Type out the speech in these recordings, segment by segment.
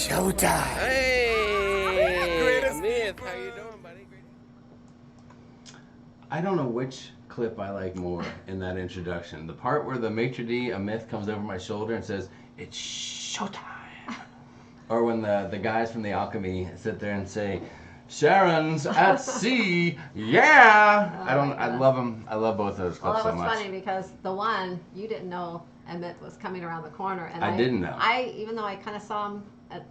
Showtime. Hey, Amith, how you doing, buddy? I don't know which clip I like more in that introduction. The part where the maitre d' Amith comes over my shoulder and says, "It's showtime," or when the guys from the Alchemy sit there and say, "Sharon's at sea, yeah." I love them. I love both of those clips so much. Well, it was funny because the one you didn't know Emmett was coming around the corner, and I didn't know. Even though I kind of saw him at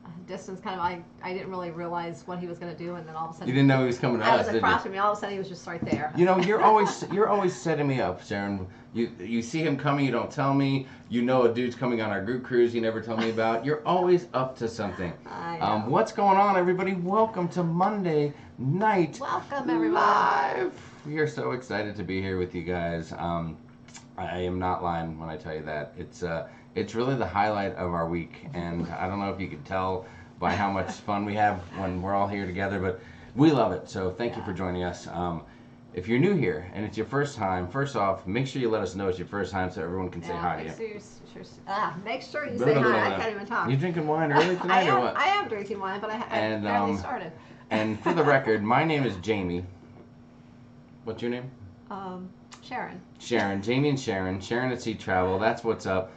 a distance, I didn't really realize what he was going to do, and then all of a sudden you didn't know he was coming to us, was did across you? from me. All of a sudden, he was just right there. You know, you're always setting me up, Sharon. You see him coming, you don't tell me. You know a dude's coming on our group cruise you never tell me about. You're always up to something. I know. What's going on, everybody? Welcome to Monday Night Welcome, everyone. Live. We are so excited to be here with you guys. I am not lying when I tell you that. It's really the highlight of our week, and I don't know if you can tell by how much fun we have when we're all here together, but we love it. So thank you for joining us. If you're new here and it's your first time, first off, make sure you let us know it's your first time so everyone can say hi to you. Make sure you say hi. I can't even talk. You drinking wine early tonight or what? I am drinking wine, but I barely started. And for the record, my name is Jamie. What's your name? Sharon. Sharon. Jamie and Sharon. Sharonatsea Travel. That's what's up.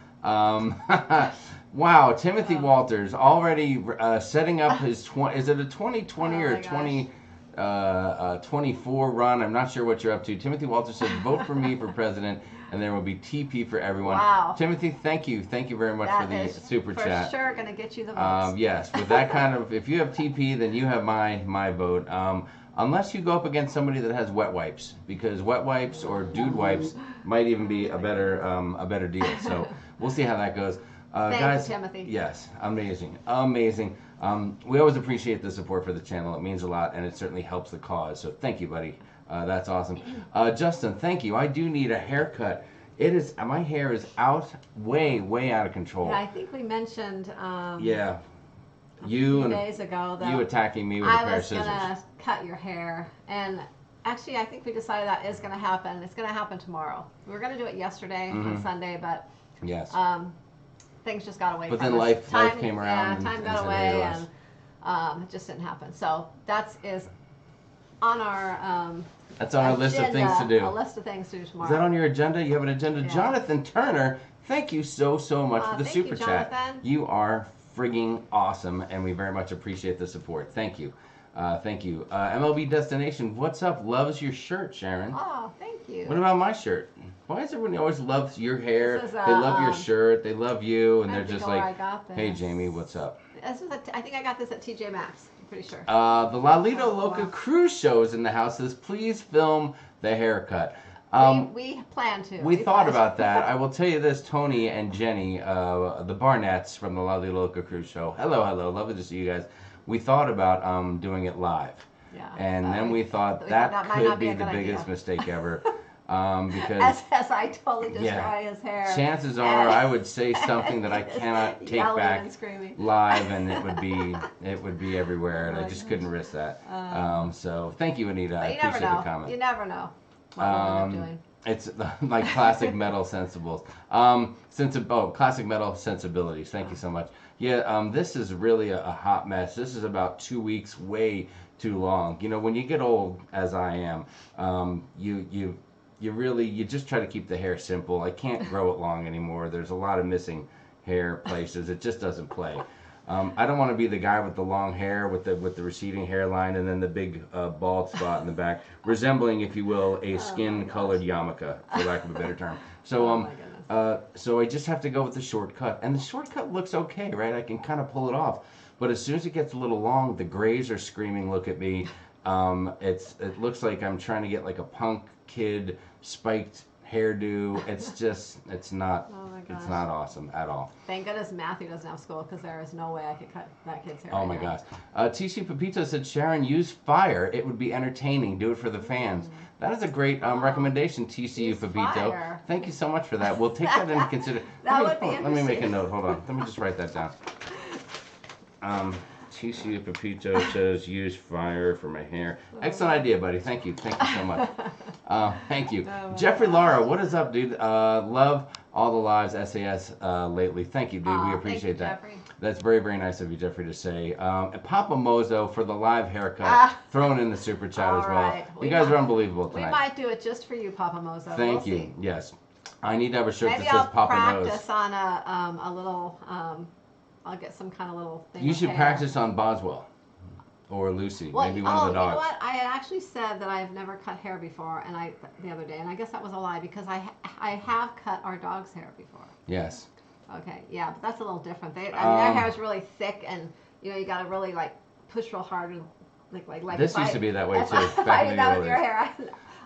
Wow, Timothy Walters already setting up his is it a 2020 or a 2024 run? I'm not sure what you're up to. Timothy Walters says, "Vote for me for president, and there will be TP for everyone." Wow. Timothy, thank you very much for the super chat. For sure, gonna get you the votes. Yes, with that kind of, if you have TP, then you have my vote. Unless you go up against somebody that has wet wipes, because wet wipes or dude wipes might even be a better deal. So we'll see how that goes. Guys, you, Timothy. Yes, amazing. We always appreciate the support for the channel. It means a lot, and it certainly helps the cause. So thank you, buddy. That's awesome. Justin, thank you. I do need a haircut. My hair is way out of control. Yeah, I think we mentioned. Yeah. A few days ago, though, you attacking me with a pair of scissors. I was gonna cut your hair, and actually, I think we decided that is gonna happen. It's gonna happen tomorrow. We were gonna do it yesterday on Sunday, but yes, things just got away. But from then us. life came around. Yeah, time got away, and it just didn't happen. So that is on our. That's on our list of things to do. A list of things to do tomorrow. Is that on your agenda? You have an agenda, yeah. Jonathan Turner. Thank you so much for the super chat. You are frigging awesome, and we very much appreciate the support. Thank you. MLB Destination, what's up? Loves your shirt, Sharon. Oh, thank you. What about my shirt? Why is everyone always loves your hair? They love your shirt. They love you, and they're just like, "Hey, Jamie, what's up?" I think I got this at TJ Maxx. I'm pretty sure. The Lalito Loca Cruise Show is in the house. Says, please film the haircut. We plan to. We thought about that. I will tell you this, Tony and Jenny, the Barnetts from the Lalito Loca Cruise Show. Hello. Lovely to see you guys. We thought about doing it live. Yeah. And then we thought that could be the biggest mistake ever. Because as I totally destroy his hair. Chances are I would say something that I cannot take back live, and it would be everywhere, and I just couldn't risk that. So thank you, Anita. I appreciate the comment. You never know what we'll end up doing. It's like classic metal sensibles. Classic metal sensibilities. Thank you so much. Yeah, this is really a hot mess. This is about 2 weeks, way too long. You know, when you get old, as I am, you just try to keep the hair simple. I can't grow it long anymore. There's a lot of missing hair places. It just doesn't play. I don't want to be the guy with the long hair with the receding hairline and then the big bald spot in the back, resembling, if you will, a skin-colored yarmulke, for lack of a better term. So so I just have to go with the shortcut, and the shortcut looks okay, right? I can kind of pull it off, but as soon as it gets a little long, the grays are screaming, "Look at me!" It looks like I'm trying to get like a punk kid spiked hairdo. It's not awesome at all. Thank goodness Matthew doesn't have school, because there is no way I could cut that kid's hair. Oh my gosh. TC Pepito said, Sharon, use fire. It would be entertaining. Do it for the fans. That is a great recommendation, TCU Pepito. Thank you so much for that. We'll take that into consideration. Let me make a note. Hold on. Let me just write that down. TCU Pepito says, use fire for my hair. Excellent idea, buddy. Thank you so much. Thank you. Jeffrey Lara, what is up, dude? Love all the lives SAS lately. Thank you, dude. We appreciate that. Jeffrey. That's very, very nice of you, Jeffrey, to say. And Papa Mozo for the live haircut, thrown in the super chat as well. Right. You guys are unbelievable tonight. We might do it just for you, Papa Mozo. Thank you. See. Yes. I need to have a shirt Maybe that says I'll Papa Nose. practice on a little. I'll get some kind of little thing. You of should hair. practice on Boswell or Lucy, Well, maybe one of the dogs. You know what? I had actually said that I've never cut hair before, and the other day, and I guess that was a lie because I have cut our dog's hair before. Yes. Okay, yeah, but that's a little different. Their hair is really thick, and you got to really like push real hard and like. This used to be that way too. If I Back in did the that old with your days. hair,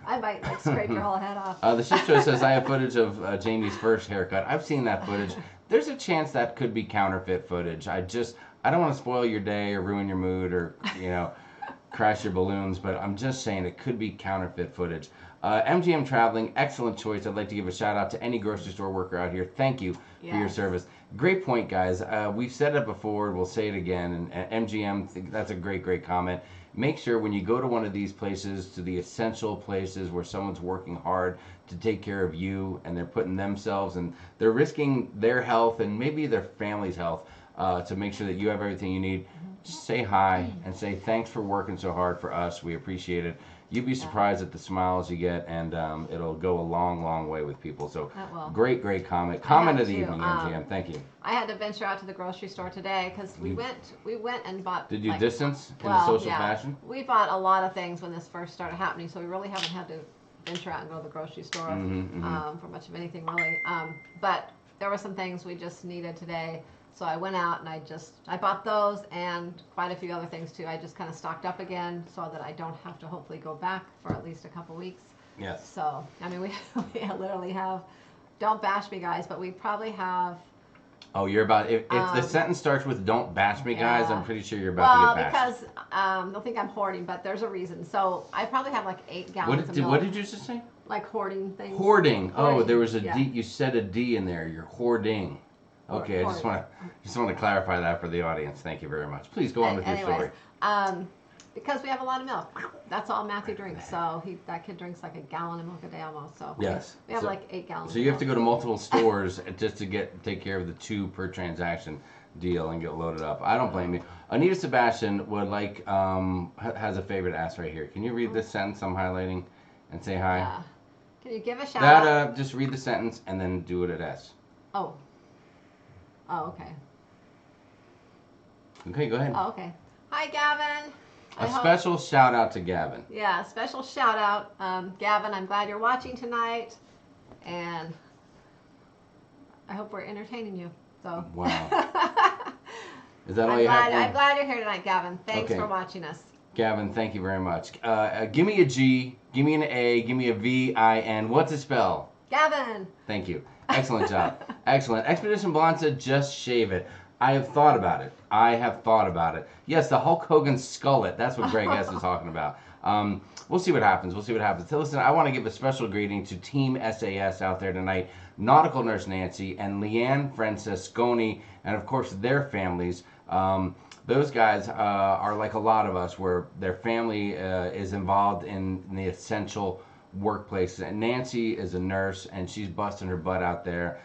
I might like scrape your whole head off. The ship show says I have footage of Jamie's first haircut. I've seen that footage. There's a chance that could be counterfeit footage. I don't want to spoil your day or ruin your mood or crash your balloons, but I'm just saying it could be counterfeit footage. MGM Traveling, excellent choice. I'd like to give a shout out to any grocery store worker out here. Thank you for your service. Great point, guys. We've said it before. We'll say it again. And MGM, that's a great comment. Make sure when you go to one of these places, to the essential places where someone's working hard to take care of you and they're putting themselves and they're risking their health and maybe their family's health to make sure that you have everything you need. Just say hi and say thanks for working so hard for us. We appreciate it. You'd be surprised at the smiles you get, and it'll go a long way with people. So great comment. Comment of the evening, MGM. Thank you. I had to venture out to the grocery store today because we went and bought. Did you distance in a social fashion? We bought a lot of things when this first started happening, so we really haven't had to venture out and go to the grocery store for much of anything really. But there were some things we just needed today. So I went out and I bought those and quite a few other things too. I just kind of stocked up again so that I don't have to hopefully go back for at least a couple weeks. Yes. So, I mean, we literally have, don't bash me guys, but we probably have. Oh, you're about, if the sentence starts with don't bash me guys, I'm pretty sure you're about to get bashed. Because they'll think I'm hoarding, but there's a reason. So I probably have like 8 gallons of milk. What did you just say? Like hoarding things. Hoarding. Oh, there was a D, you said a D in there. You're hoarding. Okay, I just want to clarify that for the audience. Thank you very much. Please go on with your story. Because we have a lot of milk. That's all Matthew drinks. So that kid drinks like a gallon of milk a day almost. So yes, we have like 8 gallons. So you have to go to multiple stores just to take care of the 2 per transaction deal and get loaded up. I don't blame you. Anita Sebastian would like has a favorite ask right here. Can you read this sentence I'm highlighting and say hi? Yeah. Can you give a shout out? Just read the sentence and then do it at S. Oh, okay. Okay, go ahead. Oh, okay. Hi, Gavin. Special shout out to Gavin. Yeah, special shout out. Gavin, I'm glad you're watching tonight. And I hope we're entertaining you. So. Wow. Is that all you have? I'm glad you're here tonight, Gavin. Thanks for watching us. Gavin, thank you very much. Give me a G, give me an A, give me a V-I-N. What's it spell? Gavin. Thank you. Excellent job. Excellent. Expedition Blonde said, just shave it. I have thought about it. Yes, the Hulk Hogan skullet. That's what Greg S. is talking about. We'll see what happens. So listen, I want to give a special greeting to Team SAS out there tonight. Nautical Nurse Nancy and Leanne Francesconi, and of course their families. Those guys are like a lot of us where their family is involved in the essential workplace. And Nancy is a nurse and she's busting her butt out there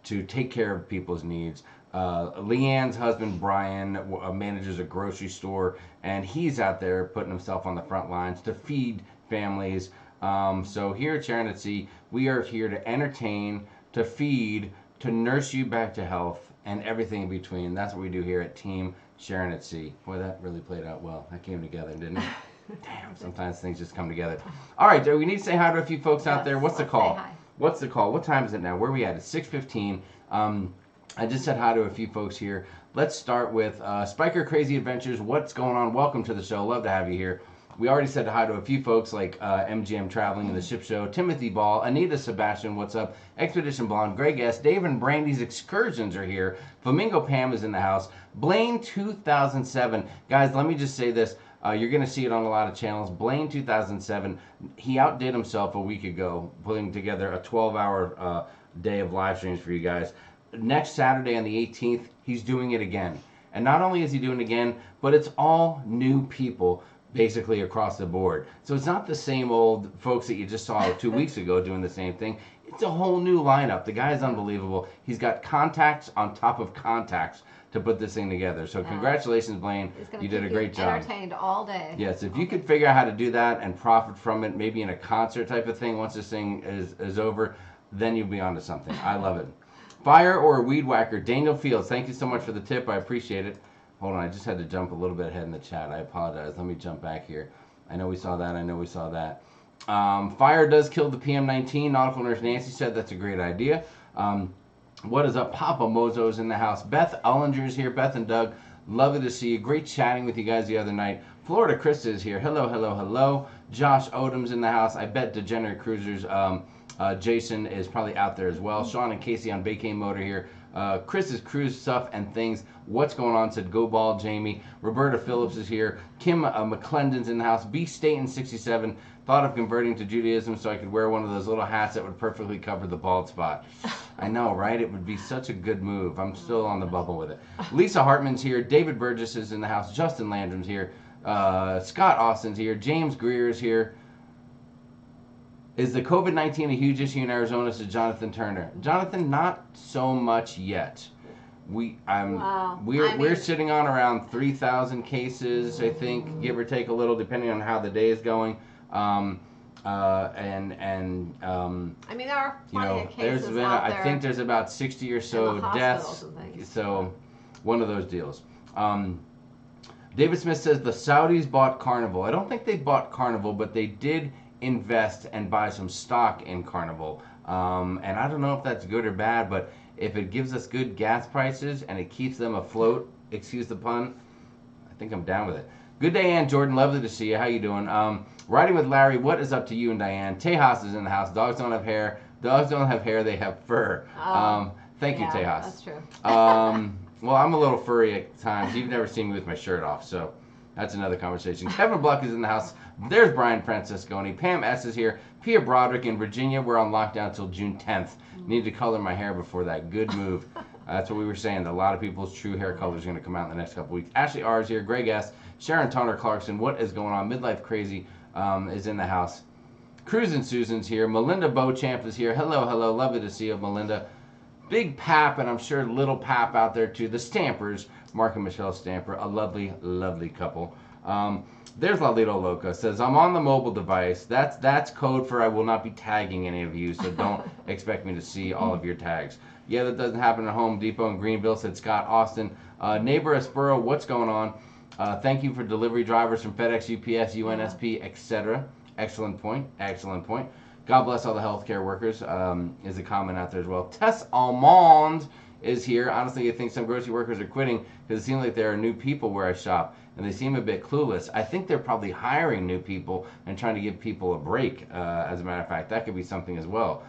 to take care of people's needs. Leanne's husband Brian manages a grocery store and he's out there putting himself on the front lines to feed families. So here at Sharonatsea, we are here to entertain, to feed, to nurse you back to health and everything in between. That's what we do here at Team Sharonatsea. Boy, that really played out well. That came together, didn't it? Damn, sometimes things just come together. All right, we need to say hi to a few folks out there. What's the call? What's the call? What time is it now? Where are we at? It's 6:15. I just said hi to a few folks here. Let's start with Spiker Crazy Adventures. What's going on? Welcome to the show. Love to have you here. We already said hi to a few folks like MGM Traveling and the Ship Show, Timothy Ball, Anita Sebastian, what's up? Expedition Blonde, Greg S., Dave and Brandy's Excursions are here. Flamingo Pam is in the house. Blaine 2007. Guys, let me just say this. You're going to see it on a lot of channels. Blaine 2007, he outdid himself a week ago, putting together a 12-hour day of live streams for you guys. Next Saturday on the 18th, he's doing it again. And not only is he doing it again, but it's all new people basically across the board. So it's not the same old folks that you just saw 2 weeks ago doing the same thing. It's a whole new lineup. The guy's unbelievable. He's got contacts on top of contacts to put this thing together. So congratulations, Blaine. You did a great job. Entertained all day. Yes, if you could figure out how to do that and profit from it, maybe in a concert type of thing, once this thing is over, then you'll be onto something. I love it. Fire or a weed whacker? Daniel Fields, thank you so much for the tip. I appreciate it. Hold on, I just had to jump a little bit ahead in the chat. I apologize. Let me jump back here. I know we saw that. I know we saw that. Fire does kill the PM19. Nautical Nurse Nancy said that's a great idea. What is up? Papa Mozo's in the house. Beth Ullinger's here. Beth and Doug, lovely to see you. Great chatting with you guys the other night. Florida Krista is here. Hello, hello, hello. Josh Odom's in the house. I bet Degenerate Cruisers, Jason is probably out there as well. Sean and Casey on Vacay Motor here. Chris's Cruise Stuff and Things. What's going on? Said Go Ball Jamie. Roberta Phillips is here. Kim McClendon's in the house. B Staten 67. Thought of converting to Judaism so I could wear one of those little hats that would perfectly cover the bald spot. I know, right? It would be such a good move. I'm still on the bubble with it. Lisa Hartman's here. David Burgess is in the house. Justin Landrum's here. Scott Austin's here. James Greer's here. Is the COVID-19 a huge issue in Arizona? Said Jonathan Turner. Jonathan, not so much yet. We're sitting on around 3,000 cases, I think, give or take a little, depending on how the day is going. I mean, there are plenty of cases out there. I think there's about 60 or so deaths. So, one of those deals. David Smith says the Saudis bought Carnival. I don't think they bought Carnival, but they did invest and buy some stock in Carnival. And I don't know if that's good or bad, but if it gives us good gas prices and it keeps them afloat, excuse the pun, I think I'm down with it. Good day, Ann Jordan. Lovely to see you. How you doing? Riding with Larry. What is up to you and Diane? Tejas is in the house. Dogs don't have hair. Dogs don't have hair. They have fur. Thank you, Tejas. That's true. Well, I'm a little furry at times. You've never seen me with my shirt off, so that's another conversation. Kevin Bluck is in the house. There's Brian Francisconi. Pam S. is here. Pia Broderick in Virginia. We're on lockdown until June 10th. Need to color my hair before that. Good move. That's what we were saying. That a lot of people's true hair color is going to come out in the next couple weeks. Ashley R. is here. Greg S. Sharon Tonner Clarkson. What is going on? Midlife Crazy is in the house. Cruisin' Susan's here. Melinda Beauchamp is here. Hello, hello. Lovely to see you, Melinda. Big Pap, and I'm sure Little Pap out there too. The Stampers, Mark and Michelle Stamper, a lovely, lovely couple. There's Lalito Loca, says, I'm on the mobile device. That's code for I will not be tagging any of you, so don't expect me to see all of your tags. Yeah, that doesn't happen at Home Depot in Greenville, said Scott Austin. Neighbor Espero, what's going on? Thank you for delivery drivers from FedEx, UPS, UNSP, etc. Excellent point, excellent point. God bless all the healthcare workers, is a comment out there as well. Tess Almond is here. Honestly, I think some grocery workers are quitting because it seems like there are new people where I shop, and they seem a bit clueless. I think they're probably hiring new people and trying to give people a break, as a matter of fact. That could be something as well.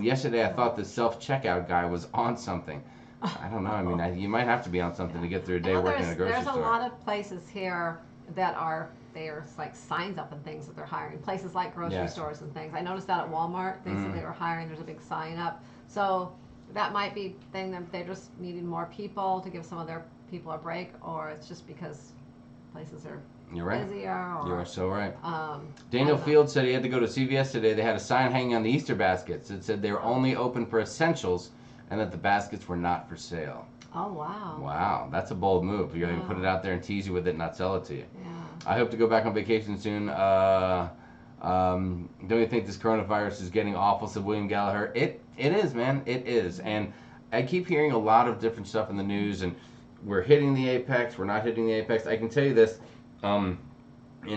Yesterday, I thought the self-checkout guy was on something. I don't know. I mean, you might have to be on something to get through a day working in a grocery store. There's a lot of places here that are, there's like signs up and things that they're hiring. Places like grocery stores and things. I noticed that at Walmart. They said they were hiring. There's a big sign up. So that might be a thing that they're just needing more people to give some of their people a break, or it's just because places are busier. Or, you are so right. Daniel Field said he had to go to CVS today. They had a sign hanging on the Easter baskets. It said they were only open for essentials and that the baskets were not for sale. Oh, wow. Wow, that's a bold move. You're going to put it out there and tease you with it and not sell it to you. Yeah. I hope to go back on vacation soon. Don't you think this coronavirus is getting awful, said William Gallagher. It is, man. It is. And I keep hearing a lot of different stuff in the news, and we're hitting the apex, we're not hitting the apex. I can tell you this. In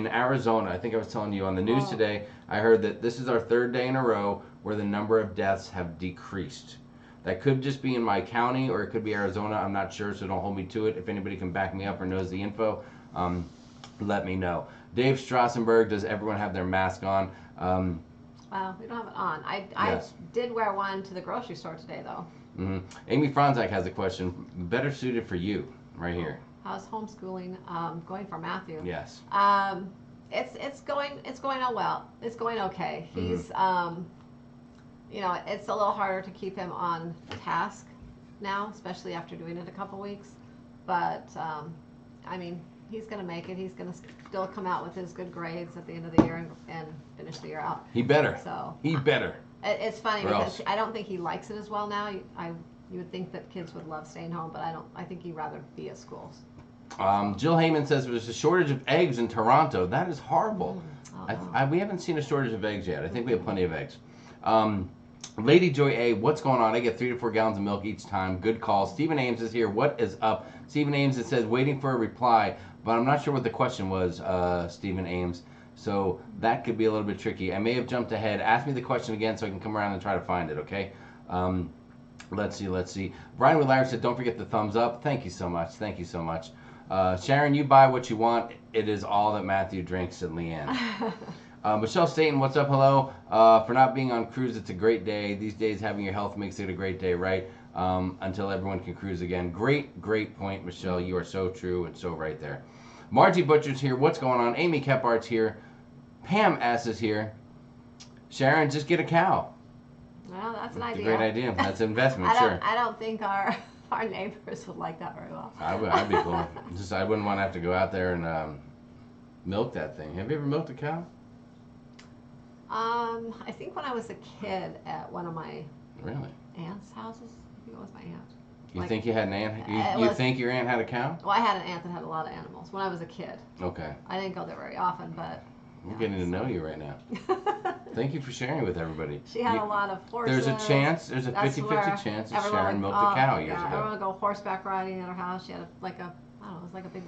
Arizona, I think I was telling you on the news today, I heard that this is our third day in a row where the number of deaths have decreased. That could just be in my county, or it could be Arizona. I'm not sure, so don't hold me to it. If anybody can back me up or knows the info, let me know. Dave Strassenberg, does everyone have their mask on? Well, we don't have it on. I did wear one to the grocery store today, though. Mm-hmm. Amy Franzak has a question, better suited for you, right here. How's homeschooling going for Matthew? Yes. It's going on well. It's going okay. He's you know, it's a little harder to keep him on task now, especially after doing it a couple weeks. But I mean, he's going to make it. He's going to still come out with his good grades at the end of the year and finish the year out. He better. So he better. It's funny Or because else. I don't think he likes it as well now. You would think that kids would love staying home, but I don't. I think he'd rather be at school. Jill Heyman says there's a shortage of eggs in Toronto. That is horrible. We haven't seen a shortage of eggs yet. I think we have plenty of eggs. Lady Joy A, what's going on? I get 3 to 4 gallons of milk each time. Good call. Stephen Ames is here. What is up? Stephen Ames, it says waiting for a reply, but I'm not sure what the question was, Stephen Ames. So that could be a little bit tricky. I may have jumped ahead. Ask me the question again so I can come around and try to find it, okay? Let's see. Brian Willard said, don't forget the thumbs up. Thank you so much. Sharon, you buy what you want. It is all that Matthew drinks, said Leanne. Michelle Staten, what's up? Hello. For not being on cruise, it's a great day. These days, having your health makes it a great day, right? Until everyone can cruise again. Great point, Michelle. You are so true and so right there. Margie Butcher's here. What's going on? Amy Kephart's here. Pam S. is here. Sharon, just get a cow. Well, that's an That's idea. a great idea. That's an investment, sure. I don't think our neighbors would like that very well. I'd be cool. Just I wouldn't want to have to go out there and milk that thing. Have you ever milked a cow? I think when I was a kid at one of my Really? aunt's houses. I think it was my aunt. You Like, think you had an aunt? it You was- think your aunt had a cow? Well, I had an aunt that had a lot of animals when I was a kid. Okay. I didn't go there very often, but We're getting to know you right now. Thank you for sharing with everybody. she had a lot of horses. There's a chance, there's a That's 50-50 where chance that everyone Sharon would- milked a cow years yeah, everyone ago. would go horseback riding at her house. She had I don't know, it was like a big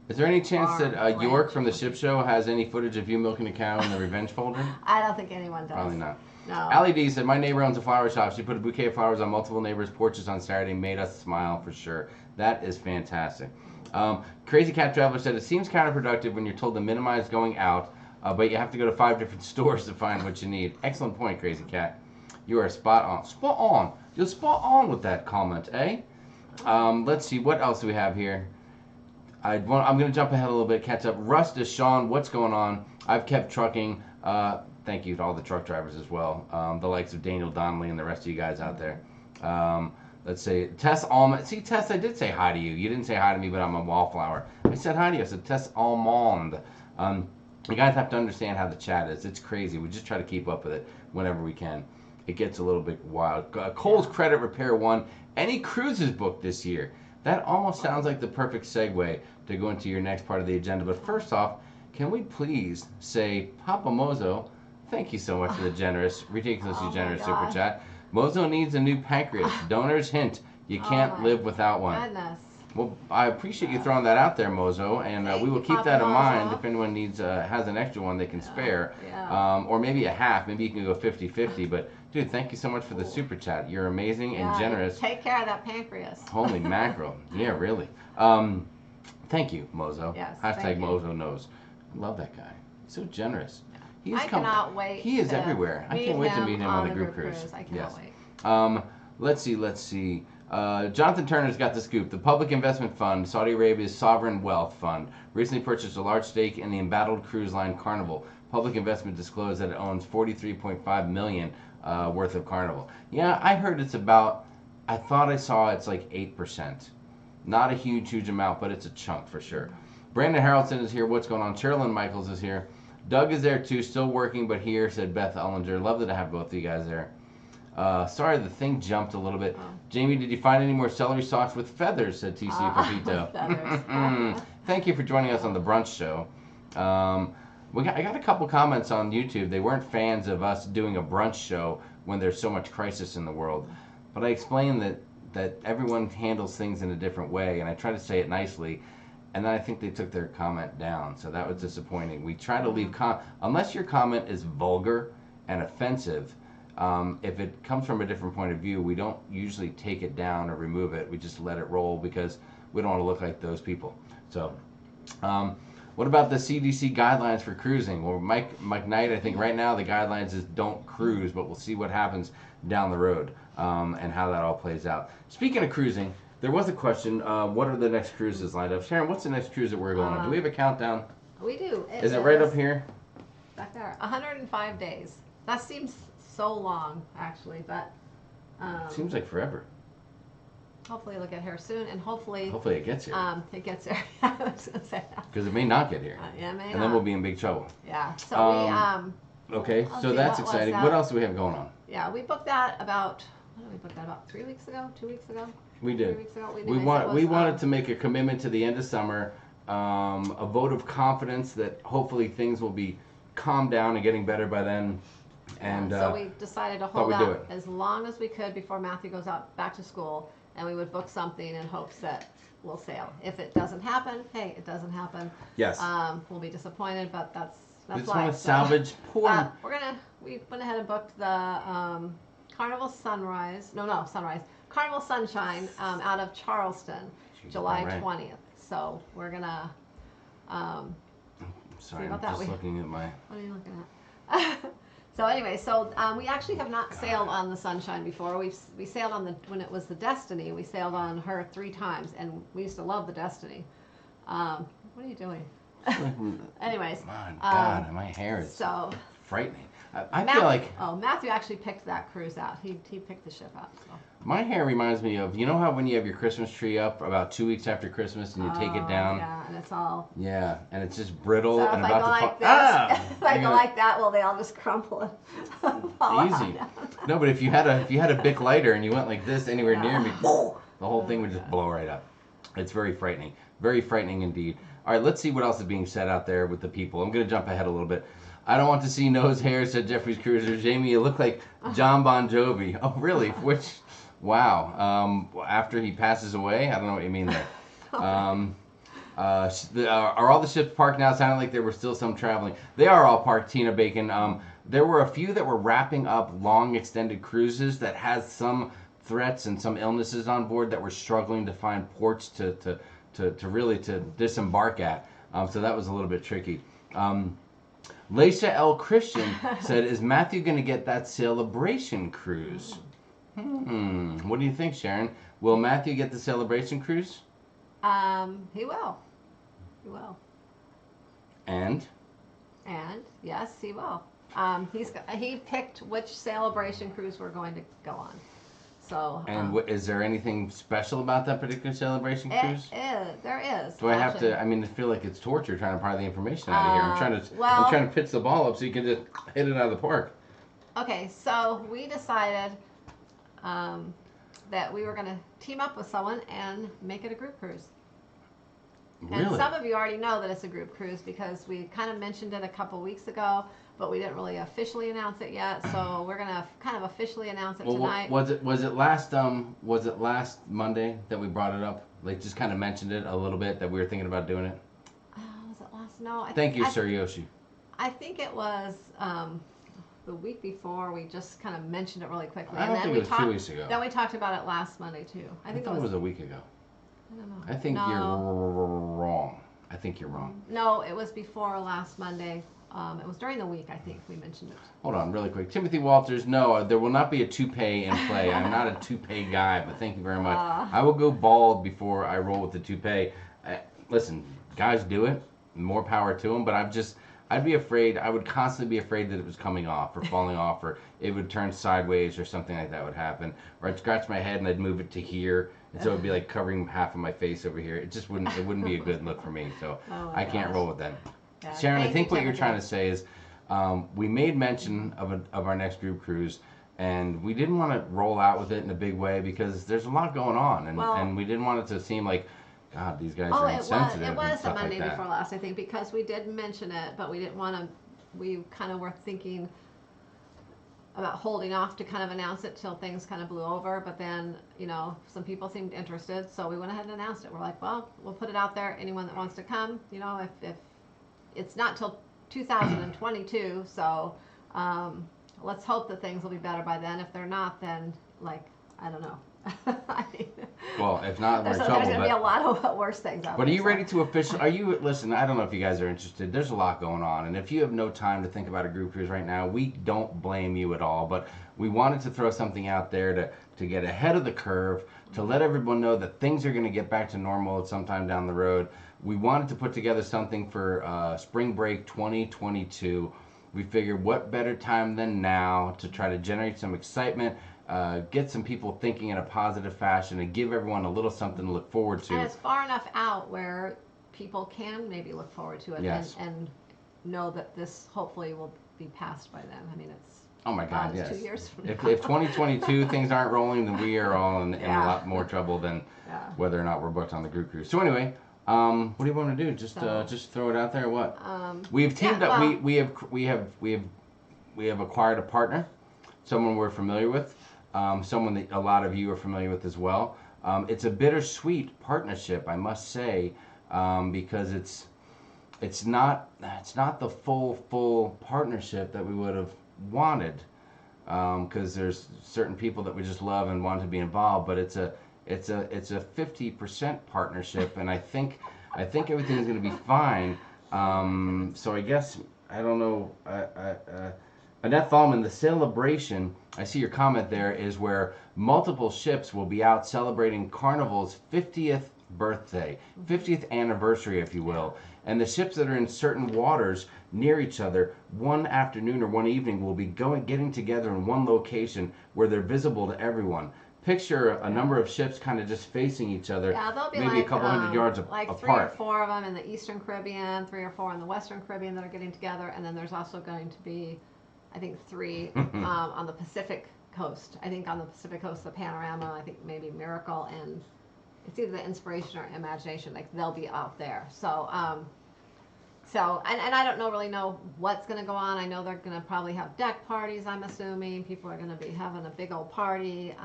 Is there any chance farm, that York ranch. from the ship show has any footage of you milking a cow in the revenge folder? I don't think anyone does. Probably not. No. Allie D said, my neighbor owns a flower shop. She put a bouquet of flowers on multiple neighbors' porches on Saturday. Made us smile for sure. That is fantastic. Crazy Cat Traveler said, it seems counterproductive when you're told to minimize going out, but you have to go to 5 different stores to find what you need. Excellent point, Crazy Cat. You are spot on. Spot on. You're spot on with that comment, eh? Let's see. What else do we have here? I'm going to jump ahead a little bit, catch up. Russ Deshawn, what's going on? I've kept trucking. Thank you to all the truck drivers as well. The likes of Daniel Donnelly and the rest of you guys out there. Let's see. Tess Almond. See, Tess, I did say hi to you. You didn't say hi to me, but I'm a wallflower. I said hi to you. I said Tess Almond. You guys have to understand how the chat is. It's crazy. We just try to keep up with it whenever we can. It gets a little bit wild. Cole's Credit Repair 1. Any cruises booked this year? That almost sounds like the perfect segue to go into your next part of the agenda. But first off, can we please say, Papa Mozo, thank you so much for the ridiculously generous super chat. Mozo needs a new pancreas. Donor's hint. You can't live without one. Goodness. Well, I appreciate you throwing that out there, Mozo, and we will keep that in mind if anyone needs has an extra one they can spare, or maybe a half. Maybe you can go 50-50. But dude, thank you so much for the super chat. You're amazing and generous. Take care of that pancreas. Holy mackerel! Yeah, really. Thank you, Mozo. Yes, Hashtag thank you. Mozo knows. I love that guy. He's so generous. He's I cannot wait. He is everywhere. I can't wait to meet him on the group cruise. I cannot wait. Let's see. Jonathan Turner's got the scoop. The Public Investment Fund, Saudi Arabia's sovereign wealth fund, recently purchased a large stake in the embattled cruise line Carnival. Public Investment disclosed that it owns $43.5 million worth of Carnival. Yeah, I heard it's about, I thought I saw it's like 8%. Not a huge amount, but it's a chunk for sure. Brandon Harrelson is here. What's going on? Sherilyn Michaels is here. Doug is there too, still working, but here, said Beth Ellinger. Love to have both of you guys there. Sorry, the thing jumped a little bit. Jamie, did you find any more celery stalks with feathers? Said TC Papito. Feathers. Thank you for joining us on the brunch show. I got a couple comments on YouTube. They weren't fans of us doing a brunch show when there's so much crisis in the world. But I explained that everyone handles things in a different way, and I try to say it nicely. And then I think they took their comment down, so that was disappointing. We try to leave unless your comment is vulgar and offensive. If it comes from a different point of view, we don't usually take it down or remove it. We just let it roll because we don't want to look like those people. So, what about the CDC guidelines for cruising? Well, Mike Knight, I think right now the guidelines is don't cruise, but we'll see what happens down the road and how that all plays out. Speaking of cruising, there was a question, what are the next cruises lined up? Sharon, what's the next cruise that we're going on? Do we have a countdown? We do. Is it right up here? Back there. 105 days. That seems so long, actually, but Seems like forever. hopefully it'll get here soon, and hopefully Hopefully it gets here. it gets here. I was gonna say that. Because it may not get here. Yeah, it may And not. then we'll be in big trouble. Yeah. So Okay, I'll so see, that's what was exciting. that? What else do we have going on? Yeah, we booked that about, what did we book that about 3 weeks ago, 2 weeks ago? We 3 did. weeks ago? We wanted to make a commitment to the end of summer, a vote of confidence that hopefully things will be calmed down and getting better by then. And so we decided to hold we'd do out it. as long as we could before Matthew goes out back to school, and we would book something in hopes that we'll sail. If it doesn't happen, hey, it doesn't happen. Yes. We'll be disappointed, but that's We just life. want to salvage poor. We went ahead and booked the Carnival Sunrise. Carnival Sunshine out of Charleston, July 20th. So we're gonna. Sorry, about I'm that. just looking at my. What are you looking at? So anyway, we actually have not sailed on the Sunshine before. We sailed on when it was the Destiny. We sailed on her 3 times, and we used to love the Destiny. What are you doing? Anyways. My God, my hair is so frightening. I feel like. Oh, Matthew actually picked that cruise out. He picked the ship out. So. My hair reminds me of, you know how when you have your Christmas tree up about 2 weeks after Christmas and you take it down? Yeah, and it's all. Yeah, and it's just brittle So and if I about go to like fall. this, if I go like that, well, they all just crumple and fall Easy. out. No, but if you had a Bic lighter and you went like this anywhere near me, the whole thing would just blow right up. It's very frightening. Very frightening indeed. All right, let's see what else is being said out there with the people. I'm going to jump ahead a little bit. I don't want to see nose hair, said Jeffrey's Cruiser. Jamie, you look like John Bon Jovi. Oh, really? Which, wow. After he passes away? I don't know what you mean there. Are all the ships parked now? It sounded like there were still some traveling. They are all parked, Tina Bacon. There were a few that were wrapping up long extended cruises that has some threats and some illnesses on board that were struggling to find ports to really disembark at. So that was a little bit tricky. Laisha L. Christian said, is Matthew going to get that celebration cruise? What do you think, Sharon? Will Matthew get the celebration cruise? He will. He will. And yes, he will. He picked which celebration cruise we're going to go on. So. And is there anything special about that particular celebration cruise? There is. Do I have to? I mean, I feel like it's torture trying to pry the information out of here. I'm trying to pitch the ball up so you can just hit it out of the park. Okay, so we decided that we were going to team up with someone and make it a group cruise. Really? And some of you already know that it's a group cruise because we kind of mentioned it a couple weeks ago, but we didn't really officially announce it yet. So we're gonna kind of officially announce it tonight. Was it last Monday that we brought it up? Like just kind of mentioned it a little bit that we were thinking about doing it. Was it last? No. Thank you, Sir Yoshi. I think it was the week before. We just kind of mentioned it really quickly. I don't think it was 2 weeks ago. Then we talked about it last Monday too. I thought it was a week ago. I don't know. I think you're wrong. I think you're wrong. No, it was before last Monday. It was during the week, I think, we mentioned it. Hold on, really quick. Timothy Walters, no, there will not be a toupee in play. I'm not a toupee guy, but thank you very much. I will go bald before I roll with the toupee. Listen, guys do it. More power to them, but I'd be afraid. I would constantly be afraid that it was coming off or falling off, or it would turn sideways or something like that would happen. Or I'd scratch my head and I'd move it to here. And so it would be like covering half of my face over here. It just wouldn't be a good look for me. So I can't roll with that. Yeah, Sharon, I think what you're trying to say is we made mention of our next group cruise, and we didn't want to roll out with it in a big way because there's a lot going on, and we didn't want it to seem like, God, these guys are insensitive. It was the Monday before last, I think, because we did mention it, but we didn't want to. We kind of were thinking about holding off to kind of announce it till things kind of blew over, but then, some people seemed interested, so we went ahead and announced it. We're like, well, we'll put it out there. Anyone that wants to come, if it's not till 2022, so let's hope that things will be better by then. If they're not, then, I don't know. Well, if not, we're in trouble. There's going to be a lot of worse things out there. But are you ready to listen, I don't know if you guys are interested. There's a lot going on. And if you have no time to think about a group cruise right now, we don't blame you at all. But we wanted to throw something out there to get ahead of the curve, to let everyone know that things are going to get back to normal at some time down the road. We wanted to put together something for spring break 2022. We figured what better time than now to try to generate some excitement, get some people thinking in a positive fashion, and give everyone a little something to look forward to. And it's far enough out where people can maybe look forward to it, yes, and know that this hopefully will be past by then. I mean, it's Oh my God, it's yes. 2 years from If now. 2022 things aren't rolling, then we are all in a Yeah. lot more trouble than Yeah. whether or not we're booked on the group cruise. So anyway, what do you want to do? Just throw it out there. Or what? We've teamed up. well- We have acquired a partner, someone we're familiar with, someone that a lot of you are familiar with as well. It's a bittersweet partnership, I must say, because it's not the full partnership that we would have wanted, because there's certain people that we just love and want to be involved, but it's a 50% partnership, and I think everything's going to be fine. So I guess I don't know. Annette Thalman, the celebration, I see your comment there, is where multiple ships will be out celebrating Carnival's 50th birthday, 50th anniversary, if you will. And the ships that are in certain waters near each other, one afternoon or one evening, will be getting together in one location where they're visible to everyone. Picture a number of ships kind of just facing each other, Yeah, there'll be maybe like, a couple hundred yards like apart. 3 or 4 of them in the Eastern Caribbean, 3 or 4 in the Western Caribbean that are getting together, and then there's also going to be, I think, 3 on the Pacific coast. I think on the Pacific coast, the Panorama, I think maybe Miracle, and it's either the Inspiration or Imagination. Like, they'll be out there. So, and I don't really know what's going to go on. I know they're going to probably have deck parties, I'm assuming. People are going to be having a big old party.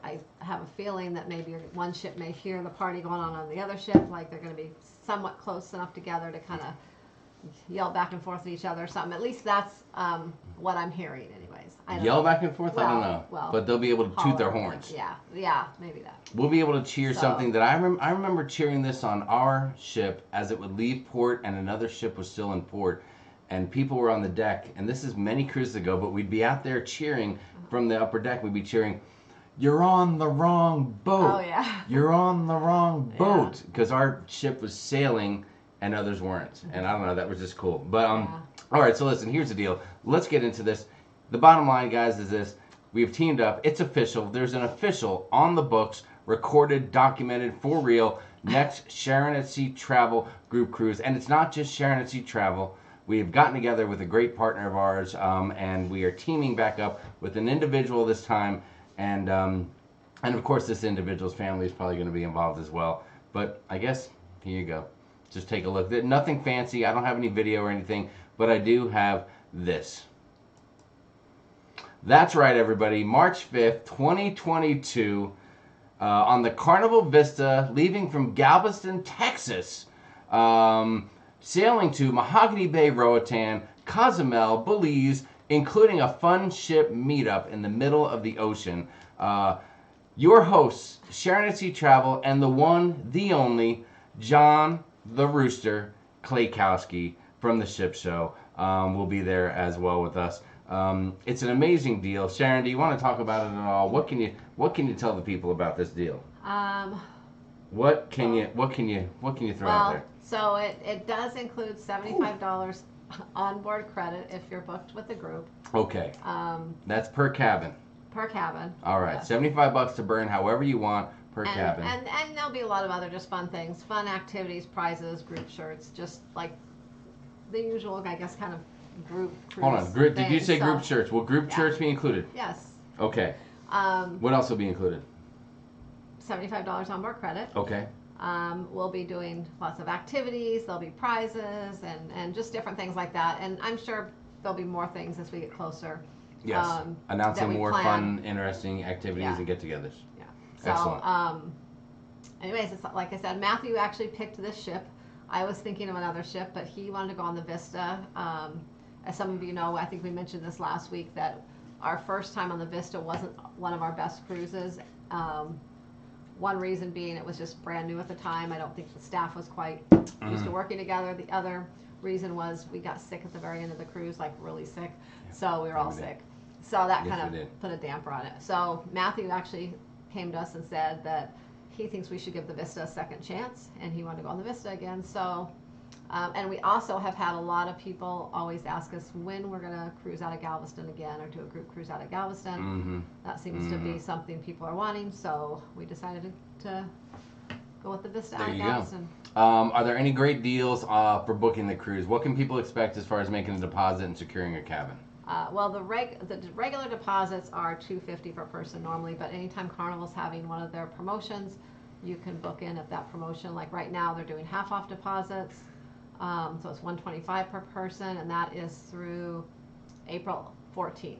I have a feeling that maybe one ship may hear the party going on the other ship. Like, they're going to be somewhat close enough together to kind of yell back and forth at each other or something. At least that's what I'm hearing, anyways. I don't Yell know. back and forth? I don't know. Well, but they'll be able to toot their holler. horns. Yeah, maybe that. We'll be able to cheer So- something that I remember cheering this on our ship as it would leave port and another ship was still in port, and people were on the deck. And this is many cruises ago, but we'd be out there cheering from the upper deck. We'd be cheering, "You're on the wrong boat. Oh, yeah. You're on the wrong boat," because our ship was sailing and others weren't. And I don't know, that was just cool. But all right, so listen, here's the deal. Let's get into this. The bottom line, guys, is this. We've teamed up. It's official. There's an official on the books, recorded, documented, for real, next Sharon at Sea Travel group cruise. And it's not just Sharon at Sea Travel. We have gotten together with a great partner of ours, and we are teaming back up with an individual this time. And of course, this individual's family is probably going to be involved as well. But I guess, here you go. Just take a look. Nothing fancy. I don't have any video or anything, but I do have this. That's right, everybody. March 5th, 2022, on the Carnival Vista, leaving from Galveston, Texas, sailing to Mahogany Bay, Roatan, Cozumel, Belize, including a fun ship meetup in the middle of the ocean. Your hosts, Sharon at Sea Travel, and the one, the only, John the Rooster Klaykowski from the Ship Show will be there as well with us. It's an amazing deal. Sharon, do you want to talk about it at all? What can you tell the people about this deal? What can you throw out there? So it does include $75 onboard credit if you're booked with the group. Okay. That's per cabin. Per cabin. All right. Yes. $75 to burn however you want per cabin. And there'll be a lot of other just fun things, fun activities, prizes, group shirts, just like the usual, I guess, kind of group cruise. Hold on. Did you thing. say So, group shirts? Will group yeah. shirts be included? Yes. Okay. What else will be included? $75 onboard credit. Okay. We'll be doing lots of activities. There'll be prizes and just different things like that. And I'm sure there'll be more things as we get closer. Yes. Announcing that we more plan. fun, interesting activities Yeah. and get-togethers. Yeah. So, Excellent. Anyways, it's like I said, Matthew actually picked this ship. I was thinking of another ship, but he wanted to go on the Vista. As some of you know, I think we mentioned this last week, that our first time on the Vista wasn't one of our best cruises. One reason being it was just brand new at the time. I don't think the staff was quite used to working together. The other reason was we got sick at the very end of the cruise, like really sick. So we were all sick. So that Yes, kind we of did. put a damper on it. So Matthew actually came to us and said that he thinks we should give the Vista a second chance, and he wanted to go on the Vista again. So, and we also have had a lot of people always ask us when we're going to cruise out of Galveston again, or do a group cruise out of Galveston. That seems to be something people are wanting, so we decided to go with the Vista There out of you go. Galveston. Are there any great deals for booking the cruise? What can people expect as far as making a deposit and securing a cabin? Well, the regular deposits are $250 per person normally, but anytime Carnival's having one of their promotions, you can book in at that promotion. Like right now, they're doing half off deposits, so it's $125 per person, and that is through April 14th.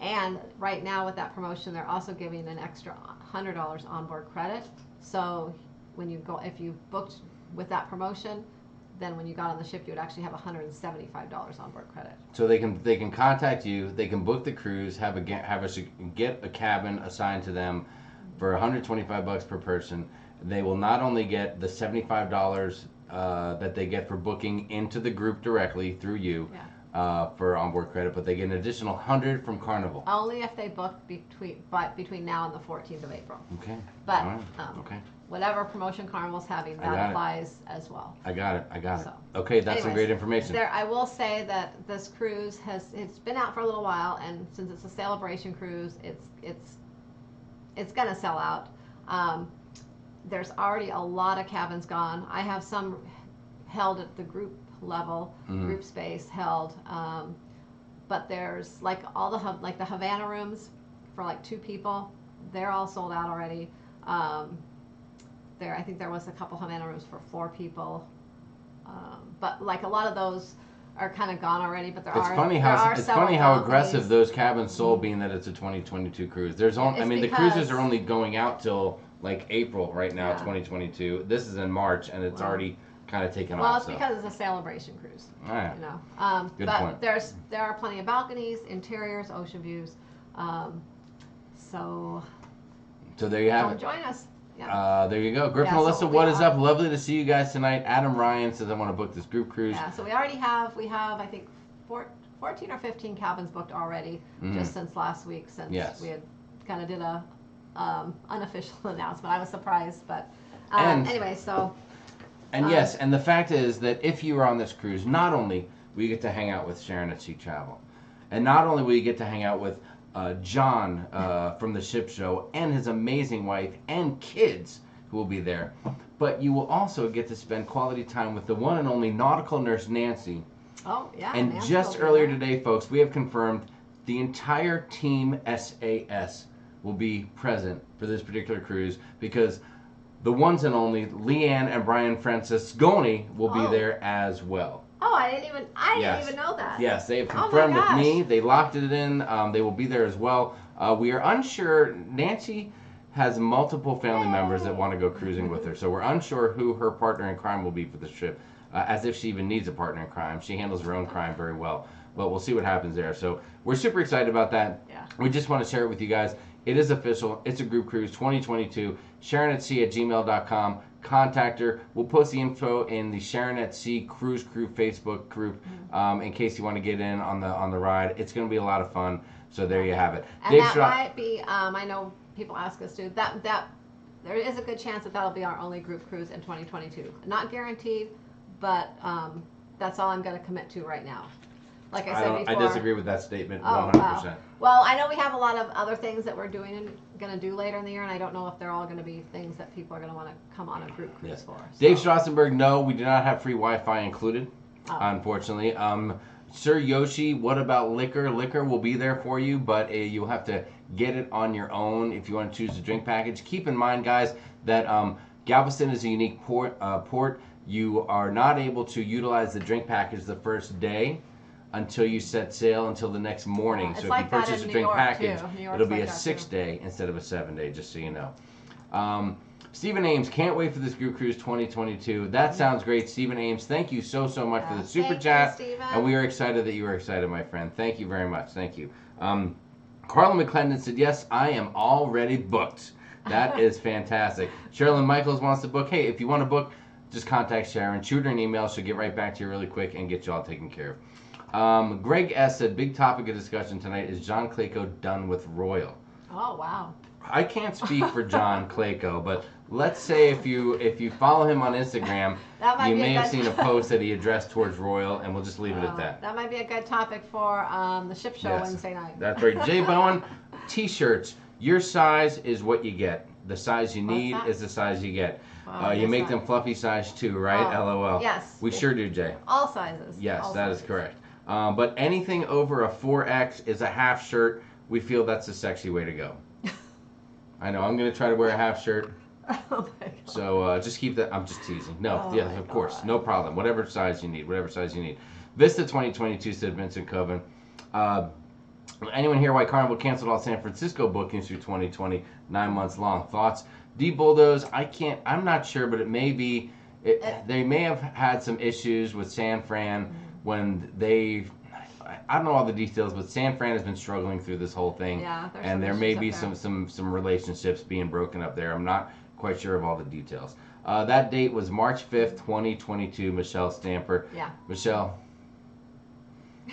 And right now with that promotion, they're also giving an extra $100 onboard credit. So when you go, if you booked with that promotion, then when you got on the ship, you would actually have $175 onboard credit. So they can contact you. They can book the cruise, get a cabin assigned to them for $125 per person. They will not only get the $75 that they get for booking into the group directly through you. Yeah. For onboard credit, but they get an additional $100 from Carnival. Only if they book between now and the 14th of April. Okay. But All right. Okay. whatever promotion Carnival's having, that applies as well. I got it. So, Okay, that's some great information. I will say that this cruise it's been out for a little while, and since it's a celebration cruise, it's gonna sell out. There's already a lot of cabins gone. I have some held at the group level, group space held, but there's like all the Havana rooms for like 2 people, they're all sold out already. I think there was a couple Havana rooms for 4 people, but like a lot of those are kind of gone already. But it's funny how aggressive those cabins sold, being that it's a 2022 cruise. The cruises are only going out till like April right now, 2022. This is in March, and it's already kind of taken off. Well, it's because it's a celebration cruise. All right. You know. Good but point. there are plenty of balconies, interiors, ocean views. So there you have come it. join us. Yeah. There you go. Griff, Yeah, Melissa, so what is up? Lovely to see you guys tonight. Adam Ryan says I want to book this group cruise. Yeah. So we have I think 14 or 15 cabins booked already, just since last week. Since we had kind of did a unofficial announcement. I was surprised, but anyway, so. And yes, and the fact is that if you are on this cruise, not only will you get to hang out with Sharon at Sea Travel, and not only will you get to hang out with John from the ship show and his amazing wife and kids who will be there, but you will also get to spend quality time with the one and only nautical nurse Nancy. Oh, yeah. And Nancy just earlier today, folks, we have confirmed the entire team SAS will be present for this particular cruise, because the ones and only Leanne and Brian Francisconi will be there as well. Oh, I didn't even know that. Yes, they have confirmed with me. They locked it in. They will be there as well. We are unsure. Nancy has multiple family members that want to go cruising with her, so we're unsure who her partner in crime will be for this trip, as if she even needs a partner in crime. She handles her own crime very well, but we'll see what happens there. So we're super excited about that. Yeah. We just want to share it with you guys. It is official. It's a group cruise 2022. sharonatsea@gmail.com. Contact her. We'll post the info in the Sharon at Sea Cruise Crew Facebook group in case you want to get in on the ride. It's going to be a lot of fun. So there you have it. And Dave that might be. I know people ask us to. That there is a good chance that that'll be our only group cruise in 2022. Not guaranteed, but that's all I'm going to commit to right now. Like I said before, I disagree with that statement 100%. Wow. Well, I know we have a lot of other things that we're doing and going to do later in the year, and I don't know if they're all going to be things that people are going to want to come on a group cruise for. So. Dave Strassenberg, no, we do not have free Wi-Fi included, unfortunately. Sir Yoshi, what about liquor? Liquor will be there for you, but you'll have to get it on your own if you want to choose the drink package. Keep in mind, guys, that Galveston is a unique port. You are not able to utilize the drink package the first day until you set sail until the next morning. So if you purchase a drink package, it'll be a 6-day instead of a 7-day, just so you know. Stephen Ames, can't wait for this group cruise 2022. That sounds great, Stephen Ames. Thank you so much for the super chat. And we are excited that you are excited, my friend. Thank you very much. Thank you. Carla McClendon said, yes, I am already booked. That is fantastic. Sherilyn Michaels wants to book. Hey, if you want to book, just contact Sharon. Shoot her an email. She'll get right back to you really quick and get you all taken care of. Greg S. said, big topic of discussion tonight is John Clayco done with Royal. Oh, wow. I can't speak for John Clayco, but let's say if you follow him on Instagram, you may have seen a post that he addressed towards Royal, and we'll just leave it at that. That might be a good topic for the ship show Wednesday night. That's right. Jay Bowen, t-shirts. Your size is what you get. The size you need is the size you get. You make them fluffy size too, right? LOL. Yes. We sure do, Jay. All sizes. Yes, all that sizes. is correct. But anything over a 4X is a half shirt. We feel that's a sexy way to go. I know. I'm going to try to wear a half shirt. Oh my God. So just keep that. I'm just teasing. No, Oh yes, my of course. God. No problem. Whatever size you need. Whatever size you need. Vista 2022, said Vincent Coven. Anyone hear why Carnival canceled all San Francisco bookings through 2020, 9 months long? Thoughts? D Bulldoze, I'm not sure, but it may be, they may have had some issues with San Fran when I don't know all the details, but San Fran has been struggling through this whole thing. Yeah, and there may be some relationships being broken up there. I'm not quite sure of all the details. That date was March 5th, 2022, Michelle Stamper. Yeah. Michelle,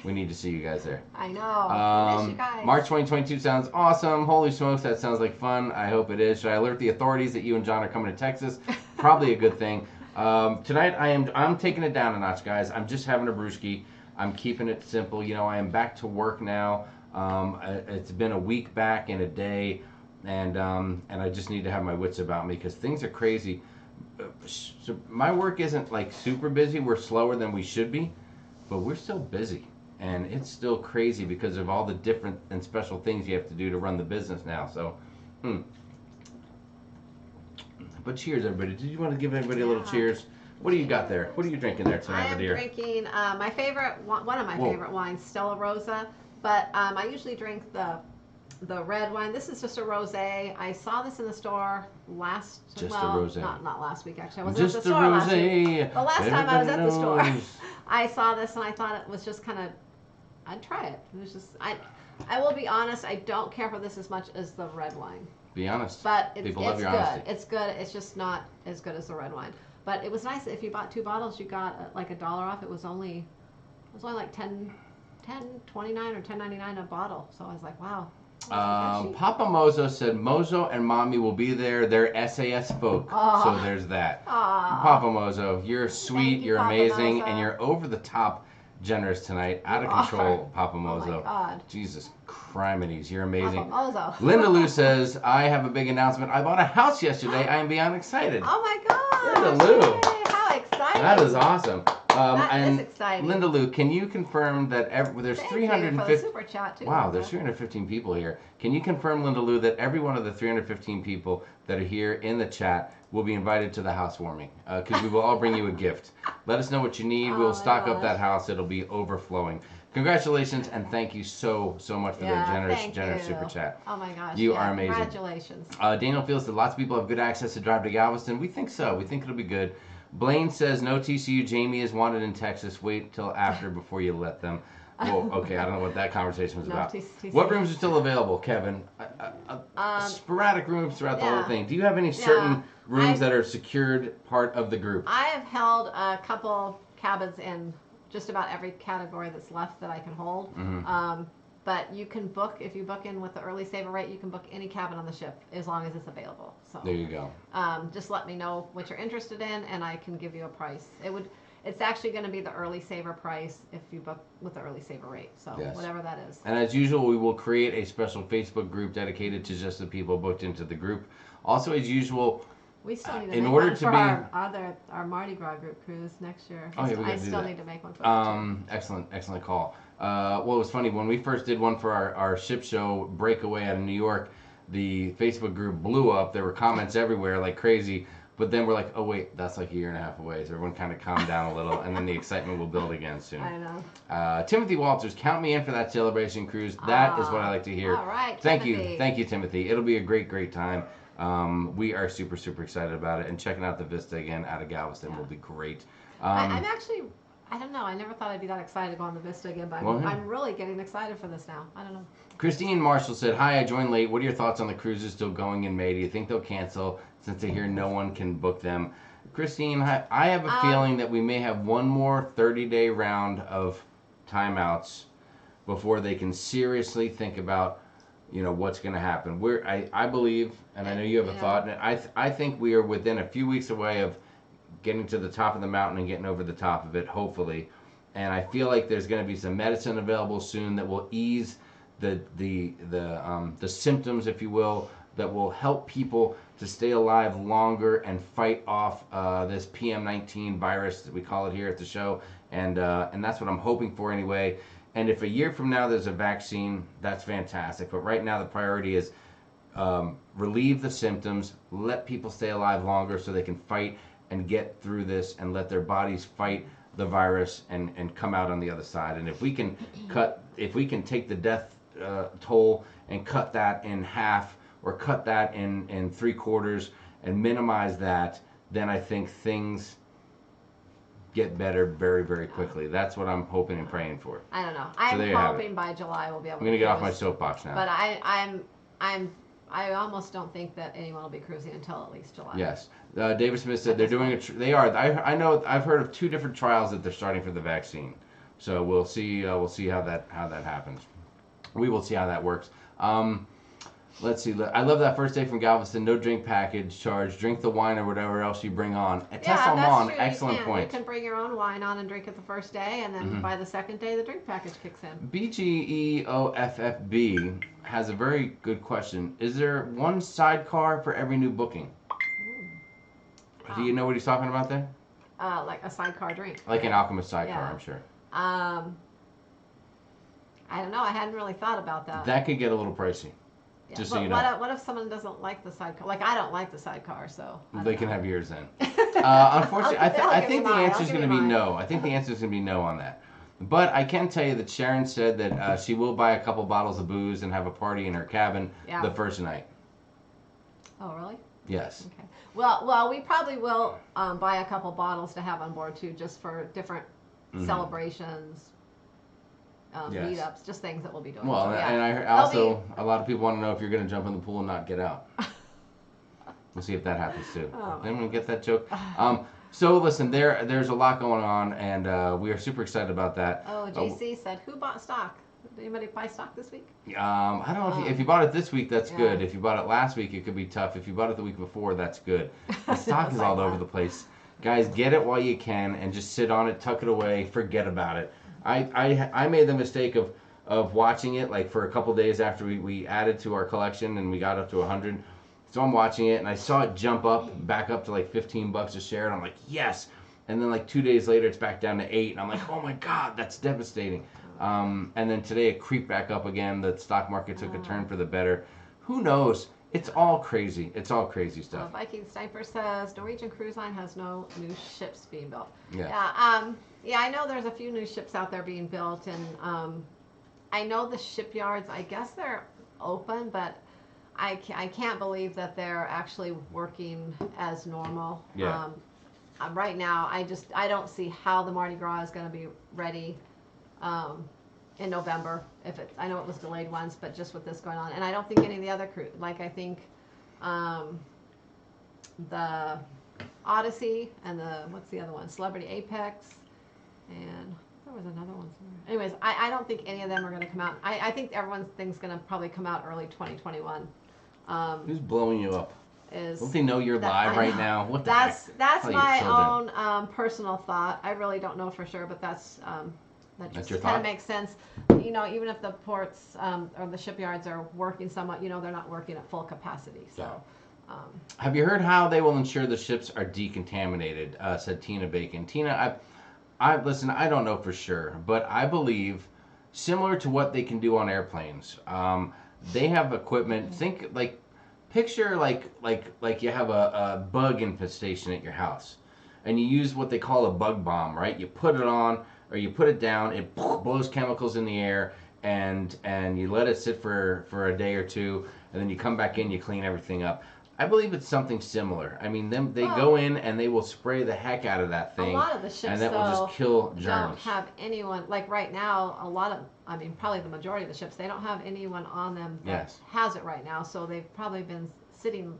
we need to see you guys there. I know. I miss you guys. March 2022 sounds awesome. Holy smokes, that sounds like fun. I hope it is. Should I alert the authorities that you and John are coming to Texas? Probably a good thing. Tonight I'm taking it down a notch, guys. I'm just having a brewski. I'm keeping it simple. You know, I am back to work now. It's been a week back and a day, and I just need to have my wits about me because things are crazy. So my work isn't like super busy. We're slower than we should be, but we're still busy. And it's still crazy because of all the different and special things you have to do to run the business now. So, But cheers, everybody. Did you want to give everybody a little cheers? What do you got there? What are you drinking there tonight, my dear? I am drinking my favorite, one of my favorite wines, Stella Rosa. But I usually drink the red wine. This is just a rosé. I saw this in the store a rosé. Not last week actually. I was just at the store last week. The last time I was at the store, knows. I saw this and I thought it was just kind of, I'd try it. It was just, I will be honest, I don't care for this as much as the red wine. Be honest. But it's love your good. honesty. It's good. It's just not as good as the red wine. But it was nice. If you bought 2 bottles, you got like $1 off. It was only like 10.29 or 10.99 a bottle. So I was like, wow. Papa Mozo said Mozo and Mommy will be there. They're SAS folk. So there's that. Papa Mozo, you're sweet, you're Papa amazing, Mozo. and you're over the top generous tonight. Out of control, Papa Mozo. Oh my God. Jesus criminies, you're amazing. Papa Mozo. Linda Lou says, I have a big announcement. I bought a house yesterday. I am beyond excited. Oh my God. Linda Lou. Yay, how exciting. That is awesome. That is exciting. Linda Lou, can you confirm that there's Thank 350? you for the super chat too. Wow, there's 315 people here. Can you confirm, Linda Lou, that every one of the 315 people that are here in the chat will be invited to the housewarming? Because we will all bring you a gift. Let us know what you need. We'll stock up that house. It'll be overflowing. Congratulations and thank you so much for the generous super chat. Oh my gosh. You are amazing. Congratulations. Daniel feels that lots of people have good access to drive to Galveston. We think so. We think it'll be good. Blaine says, no TCU. Jamie is wanted in Texas. Wait till after before you let them. Well, okay, I don't know what that conversation was about. TCU. What rooms are still available, Kevin? Sporadic rooms throughout the whole thing. Do you have any certain rooms that are secured part of the group? I have held a couple cabins in just about every category that's left that I can hold. But you can book, if you book in with the early saver rate, you can book any cabin on the ship as long as it's available. So there you go. Just let me know what you're interested in and I can give you a price. It's actually going to be the early saver price if you book with the early saver rate. So whatever that is. And as usual, we will create a special Facebook group dedicated to just the people booked into the group. Also, as usual, we still need to in make order one to for be our Mardi Gras group cruise next year. Oh, yeah, we I do still that. need to make one for that. Excellent call. Well, it was funny when we first did one for our ship show breakaway out of New York. The Facebook group blew up. There were comments everywhere like crazy. But then we're like, oh wait, that's like a year and a half away. So everyone kind of calmed down a little, and then the excitement will build again soon. I know. Timothy Walters, count me in for that celebration cruise. That is what I like to hear. All right, Thank Timothy. you, Timothy. It'll be a great time. We are super excited about it, and checking out the Vista again out of Galveston will be great. I'm actually, I don't know. I never thought I'd be that excited to go on the Vista again, but I'm really getting excited for this now. I don't know. Christine Marshall said, hi, I joined late. What are your thoughts on the cruises still going in May? Do you think they'll cancel since I hear no one can book them? Christine, I have a feeling that we may have one more 30-day round of timeouts before they can seriously think about, what's going to happen. I believe, and I know you have a thought, and I think we are within a few weeks away of getting to the top of the mountain and getting over the top of it, hopefully. And I feel like there's going to be some medicine available soon that will ease the symptoms, if you will, that will help people to stay alive longer and fight off this PM19 virus that we call it here at the show, and that's what I'm hoping for anyway. And if a year from now there's a vaccine, that's fantastic. But right now the priority is relieve the symptoms, let people stay alive longer so they can fight and get through this and let their bodies fight the virus and come out on the other side. And if we can take the death toll and cut that in half or cut that in 3/4 and minimize that, then I think things get better very, very quickly. That's what I'm hoping and praying for. I don't know. I'm hoping by July we'll be able to. I'm going to get off my soapbox now. But I almost don't think that anyone will be cruising until at least July. Yes. David Smith said they're doing they are. I know. I've heard of 2 different trials that they're starting for the vaccine. So we'll see. We'll see how that happens. We will see how that works. Let's see. I love that first day from Galveston. No drink package charge. Drink the wine or whatever else you bring on. Yeah, that's true. Excellent point. You can bring your own wine on and drink it the first day, and then by the second day, the drink package kicks in. BGEOFFB has a very good question. Is there one sidecar for every new booking? Do you know what he's talking about there? Like a sidecar drink. Like an Alchemist sidecar, Yeah. I'm sure. I don't know. I hadn't really thought about that. That could get a little pricey. Yeah, Just but so you know. What if someone doesn't like the sidecar? Like, I don't like the sidecar, so. They can have yours then. Unfortunately, I think the answer is going to be mine. no. I think the answer is going to be no on that. But I can tell you that Sharon said that she will buy a couple bottles of booze and have a party in her cabin the first night. Oh, really? Yes. Okay. Well, we probably will buy a couple bottles to have on board too, just for different celebrations, meetups, just things that we'll be doing. Well, so, yeah. and I also a lot of people want to know if you're going to jump in the pool and not get out. We'll see if that happens too. Oh, Anyone get that joke? So listen, there's a lot going on, and we are super excited about that. Oh, JC said, who bought stock? Did anybody buy stock this week? I don't know if you bought it this week, that's good. If you bought it last week, it could be tough. If you bought it the week before, that's good. The stock is all over the place. Guys, get it while you can and just sit on it, tuck it away, forget about it. I made the mistake of watching it like for a couple days after we added to our collection and we got up to 100. So I'm watching it and I saw it jump back up to like $15 a share, and I'm like, yes. And then like 2 days later, it's back down to 8, and I'm like, oh my God, that's devastating. And then today it creeped back up again. The stock market took a turn for the better. Who knows? It's all crazy. It's all crazy stuff. Viking Sniper says Norwegian Cruise Line has no new ships being built. Yeah. Yeah, I know there's a few new ships out there being built, and I know the shipyards, I guess they're open, but I can't believe that they're actually working as normal. Yeah. Right now, I don't see how the Mardi Gras is going to be ready in November. I know it was delayed once, but just with this going on, and I don't think any of the other crew. Like I think the Odyssey and what's the other one? Celebrity Apex, and there was another one somewhere. Anyways, I don't think any of them are going to come out. I think everyone's thing's going to probably come out early 2021. Who's blowing you up? Is Don't they know you're live right now? What the heck? That's Tell your my children. own personal thought. I really don't know for sure, but that just your kind thought? of makes sense. You know, even if the ports or the shipyards are working somewhat, you know, they're not working at full capacity. So, have you heard how they will ensure the ships are decontaminated? Said Tina Bacon. Tina, I listen. I don't know for sure, but I believe similar to what they can do on airplanes. They have equipment. Think like. Picture like you have a bug infestation at your house, and you use what they call a bug bomb, right? You put it on or you put it down, it blows chemicals in the air, and you let it sit for a day or two, and then you come back in, you clean everything up. I believe it's something similar. I mean, they go in and they will spray the heck out of that thing. A lot of the ships, and that will just kill germs. Don't have anyone, like right now, probably the majority of the ships, they don't have anyone on them that has it right now. So they've probably been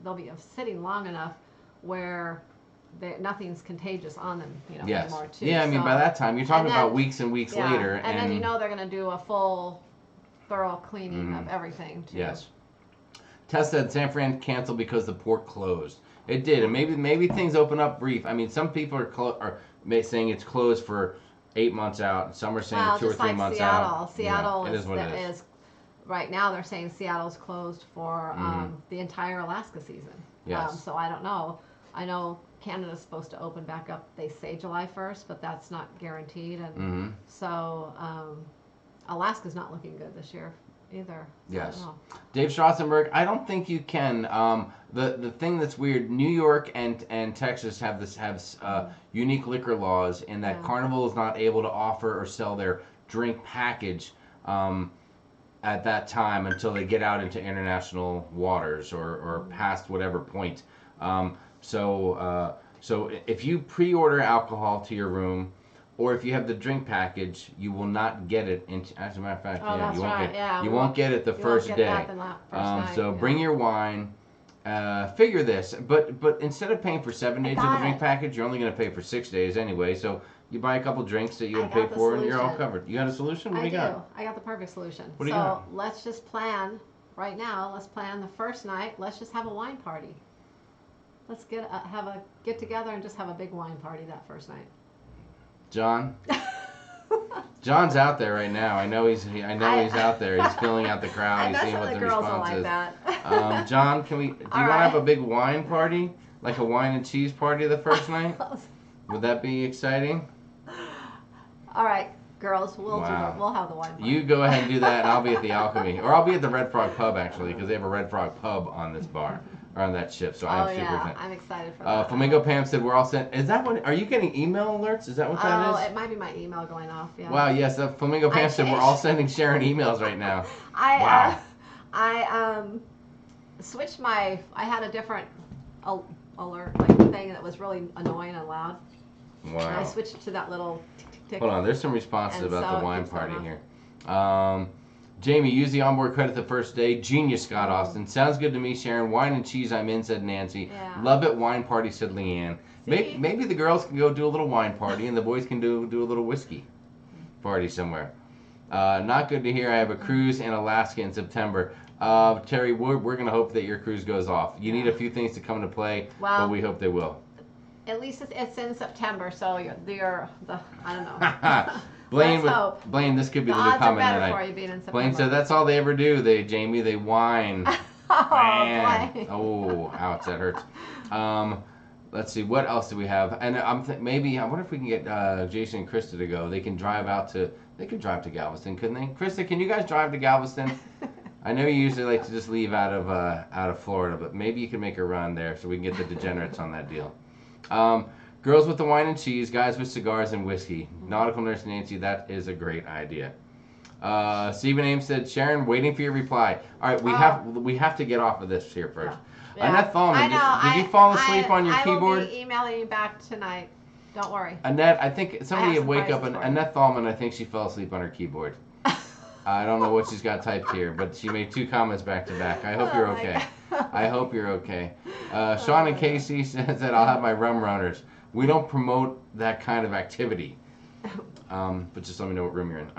they'll be sitting long enough where nothing's contagious on them, anymore too. Yeah, I mean, by that time, you're talking about weeks and weeks later. And then they're going to do a full, thorough cleaning of everything too. Yes. Tess said San Fran canceled because the port closed. It did, and maybe things open up brief. I mean, some people are saying it's closed for 8 months out, and some are saying 2 or 3 months out. Seattle it is what it is. right now they're saying Seattle's closed for the entire Alaska season. Yes. So I don't know. I know Canada's supposed to open back up, they say July 1st, but that's not guaranteed. And so Alaska's not looking good this year either. So Yes. I don't know. Dave Strassenberg, I don't think you can. The thing that's weird, New York and Texas have unique liquor laws in that Carnival is not able to offer or sell their drink package at that time until they get out into international waters or past whatever point. So if you pre-order alcohol to your room, or if you have the drink package, you will not get it. As a matter of fact, That's right. you won't get it the first day. So bring your wine. Figure this, but instead of paying for 7 days of the drink package, you're only going to pay for 6 days anyway. So you buy a couple drinks that you would pay for, and you're all covered. You got a solution? What do you got? I got the perfect solution. What do you got? So let's just plan right now. Let's plan the first night. Let's just have a wine party. Let's have a get together and just have a big wine party that first night. John. John's out there right now. I know he's out there. He's filling out the crowd. He's seeing what the response is. John, do you want to have a big wine party, like a wine and cheese party the first night? Would that be exciting? All right, girls, we'll have the wine party. You go ahead and do that, and I'll be at the Alchemy, or I'll be at the Red Frog Pub actually, because they have a Red Frog Pub on this bar. Or on that ship, so I'm super excited. I'm excited for that. Flamingo Pam said we're all sent. Is that what? Are you getting email alerts? Is that what that is? Oh, it might be my email going off. Yeah. Wow. Yes. Flamingo Pam said we're all sending Sharon emails right now. I switched I had a different alert thing that was really annoying and loud. Wow. And I switched to that little tick. Hold on. There's some responses about the wine party here. Jamie, use the onboard credit the first day. Genius, Scott Austin. Sounds good to me, Sharon. Wine and cheese, I'm in, said Nancy. Yeah. Love it, wine party, said Leanne. Maybe the girls can go do a little wine party and the boys can do a little whiskey party somewhere. Not good to hear. I have a cruise in Alaska in September. Terry, we're going to hope that your cruise goes off. You need a few things to come into play, but we hope they will. At least it's in September, so I don't know. Blaine, this could be the new comment tonight. Blaine said that's all they ever do. They whine. Blaine. Oh, ouch, that hurts. Let's see, what else do we have? And I wonder if we can get Jason and Krista to go. They can drive to Galveston, couldn't they? Krista, can you guys drive to Galveston? I know you usually like to just leave out of Florida, but maybe you can make a run there so we can get the degenerates on that deal. Girls with the wine and cheese, guys with cigars and whiskey. Nautical Nurse Nancy, that is a great idea. Stephen Ames said, Sharon, waiting for your reply. All right, we have to get off of this here first. Yeah. Annette Thalman, did you fall asleep on your keyboard? I will be emailing you back tonight. Don't worry. Annette, I think somebody would wake up. Annette Thalman, I think she fell asleep on her keyboard. I don't know what she's got typed here, but she made 2 comments back to back. I hope you're okay. I hope you're okay. Sean and Casey says that I'll have my rum runners. We don't promote that kind of activity. But just let me know what room you're in.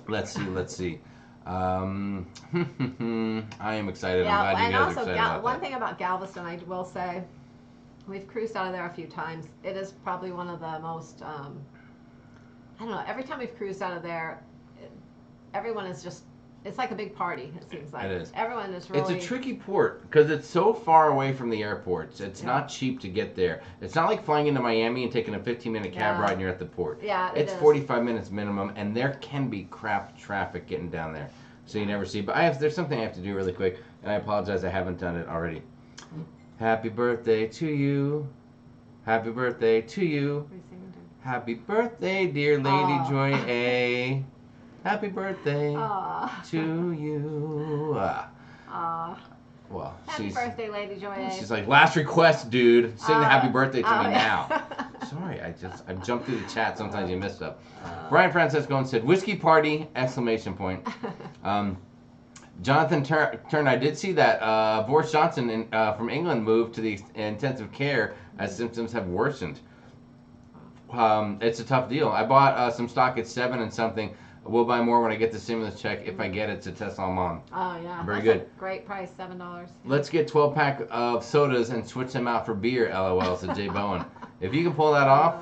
Let's see. I am excited. I'm glad you guys are excited about one thing about Galveston, I will say, we've cruised out of there a few times. It is probably one of the most, I don't know, every time we've cruised out of there, everyone is just, it's like a big party, it seems like. It is. Everyone is really... It's a tricky port because it's so far away from the airports. It's not cheap to get there. It's not like flying into Miami and taking a 15-minute cab ride and you're at the port. Yeah, it's 45 minutes minimum, and there can be crap traffic getting down there. So you never see. But there's something I have to do really quick, and I apologize I haven't done it already. Happy birthday to you. Happy birthday to you. Happy birthday, dear Lady Joy A. Happy birthday to you. Well, happy birthday, Lady Joy A. She's like, last request, dude. Sing the happy birthday to me now. Sorry, I jumped through the chat. Sometimes you miss stuff. Brian Francesco said, whiskey party, exclamation point. Jonathan Turn, I did see that Boris Johnson from England moved to the intensive care as symptoms have worsened. It's a tough deal. I bought some stock at 7 and something. We'll buy more when I get the stimulus check if I get it to Tess Almond. Oh, yeah. Very good. A great price, $7. Let's get 12-pack of sodas and switch them out for beer, LOL, said Jay Bowen. If you can pull that off,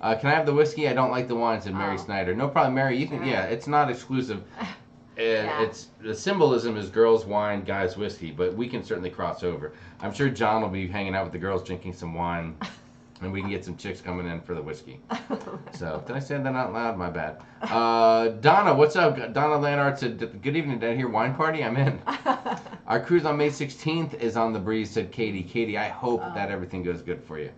can I have the whiskey? I don't like the wine, said Mary Snyder. No problem, Mary. You can. Yeah, it's not exclusive. It's the symbolism is girls' wine, guys' whiskey, but we can certainly cross over. I'm sure John will be hanging out with the girls, drinking some wine, and we can get some chicks coming in for the whiskey. So, did I say that out loud? My bad. Donna, what's up? Donna Lanart said, good evening, did I hear wine party? I'm in. Our cruise on May 16th is on the breeze, said Katie. Katie, I hope that everything goes good for you.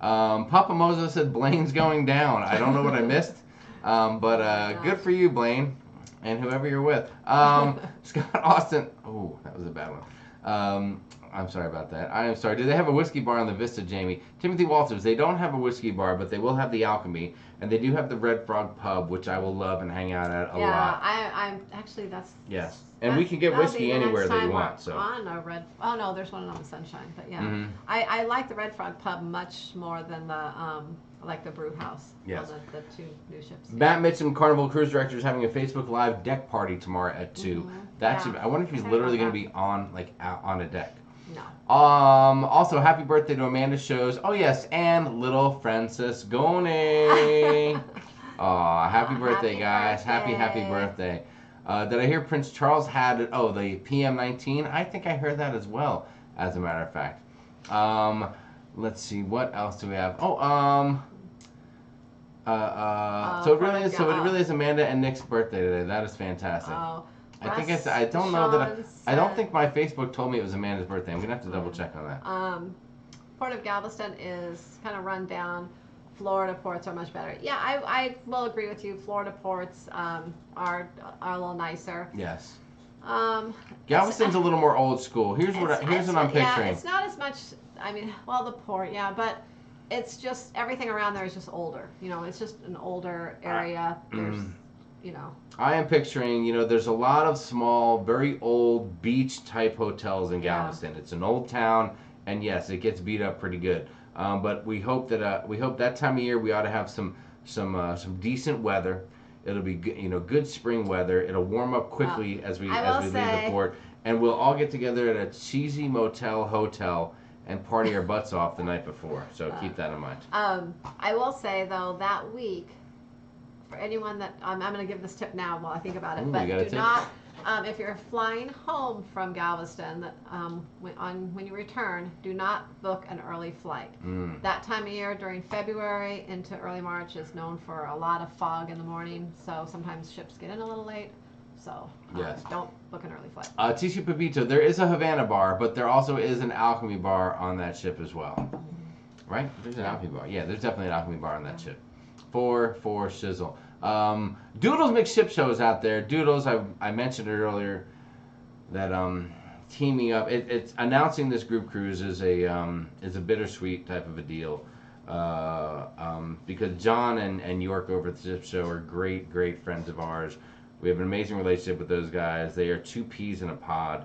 Papa Mozo said, Blaine's going down. I don't know what I missed, but good for you, Blaine. And whoever you're with. Scott Austin. Oh, that was a bad one. I'm sorry about that. I am sorry. Do they have a whiskey bar on the Vista, Jamie? Timothy Walters. They don't have a whiskey bar, but they will have the Alchemy. And they do have the Red Frog Pub, which I will love and hang out at a lot. Yeah, I'm actually, that's... Yes. And we can get whiskey anywhere that you want. So. On a red... Oh, no, there's one on the Sunshine. But yeah. Mm-hmm. I like the Red Frog Pub much more than the brew house. Yes. On the two new ships. Matt Mitchum, Carnival Cruise Director, is having a Facebook Live deck party tomorrow at 2. Mm-hmm. That's I wonder if he's literally going to be on on a deck. No. Also, happy birthday to Amanda Shows. Oh yes, and little Francis Gone. Aw, happy birthday, guys. Happy birthday. Did I hear Prince Charles had the PM19? I think I heard that as well, as a matter of fact. Let's see, what else do we have? So it really is Amanda and Nick's birthday today. That is fantastic. Oh. I don't think my Facebook told me it was Amanda's birthday. I'm gonna have to double check on that. Port of Galveston is kind of run down. Florida ports are much better. Yeah, I will agree with you. Florida ports are a little nicer. Yes. Galveston's a little more old school. Here's what I'm picturing. Yeah, it's not as much. I mean, well, the port, yeah, but it's just everything around there is just older. You know, it's just an older area. There's, you know. I am picturing, there's a lot of small, very old beach type hotels in Galveston. Yeah. It's an old town, and yes, it gets beat up pretty good. But we hope that time of year we ought to have some decent weather. It'll be good spring weather. It'll warm up quickly as we leave the port, and we'll all get together at a cheesy hotel and party our butts off the night before. So keep that in mind. I will say though, that week, for anyone that I'm going to give this tip now while I think about it, but do not. If you're flying home from Galveston, when you return, do not book an early flight. That time of year during February into early March is known for a lot of fog in the morning, so sometimes ships get in a little late. So don't book an early flight. TC Pepito, there is a Havana bar, but there also is an Alchemy bar on that ship as well. Right? There's an Alchemy bar. Yeah, there's definitely an Alchemy bar on that ship. For shizzle. Doodles McShip Show is out there. Doodles, I mentioned it earlier that teaming up. It's announcing this group cruise is a bittersweet type of a deal because John and York over at the Ship Show are great friends of ours. We have an amazing relationship with those guys. They are two peas in a pod.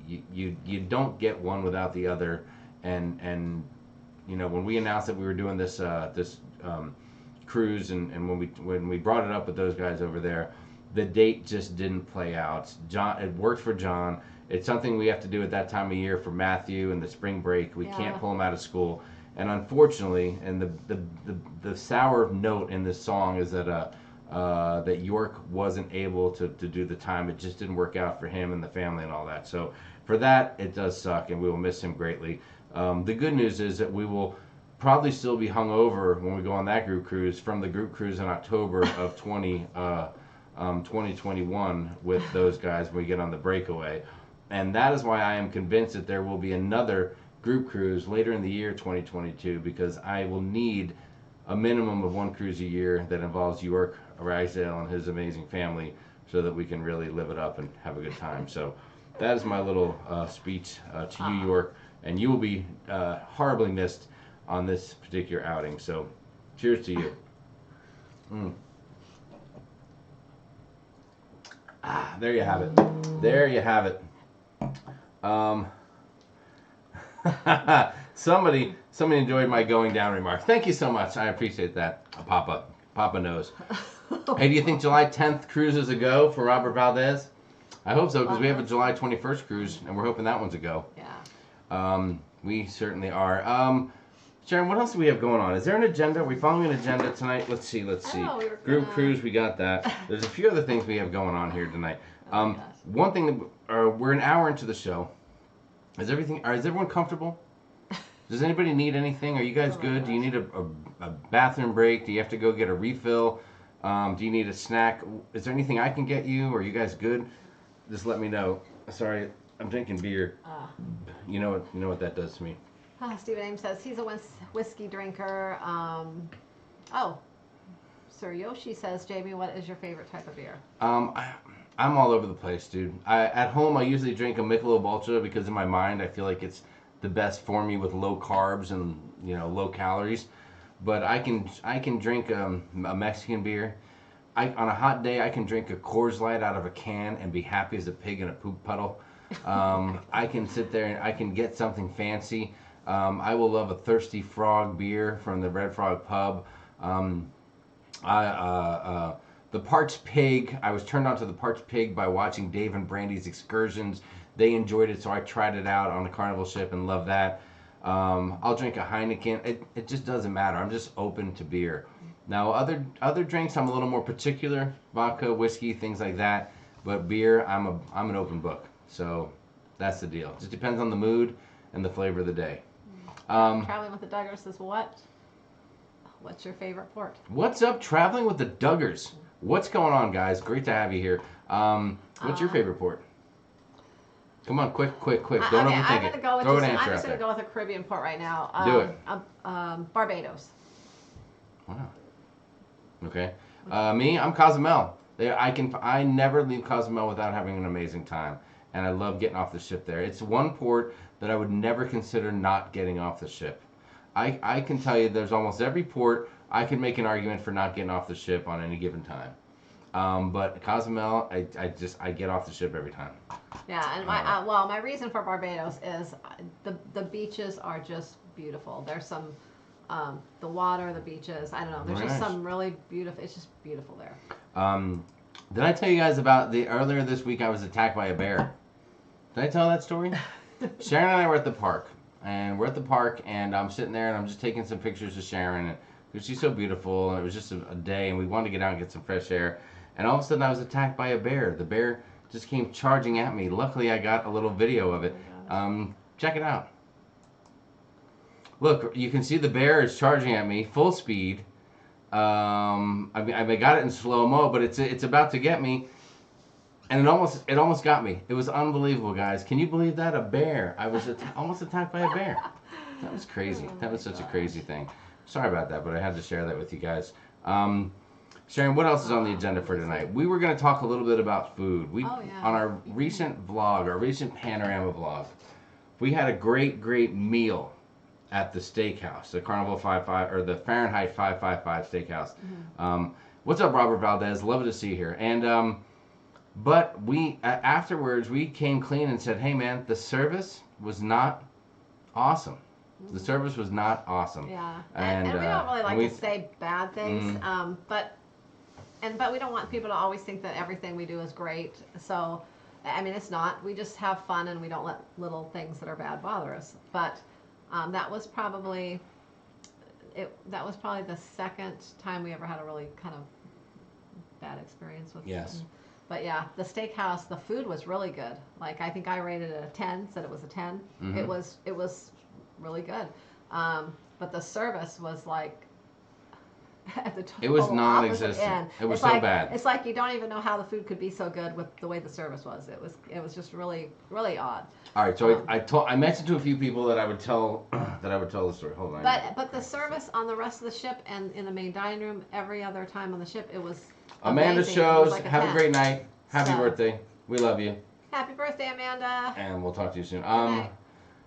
You don't get one without the other. And when we announced that we were doing this cruise and when we brought it up with those guys over there, the date just didn't play out. It worked for John. It's something we have to do at that time of year for Matthew and the spring break. We can't pull him out of school. And unfortunately, and the sour note in this song is that that York wasn't able to do the time. It just didn't work out for him and the family and all that. So for that, it does suck, and we will miss him greatly. The good news is that we will probably still be hungover when we go on that group cruise from the group cruise in October of 2021 with those guys when we get on the breakaway. And that is why I am convinced that there will be another group cruise later in the year 2022, because I will need a minimum of one cruise a year that involves York Ragsdale and his amazing family so that we can really live it up and have a good time. So that is my little speech to you, York, and you will be horribly missed on this particular outing. So cheers to you. There you have it. There you have it. Somebody enjoyed my going down remarks. Thank you so much. I appreciate that. Papa knows. Hey, do you think July 10th cruise is a go for Robert Valdez? I hope so, because we have a July 21st cruise, and we're hoping that one's a go. Yeah. We certainly are. Sharon, what else do we have going on? Is there an agenda? Are we following an agenda tonight? Let's see. Oh, we were Group gonna- cruise, we got that. There's a few other things we have going on here tonight. Oh my gosh. One thing, we're an hour into the show. Is everyone comfortable? Does anybody need anything? Are you guys Oh my good? Do you gosh. need a bathroom break? Do you have to go get a refill? Do you need a snack? Is there anything I can get you? Are you guys good? Just let me know. Sorry, I'm drinking beer. You know what that does to me. Stephen Ames says he's a whiskey drinker. Sir Yoshi says, Jamie, what is your favorite type of beer? I'm all over the place, dude. At home, I usually drink a Michelob Ultra because in my mind, I feel like it's the best for me with low carbs and low calories. But I can drink a Mexican beer. On a hot day, I can drink a Coors Light out of a can and be happy as a pig in a poop puddle. I can sit there and I can get something fancy. I will love a Thirsty Frog beer from the Red Frog Pub. The Parched Pig, I was turned on to the Parched Pig by watching Dave and Brandy's excursions. They enjoyed it, so I tried it out on the Carnival ship and loved that. I'll drink a Heineken. It just doesn't matter. I'm just open to beer. Now, other drinks, I'm a little more particular. Vodka, whiskey, things like that. But beer, I'm an open book. So that's the deal. Just depends on the mood and the flavor of the day. Traveling with the Duggars says, what's your favorite port? What's up, Traveling with the Duggars? What's going on, guys? Great to have you here. What's your favorite port? Come on, quick. Don't overthink it. Throw an answer I'm out just going there. to go with a Caribbean port right now. Do it. Barbados. Wow. Okay. Me, I'm Cozumel. I never leave Cozumel without having an amazing time, and I love getting off the ship there. It's one port that I would never consider not getting off the ship. I can tell you, there's almost every port I can make an argument for not getting off the ship on any given time. But Cozumel, I get off the ship every time. Yeah, and my reason for Barbados is the beaches are just beautiful. There's some the water, the beaches. I don't know. There's just some really beautiful. It's just beautiful there. Did I tell you guys about earlier this week I was attacked by a bear? Did I tell that story? Sharon and I were at the park, and I'm sitting there and I'm just taking some pictures of Sharon because she's so beautiful, and it was just a day and we wanted to get out and get some fresh air, and all of a sudden I was attacked by a bear. The bear just came charging at me. Luckily I got a little video of it. Check it out. Look, you can see the bear is charging at me full speed. I got it in slow-mo, but it's about to get me, and it almost got me. It was unbelievable, guys. Can you believe that? A bear. I was almost attacked by a bear. That was crazy. That was such a crazy thing. Sorry about that, but I had to share that with you guys. Sharon, what else is on the agenda for tonight? We were going to talk a little bit about food. On our recent vlog, our recent panorama vlog, we had a great meal at the Steakhouse, the Carnival 55 or the Fahrenheit 555 Steakhouse. Mm-hmm. What's up, Robert Valdez? Love to see you here. And but we afterwards we came clean and said, hey man, the service was not awesome. The service was not awesome. Yeah, and we don't really like to say bad things, Mm-hmm. but we don't want people to always think that everything we do is great. So, I mean, it's not. We just have fun and we don't let little things that are bad bother us. But that was probably the second time we ever had a really kind of bad experience with. Yes. But yeah, the Steakhouse, the food was really good. Like, I think I rated it a 10, said it was a 10. Mm-hmm. It was really good. But the service was like at the total It was opposite non-existent. end. It was It's so like, bad. It's like you don't even know how the food could be so good with the way the service was. It was just really odd. All right, so I mentioned to a few people that I would tell the story. Hold on. But the service on the rest of the ship and in the main dining room every other time on the ship, it was Amanda amazing. shows. It was like Have 10. a great night. Happy So- birthday. We love you. Happy birthday, Amanda. And we'll talk to you soon. night.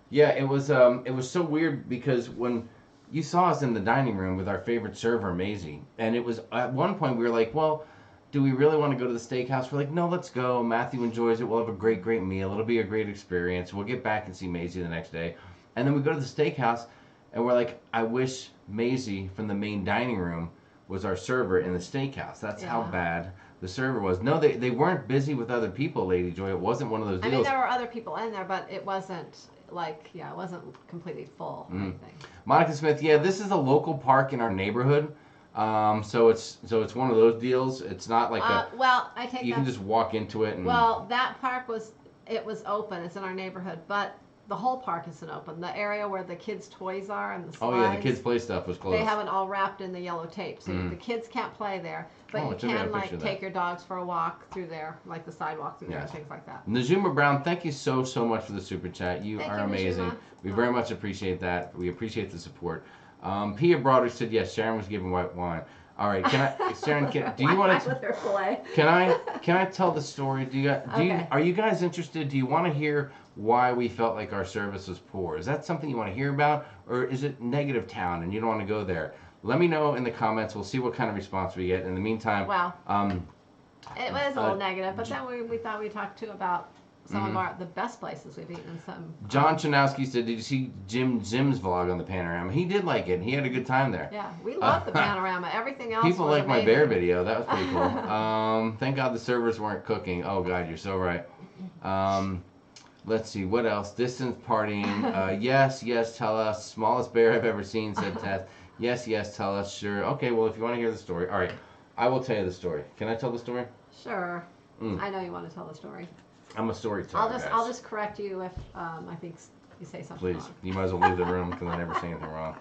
Yeah, it was so weird because when you saw us in the dining room with our favorite server, Maisie, and it was at one point we were like, well, do we really want to go to the Steakhouse? We're like, no, let's go. Matthew enjoys it. We'll have a great meal. It'll be a great experience. We'll get back and see Maisie the next day. And then we go to the Steakhouse, and we're like, I wish Maisie from the main dining room was our server in the Steakhouse. That's how bad the server was. No, they weren't busy with other people, Lady Joy. It wasn't one of those deals. I mean, there were other people in there, but it wasn't like, yeah, it wasn't completely full or anything. Monica Smith, yeah, this is a local park in our neighborhood. So it's one of those deals. It's not like well, I take you can just walk into it and. Well, that park was open. It's in our neighborhood, but the whole park isn't open. The area where the kids' toys are and the slides. Oh yeah, the kids' play stuff was closed. They have it all wrapped in the yellow tape, so the kids can't play there. But you can like take your dogs for a walk through there, like the sidewalk through there, and things like that. Najuma Brown, thank you so much for the super chat. You are amazing. Najuma. We very much appreciate that. We appreciate the support. Pia Broderick said yes. Sharon was given white wine. All right, Sharon? Do you want to? Can I tell the story? Are you guys interested? Do you want to hear why we felt like our service was poor? Is that something you want to hear about, or is it negative town and you don't want to go there? Let me know in the comments. We'll see what kind of response we get. In the meantime, it was a little negative, but then we thought we'd talk too about some of the best places we've eaten. John Chanowski said, "Did you see Jim's vlog on the panorama? He did like it. He had a good time there." Yeah, we love the panorama. Everything else. People was like my bear video. That was pretty cool. Thank God the servers weren't cooking. Oh God, you're so right. Let's see what else. Distance partying. Yes. Tell us. Smallest bear I've ever seen," said Tess. Yes. Tell us. Sure. Okay. Well, if you want to hear the story, all right. I will tell you the story. Can I tell the story? Sure. I know you want to tell the story. I'm a storyteller. I'll just correct you if I think you say something Please, wrong. you might as well leave the room because I never say anything wrong.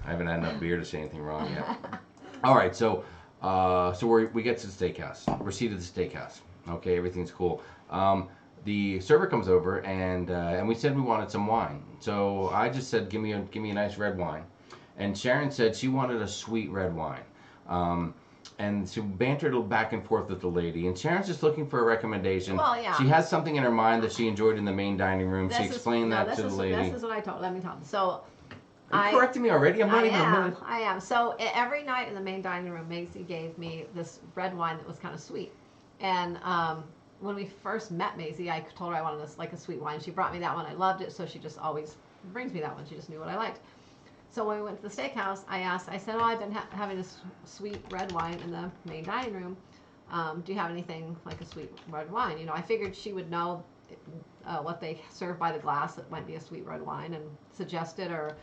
I haven't had enough beer to say anything wrong yet. All right, so we get to the steakhouse. We're seated at the steakhouse. Okay, everything's cool. The server comes over and we said we wanted some wine. So I just said, give me a nice red wine, and Sharon said she wanted a sweet red wine. And she bantered back and forth with the lady. And Sharon's just looking for a recommendation. Well, yeah. She has something in her mind that she enjoyed in the main dining room. She explained that to the lady. This is what I told. Let me tell them. So, are you correcting me already? I'm not even a minute. I am. So every night in the main dining room, Maisie gave me this red wine that was kind of sweet. And when we first met Maisie, I told her I wanted like a sweet wine. She brought me that one. I loved it, so she just always brings me that one. She just knew what I liked. So when we went to the steakhouse, I said, I've been having this sweet red wine in the main dining room. Do you have anything like a sweet red wine? You know, I figured she would know what they serve by the glass that might be a sweet red wine and suggest it or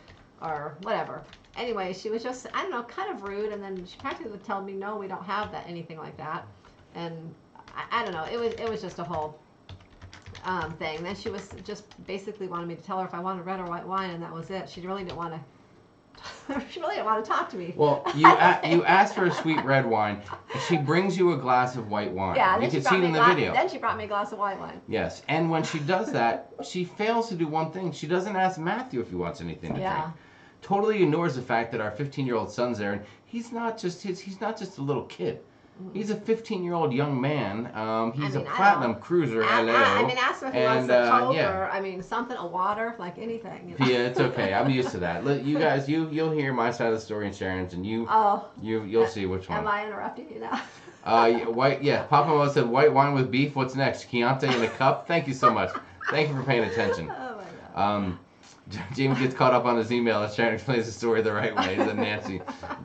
whatever. Anyway, she was just, I don't know, kind of rude, and then she practically would tell me, no, we don't have anything like that. And I don't know, it was just a whole thing. Then she was just basically wanted me to tell her if I wanted red or white wine, and that was it. She really didn't want to. She really didn't want to talk to me. Well, you asked for a sweet red wine. She brings you a glass of white wine. Yeah, you can see it in the video. Then she brought me a glass of white wine. Yes, and when she does that, she fails to do one thing. She doesn't ask Matthew if he wants anything to drink. Totally ignores the fact that our 15-year-old son's there, and he's not just a little kid. He's a 15-year-old young man. He's a platinum cruiser. I mean, ask him if he wants a Coke or, I mean, something, a water, like anything. You know? Yeah, it's okay. I'm used to that. You guys, you'll hear my side of the story and Sharon's, and you'll see which one. Am I interrupting you now? Papa Mo said white wine with beef. What's next? Chianti in a cup. Thank you so much. Thank you for paying attention. Oh my God. Jamie gets caught up on his email as Sharon explains the story the right way. Said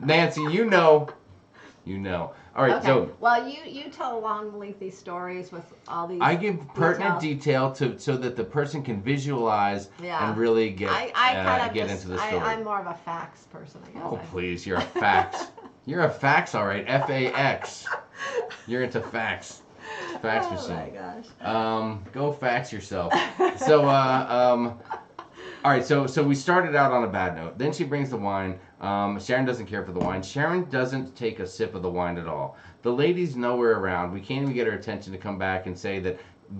Nancy, you know. All right, okay. So. Well, you tell long, lengthy stories with all these. I give pertinent detail so that the person can visualize and really get into the story. I'm more of a facts person, I guess. Oh, please, you're a facts. You're a facts, all right. FAX. You're into facts. Fax machine. Oh my gosh. Go fax yourself. So, all right, so we started out on a bad note. Then she brings the wine. Sharon doesn't care for the wine. Sharon doesn't take a sip of the wine at all. The lady's nowhere around. We can't even get her attention to come back and say that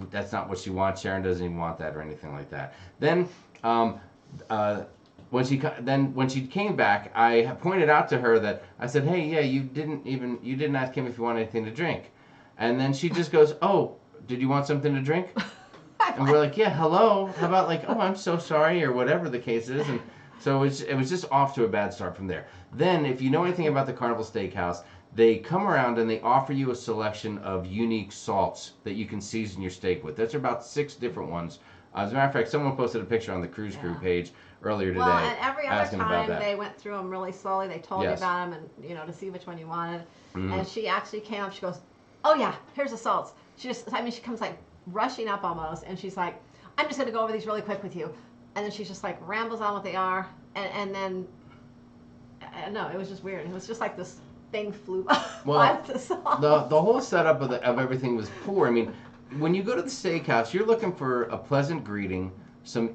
that's not what she wants. Sharon doesn't even want that or anything like that. Then when she came back, I pointed out to her that I said, hey, yeah, you didn't ask him if you wanted anything to drink. And then she just goes, oh, did you want something to drink? And we're like, yeah, hello. How about like, oh, I'm so sorry, or whatever the case is. And so it was just off to a bad start from there. Then, if you know anything about the Carnival Steakhouse, they come around and they offer you a selection of unique salts that you can season your steak with. There's about 6 different ones. As a matter of fact, someone posted a picture on the Cruise Crew page earlier today. Well, and every other time they went through them really slowly. They told me about them and, to see which one you wanted. Mm-hmm. And she actually came up, she goes, oh yeah, here's the salts. She comes like rushing up almost, and she's like, I'm just going to go over these really quick with you. And then she just like rambles on what they are. And then, I don't know, it was just weird. It was just like this thing flew by. Well, the the whole setup of everything was poor. I mean, when you go to the steakhouse, you're looking for a pleasant greeting, some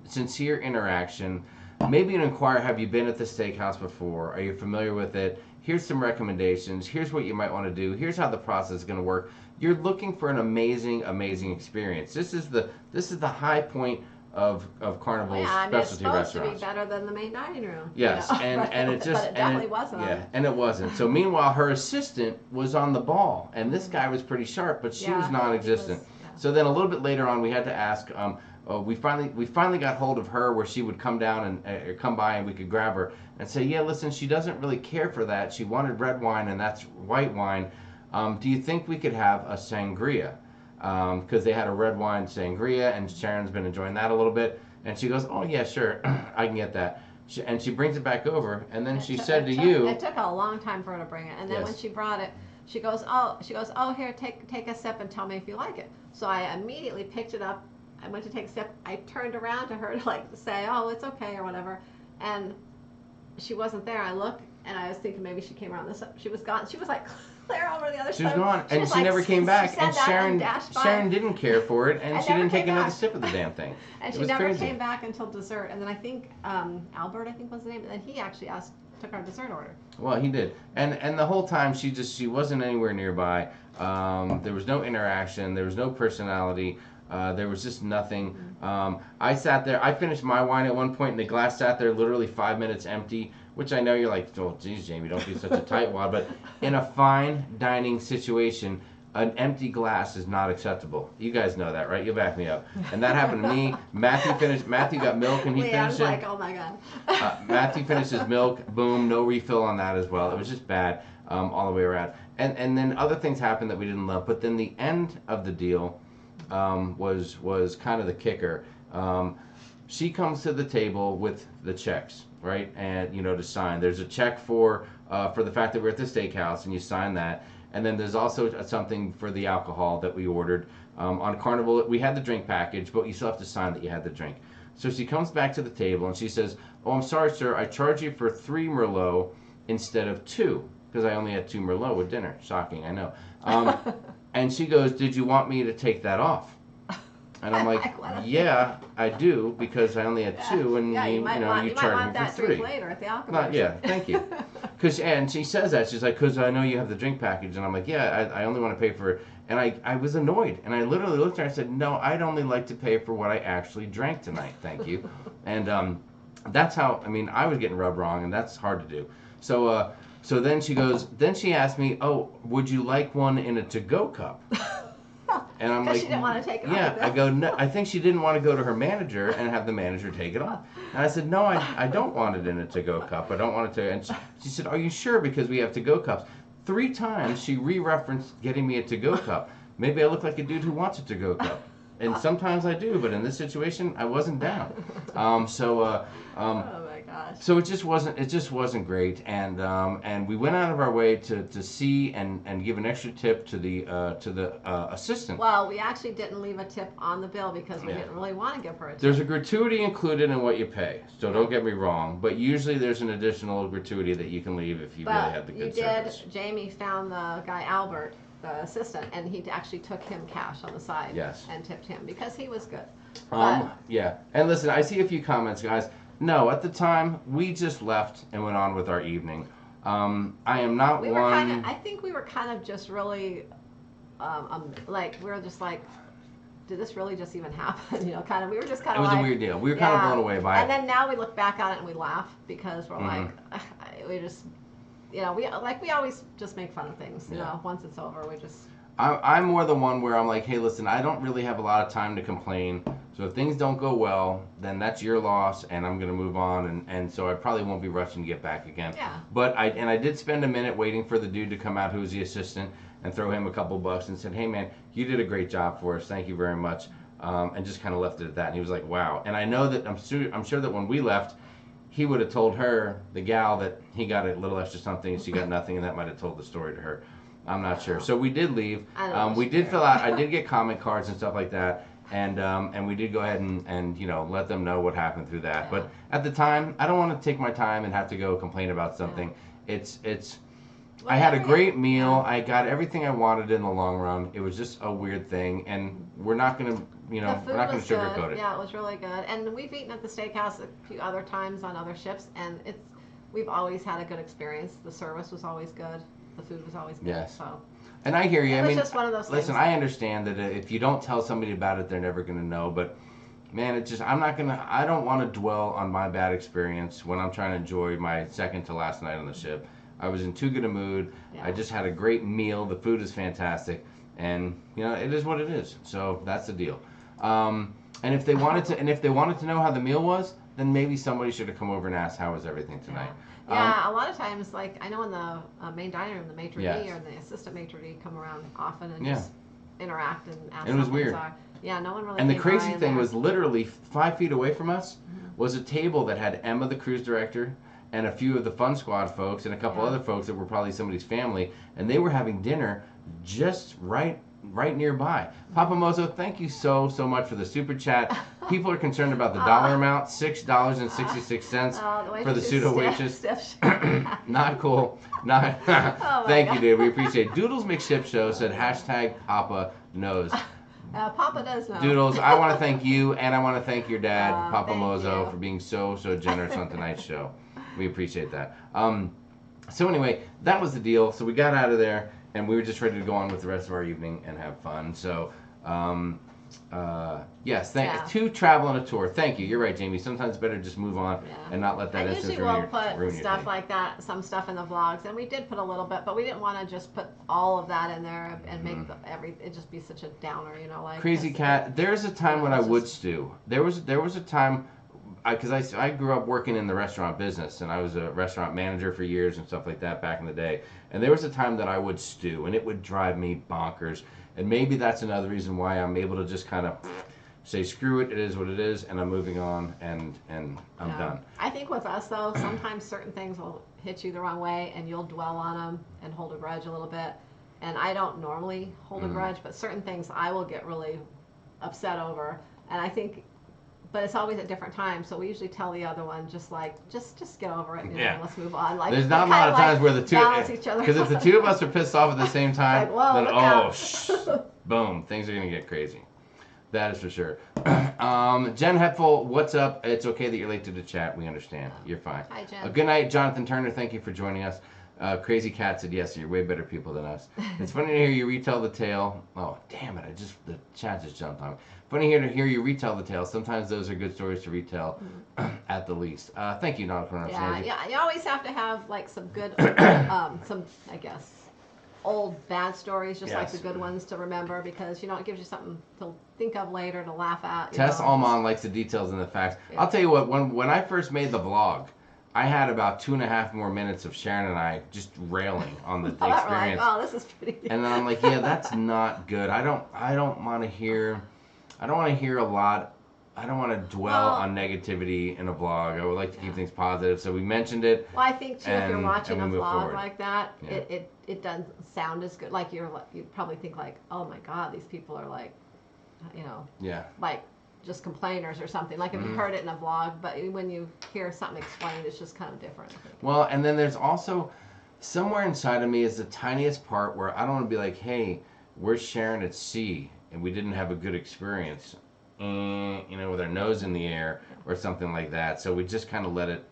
sincere interaction, maybe an inquire, have you been at the steakhouse before? Are you familiar with it? Here's some recommendations. Here's what you might want to do. Here's how the process is going to work. You're looking for an amazing, amazing experience. This is the high point of Carnival's specialty restaurants. It's supposed to be better than the main dining room. Yes, and it just but it definitely wasn't. Yeah, and it wasn't. So meanwhile, her assistant was on the ball, and this guy was pretty sharp, but she was non-existent. So then a little bit later on, we had to ask. We finally got hold of her where she would come down and come by, and we could grab her and say, yeah, listen, she doesn't really care for that. She wanted red wine, and that's white wine. Do you think we could have a sangria? Because they had a red wine sangria, and Sharon's been enjoying that a little bit. And she goes, oh, yeah, sure, I can get that. And she brings it back over, and then she said to you... It took a long time for her to bring it. And then when she brought it, she goes, oh, here, take a sip and tell me if you like it. So I immediately picked it up. I went to take a sip. I turned around to her to like say, oh, it's okay or whatever. And she wasn't there. I looked, and I was thinking maybe she came around this. She was gone. She was like clear over the other side. She was gone, and she never came back. And Sharon didn't care for it, and she didn't take another sip of the damn thing. And she never came back until dessert. And then I think Albert, I think was the name. And then he actually took our dessert order. Well, he did, and the whole time she wasn't anywhere nearby. There was no interaction. There was no personality. There was just nothing. I sat there. I finished my wine at one point, and the glass sat there literally 5 minutes empty, which I know you're like, oh, geez, Jamie, don't be such a tightwad. But in a fine dining situation, an empty glass is not acceptable. You guys know that, right? You'll back me up. And that happened to me. Matthew got milk, and he finished it. I was like, oh, my God. Matthew finished his milk. Boom, no refill on that as well. It was just bad all the way around. And then other things happened that we didn't love. But then the end of the deal was kind of the kicker. She comes to the table with the checks, right? And to sign. There's a check for the fact that we're at the steakhouse, and you sign that. And then there's also something for the alcohol that we ordered. On Carnival, we had the drink package, but you still have to sign that you had the drink. So she comes back to the table and she says, "Oh, I'm sorry, sir. I charged you for 3 Merlot instead of 2 because I only had 2 Merlot with dinner." Shocking, I know. And she goes, "Did you want me to take that off?" And I'm like, "Yeah, I do, because I only had 2, and you charged me for 3." Drink later at the alcohol. Yeah, thank you. And she says that, she's like, "Because I know you have the drink package," and I'm like, "Yeah, I only want to pay for it." And I was annoyed, and I literally looked at her and I said, "No, I'd only like to pay for what I actually drank tonight, thank you." And that's how, I was getting rubbed wrong, and that's hard to do. So then she asked me, "Oh, would you like one in a to-go cup?" And I'm like, she didn't want to take it off. Yeah, I go, no, I think she didn't want to go to her manager and have the manager take it off. And I said, "No, I don't want it in a to-go cup. I don't want it to." And she said, "Are you sure? Because we have to-go cups." 3 times she re-referenced getting me a to-go cup. Maybe I look like a dude who wants a to-go cup. And sometimes I do, but in this situation, I wasn't down. Oh my gosh. So it just wasn't great, and we went out of our way to see and give an extra tip to the assistant. Well, we actually didn't leave a tip on the bill because we didn't really want to give her a tip. There's a gratuity included in what you pay, so don't get me wrong. But usually there's an additional gratuity that you can leave if you really had the good service. Jamie found the guy Albert, the assistant, and he actually took him cash on the side. Yes. And tipped him because he was good. Yeah. And listen, I see a few comments, guys. No, at the time we just left and went on with our evening. I am not one. I think we were kind of just really, we were just like, did this really just even happen? We were just kind of. It was a weird deal. We were kind of blown away by it. And then now we look back on it and we laugh because we're like, we just. We always just make fun of things. Once it's over, we just. I'm more the one where I'm like, hey, listen, I don't really have a lot of time to complain. So if things don't go well, then that's your loss, and I'm gonna move on. And so I probably won't be rushing to get back again. Yeah. But I did spend a minute waiting for the dude to come out, who was the assistant, and throw him a couple bucks and said, "Hey man, you did a great job for us. Thank you very much." And just kind of left it at that. And he was like, "Wow." And I know that I'm sure that when we left, he would have told her, the gal, that he got a little extra something and she got nothing, and that might have told the story to her. I'm not sure. So we did leave. We did fill out. I did get comment cards and stuff like that. And we did go ahead and let them know what happened through that. Yeah. But at the time, I don't want to take my time and have to go complain about something. It's Well, I had a great yeah. meal. I got everything I wanted in the long run. It was just a weird thing, and we're not gonna The we're food not gonna was sugarcoat good. it. Yeah, it was really good. And we've eaten at the steakhouse a few other times on other ships, and we've always had a good experience. The service was always good. The food was always good. Yes. So And I hear you. it I was mean, just one of those listen, things. I understand that if you don't tell somebody about it, they're never gonna know. But man, I don't want to dwell on my bad experience when I'm trying to enjoy my second to last night on the ship. I was in too good a mood. Yeah. I just had a great meal. The food is fantastic, and it is what it is. So that's the deal. And if they wanted to know how the meal was, then maybe somebody should have come over and asked how was everything tonight. Yeah, a lot of times, like I know in the main dining room, the maitre d' Yes. or the assistant maitre d come around often and Yeah. just interact and ask. It was how things weird. are. Yeah, no one really. And the came crazy by in thing there. was literally 5 feet away from us Mm-hmm. was a table that had Emma, the cruise director, and a few of the Fun Squad folks, and a couple Yeah. other folks that were probably somebody's family, and they were having dinner just right nearby. Papa Mozo, thank you so much for the super chat. People are concerned about the dollar amount, $6.66 The for the waitress pseudo is waitress. stiff. Not cool. Not. my Thank you, God. dude. We appreciate it. Doodles McShip Show said #Papa knows. Papa does know. Doodles, I want to thank you, and I want to thank your dad, Papa thank Mozo, you. for being so generous on tonight's show. We appreciate that. So anyway, that was the deal. So we got out of there, and we were just ready to go on with the rest of our evening and have fun. So, yes, Yeah. to travel on a tour. Thank you. You're right, Jamie. Sometimes it's better to just move on Yeah. and not let that And instance usually ruin we'll put ruin your stuff day. like that, some stuff in the vlogs, and we did put a little bit, but we didn't want to just put all of that in there and make it just be such a downer, like Crazy 'cause Cat. There's a time when I it's would just- stew. There was a time, because I grew up working in the restaurant business, and I was a restaurant manager for years and stuff like that back in the day. And there was a time that I would stew, and it would drive me bonkers. And maybe that's another reason why I'm able to just kind of say, screw it, it is what it is, and I'm moving on, and I'm Yeah. done. I think with us though, sometimes certain things will hit you the wrong way, and you'll dwell on them and hold a grudge a little bit. And I don't normally hold a grudge, but certain things I will get really upset over. And I think, but it's always at different times. So we usually tell the other one, just get over it. Yeah. Let's move on. Like There's not a kinda lot of times like where the two, balance each other. because if the two of us are pissed off at the same time, Like, whoa, then look out. boom, things are gonna get crazy. That is for sure. Jen Hepful, what's up? It's okay that you're late to the chat. We understand. You're fine. Hi, Jen. Good night, Jonathan Turner. Thank you for joining us. Crazy Cat said, yes, you're way better people than us. It's funny to hear you retell the tale. Oh, damn it. The chat just jumped on me. Funny to hear you retell the tale. Sometimes those are good stories to retell at the least. Thank you, Jonathan. Yeah. You always have to have like some good, some I guess, old bad stories, just like Yes. the good ones to remember, because it gives you something to think of later, to laugh at. Tess know. Almond likes the details and the facts. Yeah. I'll tell you what, when I first made the vlog, I had about 2.5 more minutes of Sharon and I just railing on the We're like, experience. oh, this is pretty. And then I'm like, yeah, that's not good. I don't want to hear a lot. I don't want to dwell on negativity in a vlog. I would like to keep things positive. So we mentioned it. Well, I think too, if you're watching a and we move vlog forward. like that, Yeah. it doesn't sound as good. Like you probably think like, oh my God, these people are like, Yeah. like just complainers or something. Like if you heard it in a vlog, but when you hear something explained, it's just kind of different. I think. Well, and then there's also somewhere inside of me is the tiniest part where I don't want to be like, hey, we're Sharon at sea and we didn't have a good experience, with our nose in the air or something like that. So we just kind of let it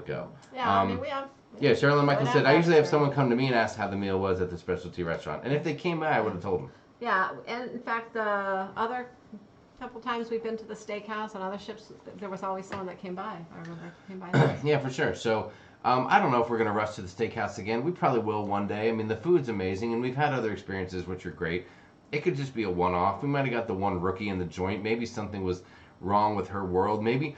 go. Yeah, I mean, we have. Yeah, Sherilyn Michael We'd said, have I usually have that someone come to me and ask how the meal was at the specialty restaurant. And if they came by, I would have told them. Yeah, and in fact, the other couple times we've been to the steakhouse on other ships, there was always someone that came by. I remember came by. There. Yeah, for sure. So I don't know if we're going to rush to the steakhouse again. We probably will one day. I mean, the food's amazing, and we've had other experiences which are great. It could just be a one-off. We might have got the one rookie in the joint. Maybe something was wrong with her world. Maybe,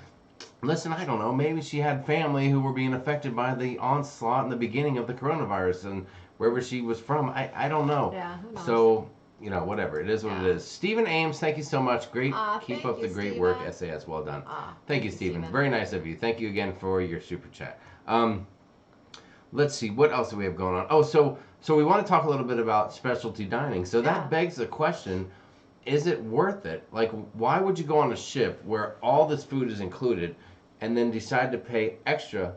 listen, I don't know. Maybe she had family who were being affected by the onslaught in the beginning of the coronavirus and wherever she was from. I don't know. Yeah, who knows? So, whatever. It is what it Yeah. is. Stephen Ames, thank you so much. Great. Keep Thank up you, the great Stephen. work, SAS. Well done. Thank you, Stephen. Stephen. Very nice of you. Thank you again for your super chat. Let's see. What else do we have going on? Oh, so we want to talk a little bit about specialty dining. So Yeah. that begs the question, is it worth it? Like, why would you go on a ship where all this food is included and then decide to pay extra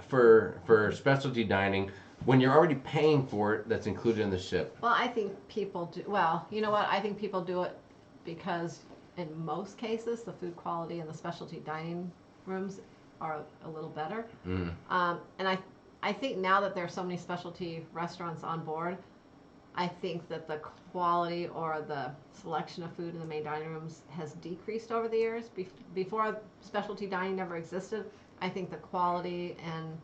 for specialty dining when you're already paying for it that's included in the ship? Well, I think people do. Well, you know what? I think people do it because in most cases the food quality in the specialty dining rooms are a little better. Mm. And I think now that there's so many specialty restaurants on board, I think that the quality or the selection of food in the main dining rooms has decreased over the years. Before specialty dining never existed, I think the quality and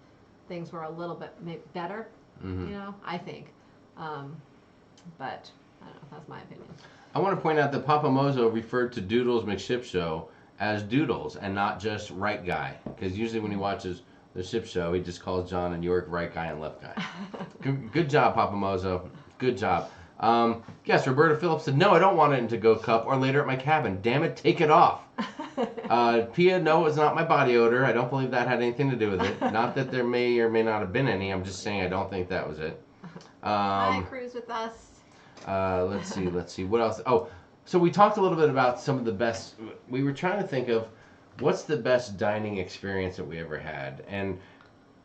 things were a little bit better, Mm-hmm. you know, I think. But I don't know, that's my opinion. I want to point out that Papa Mozo referred to Doodles McShip Show as Doodles and not just Right Guy, because usually when he watches the ship show, he just calls John and York right guy and left guy. Good job, Papa Mozo. Good job. Yes, Roberta Phillips said, no, I don't want it in to-go cup or later at my cabin. Damn it, take it off. Pia, no, it's not my body odor. I don't believe that had anything to do with it. Not that there may or may not have been any. I'm just saying I don't think that was it. Hi, cruise with us. Let's see. What else? Oh, so we talked a little bit about some of the best. We were trying to think of what's the best dining experience that we ever had. And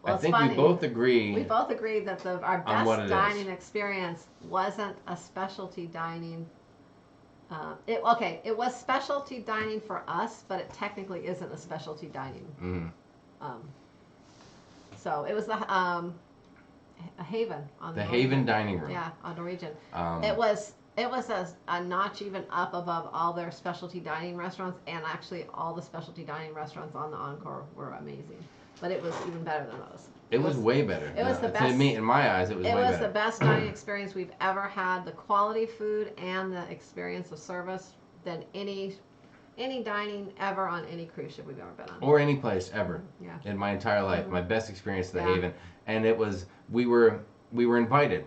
Well, I think funny. we both agree. We both agreed that our On what best it dining experience wasn't a specialty dining. It was specialty dining for us, but it technically isn't a specialty dining. Mm-hmm. So it was a Haven on The the Haven Norwegian. dining room. Yeah, on Norwegian. Um, It was a notch even up above all their specialty dining restaurants, and actually all the specialty dining restaurants on the Encore were amazing. But it was even better than those. It was way better. It was the best. To me, in my eyes, it was way better. It was the best dining experience we've ever had. The quality food and the experience of service than any dining ever on any cruise ship we've ever been on. Or any place ever. Yeah. In my entire life, Mhm. my best experience at the Yeah. Haven, and it was we were invited.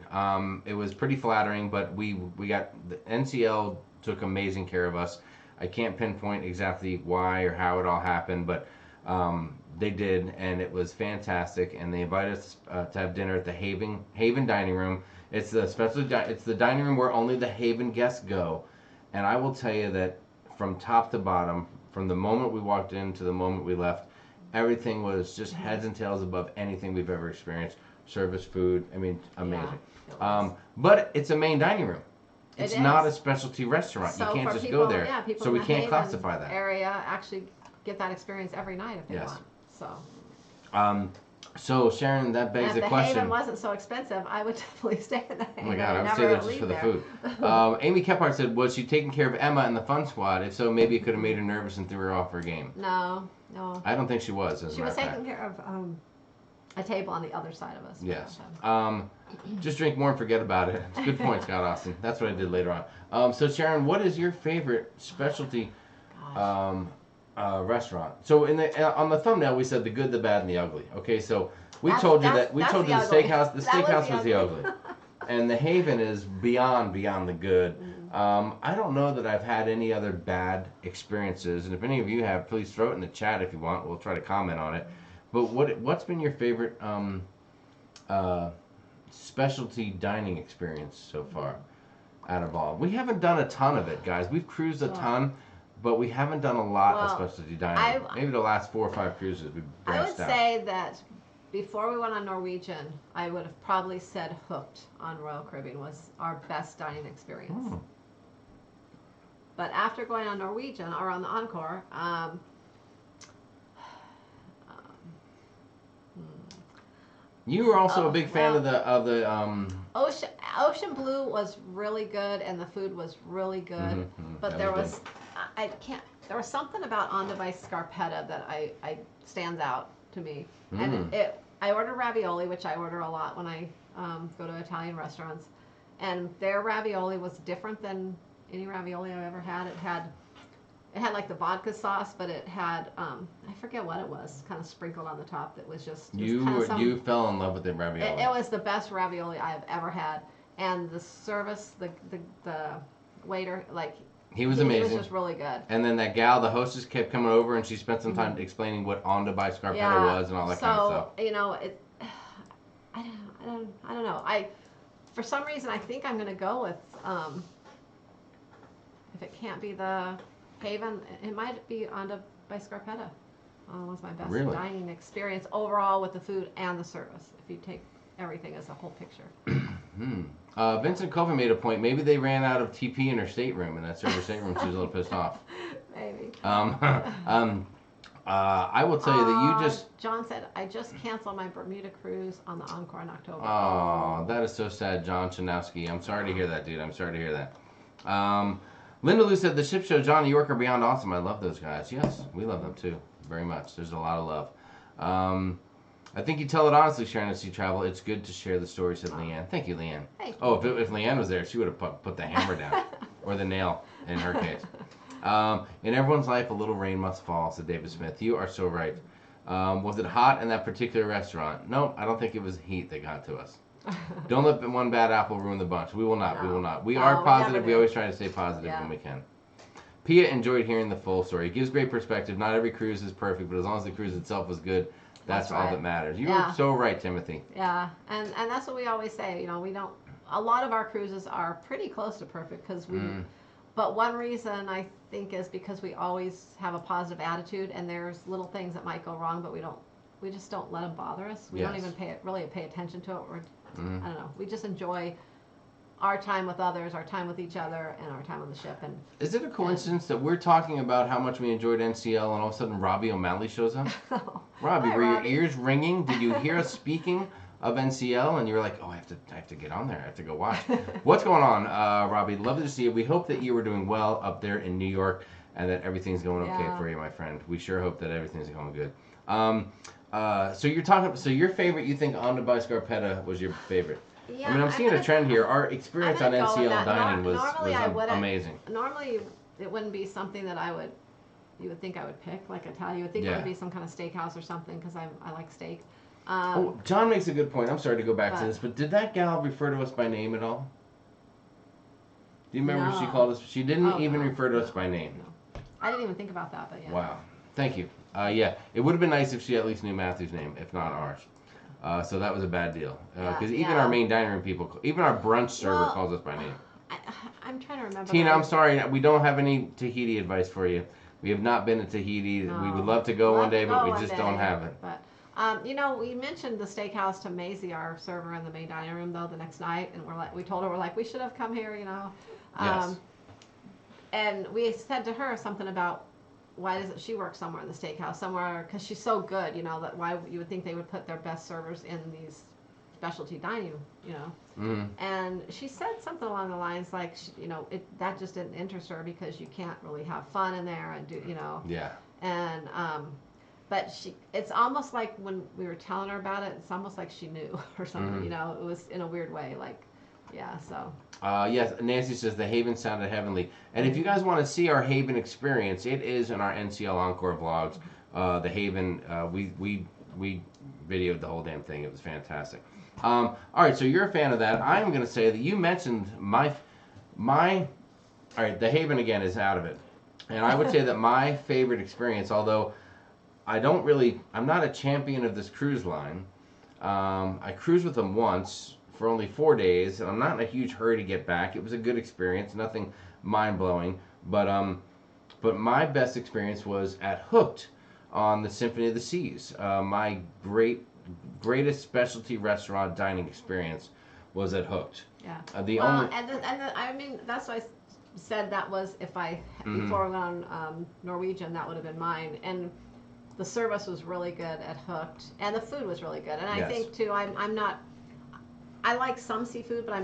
It was pretty flattering, but we got the NCL took amazing care of us. I can't pinpoint exactly why or how it all happened, but they did, and it was fantastic. And they invited us to have dinner at the Haven dining room. It's the it's the dining room where only the Haven guests go. And I will tell you that from top to bottom, from the moment we walked in to the moment we left, everything was just heads and tails above anything we've ever experienced. Service, food, I mean, amazing. Yeah, but it's a main dining room. It's It not a is. specialty restaurant. So You can't for just people, go there. yeah, people So in we the can't Haven classify that. area actually get that experience every night if they Yes. want. So. So Sharon, that begs If the the question. Haven wasn't so expensive, I would definitely stay in the Haven. Oh my God, I would never stay there just leave for the there. food. Amy Kephart said, was she taking care of Emma and the fun squad? If so, maybe it could have made her nervous and threw her off her game. No. I don't think she was. As a She was matter of taking fact. care of a table on the other side of us. Yes. So. Just drink more and forget about it. It's a good point, Scott Austin. That's what I did later on. So Sharon, what is your favorite specialty Gosh. restaurant? So on the thumbnail we said the good, the bad, and the ugly. Okay, so we That's- told you that's- that we that's told the you the ugly. steakhouse. The That was steakhouse the was the ugly. ugly, and the Haven is beyond the good. I don't know that I've had any other bad experiences, and if any of you have, please throw it in the chat if you want. We'll try to comment on it. But what's been your favorite specialty dining experience so far out of all? We haven't done a ton of it, guys. We've cruised a ton, but we haven't done a lot of specialty dining. Maybe the last 4 or 5 cruises we've branched out. I would say that before we went on Norwegian, I would have probably said Hooked on Royal Caribbean was our best dining experience. But after going on Norwegian or on the Encore, You were also a big fan well, of the Ocean Blue was really good and the food was really good. But there was there was something about on device scarpetta that I stands out to me. And I ordered ravioli, which I order a lot when I go to Italian restaurants, and their ravioli was different than any ravioli I've ever had. It had like the vodka sauce, but it had I forget what it was, kind of sprinkled on the top. That was just you fell in love with the ravioli. It was the best ravioli I have ever had, and the service, the waiter, like he was amazing. He was just really good. And then that gal, the hostess, kept coming over, and she spent some time explaining what Onda by Scarpetta was and all that kind of stuff. So you know, I don't know. For some reason, I think I'm gonna go with if it can't be the Haven, it might be Onda by Scarpetta. Was my best Really? dining experience overall with the food and the service. If you take everything as a whole picture. Vincent Covey made a point. Maybe they ran out of TP in her stateroom, and that's her stateroom. She was a little pissed off. Maybe. I will tell you that you just. John said, I just canceled my Bermuda cruise on the Encore in October. Oh, that is so sad, John Chanowski. I'm sorry to hear that, dude. I'm sorry to hear that. Linda Lou said, the ship show, John, New York are beyond awesome. I love those guys. Yes, we love them too. Very much. There's a lot of love. I think you tell it honestly, Sharon, at Sea Travel. It's good to share the story, said Leanne. Thank you, Leanne. Thank you. If Leanne was there, she would have put the hammer down. Or the nail, in her case. In everyone's life, a little rain must fall, said David Smith. You are so right. Was it hot in that particular restaurant? No, I don't think it was heat that got to us. Don't let one bad apple ruin the bunch. We will not. No. We will not. We are positive. We always try to stay positive when we can. Pia enjoyed hearing the full story. It gives great perspective. Not every cruise is perfect, but as long as the cruise itself was good, that's all that matters. You are so right, Timothy. Yeah, and that's what we always say. You know, we don't. A lot of our cruises are pretty close to perfect because we. But one reason I think is because we always have a positive attitude, and there's little things that might go wrong, but we just don't let them bother us. We don't even really pay attention to it. I don't know. We just enjoy our time with others, our time with each other, and our time on the ship. And is it a coincidence that we're talking about how much we enjoyed NCL, and all of a sudden Robbie O'Malley shows up? Robbie, were your ears ringing? Did you hear us speaking of NCL, and you were like, oh, I have to get on there. I have to go watch. What's going on, Robbie? Lovely to see you. We hope that you were doing well up there in New York, and that everything's going okay for you, my friend. We sure hope that everything's going good. So you're talking. So your favorite, you think Onda by Scarpetta was your favorite? Yeah, I mean, I'm seeing a trend here. Our experience on NCL dining was amazing. Normally, it wouldn't be something that you would think I would pick, like Italian. You would think it would be some kind of steakhouse or something, because I like steak. John makes a good point. I'm sorry to go back to this, but did that gal refer to us by name at all? Do you remember she called us? She didn't even refer to us by name. No. I didn't even think about that, but yeah. Wow. Thank you. Yeah, it would have been nice if she at least knew Matthew's name, if not ours. So that was a bad deal. Because even our main dining room people, even our brunch server calls us by name. I'm trying to remember. Tina, I'm sorry. We don't have any Tahiti advice for you. We have not been to Tahiti. No. We would love to go one day, but we just don't have it. But, you know, we mentioned the steakhouse to Maisie, our server in the main dining room, though, the next night. And we told her, we should have come here, you know. Yes. And we said to her something about, why doesn't she work somewhere in the steakhouse somewhere? Because she's so good, you know, that why you would think they would put their best servers in these specialty dining, you know. And she said something along the lines like, you know, that just didn't interest her because you can't really have fun in there and do, you know. Yeah. And but it's almost like when we were telling her about it, it's almost like she knew or something, you know. It was in a weird way, like, yeah. So. Yes, Nancy says the Haven sounded heavenly. And if you guys want to see our Haven experience, it is in our NCL Encore vlogs. The Haven, we videoed the whole damn thing. It was fantastic. All right, so you're a fan of that. I'm going to say that you mentioned all right, the Haven again is out of it. And I would say that my favorite experience, although I'm not a champion of this cruise line. I cruised with them once for only 4 days, and I'm not in a huge hurry to get back. It was a good experience, nothing mind-blowing, but my best experience was at Hooked on the Symphony of the Seas. My greatest specialty restaurant dining experience was at Hooked. Yeah. I mean, that's why I said that was before I went on Norwegian, that would have been mine. And the service was really good at Hooked, and the food was really good. And I think too, I like some seafood, but I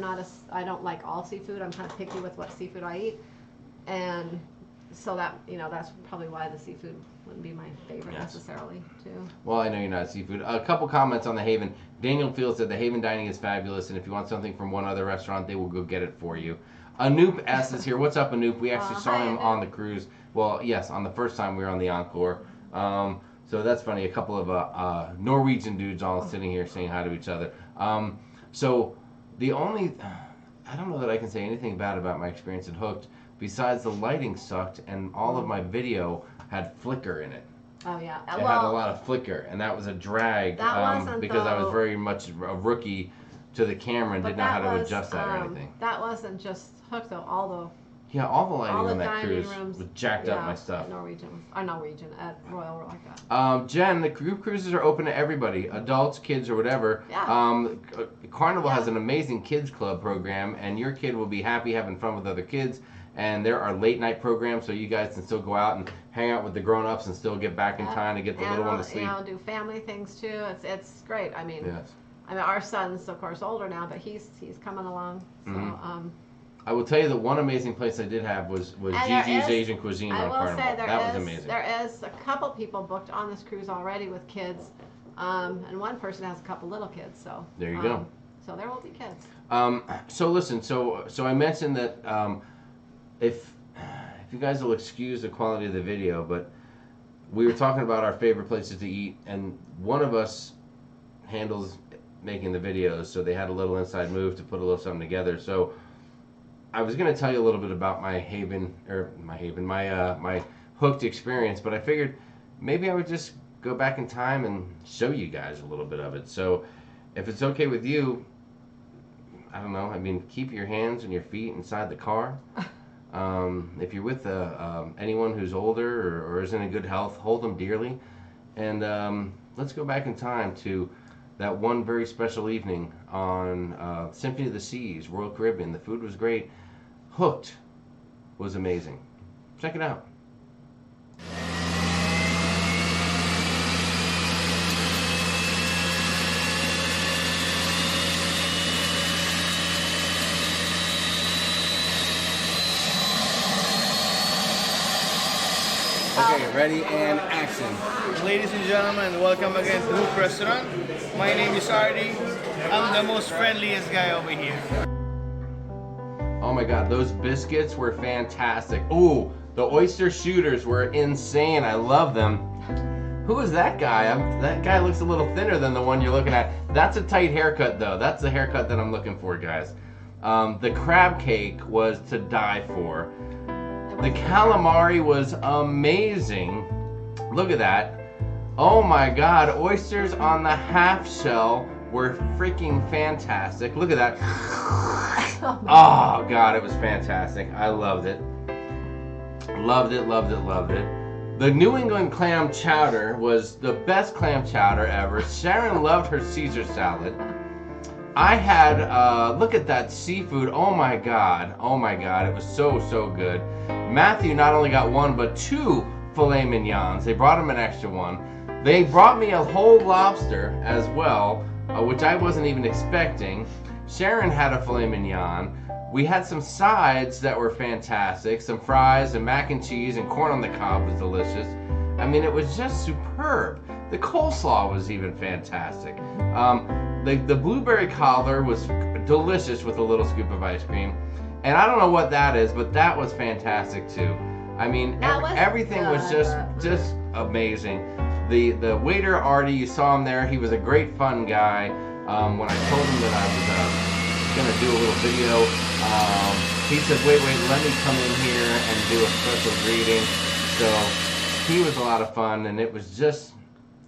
don't like all seafood. I'm kind of picky with what seafood I eat, and so that, you know, that's probably why the seafood wouldn't be my favorite necessarily too. Well, I know you're not seafood. A couple comments on the Haven. Daniel Fields said the Haven dining is fabulous, and if you want something from one other restaurant, they will go get it for you. Anoop asks us here, what's up, Anoop? We actually saw him on the cruise. Well, yes, on the first time we were on the Encore. So that's funny. A couple of Norwegian dudes all sitting here saying hi to each other. So I don't know that I can say anything bad about my experience at Hooked, besides the lighting sucked and all of my video had flicker in it. Oh yeah. It had a lot of flicker, and that was a drag because I was very much a rookie to the camera and didn't know how to adjust that or anything. That wasn't just Hooked though. All Yeah, all the lighting All the on that dining cruise rooms. was jacked up my stuff. At Norwegian, at Royal were like that. Jen, the group cruises are open to everybody, adults, kids, or whatever. Yeah. Carnival has an amazing kids club program, and your kid will be happy having fun with other kids. And there are late night programs, so you guys can still go out and hang out with the grown-ups and still get back in time to get the little one to sleep. You know, do family things too. It's great. I mean, yes. I mean, our son's of course older now, but he's coming along. So. I will tell you that one amazing place I did have was Gigi's Asian Cuisine on Carnival. That was amazing. There is a couple people booked on this cruise already with kids, and one person has a couple little kids. So there you go. So there will be kids. So listen, so I mentioned that if you guys will excuse the quality of the video, but we were talking about our favorite places to eat, and one of us handles making the videos, so they had a little inside move to put a little something together. So I was going to tell you a little bit about my hooked experience, but I figured maybe I would just go back in time and show you guys a little bit of it. So if it's okay with you, I don't know, I mean, keep your hands and your feet inside the car. If you're with anyone who's older or isn't in good health, hold them dearly. And let's go back in time to that one very special evening on Symphony of the Seas, Royal Caribbean. The food was great. Hooked was amazing. Check it out. Okay, ready and action. Ladies and gentlemen, welcome again to Hook Restaurant. My name is Artie. I'm the most friendliest guy over here. Oh my god, those biscuits were fantastic. Ooh, the oyster shooters were insane. I love them. Who is that guy? That guy looks a little thinner than the one you're looking at. That's a tight haircut though. That's the haircut that I'm looking for, guys. The crab cake was to die for. The calamari was amazing. Look at that. Oh my god, oysters on the half shell were freaking fantastic. Look at that. Oh god, it was fantastic. I loved it. Loved it, loved it, loved it. The New England clam chowder was the best clam chowder ever. Sharon loved her Caesar salad. I had, look at that seafood. Oh my god, it was so good. Matthew not only got one, but 2 filet mignons. They brought him an extra one. They brought me a whole lobster as well, which I wasn't even expecting. Sharon had a filet mignon. We had some sides that were fantastic. Some fries and mac and cheese and corn on the cob was delicious. I mean, it was just superb. The coleslaw was even fantastic. The blueberry cobbler was delicious with a little scoop of ice cream. And I don't know what that is, but that was fantastic too. I mean, everything was just amazing. The waiter, Artie, you saw him there. He was a great fun guy. When I told him that I was going to do a little video, he said, wait, let me come in here and do a special greeting. So he was a lot of fun, and it was just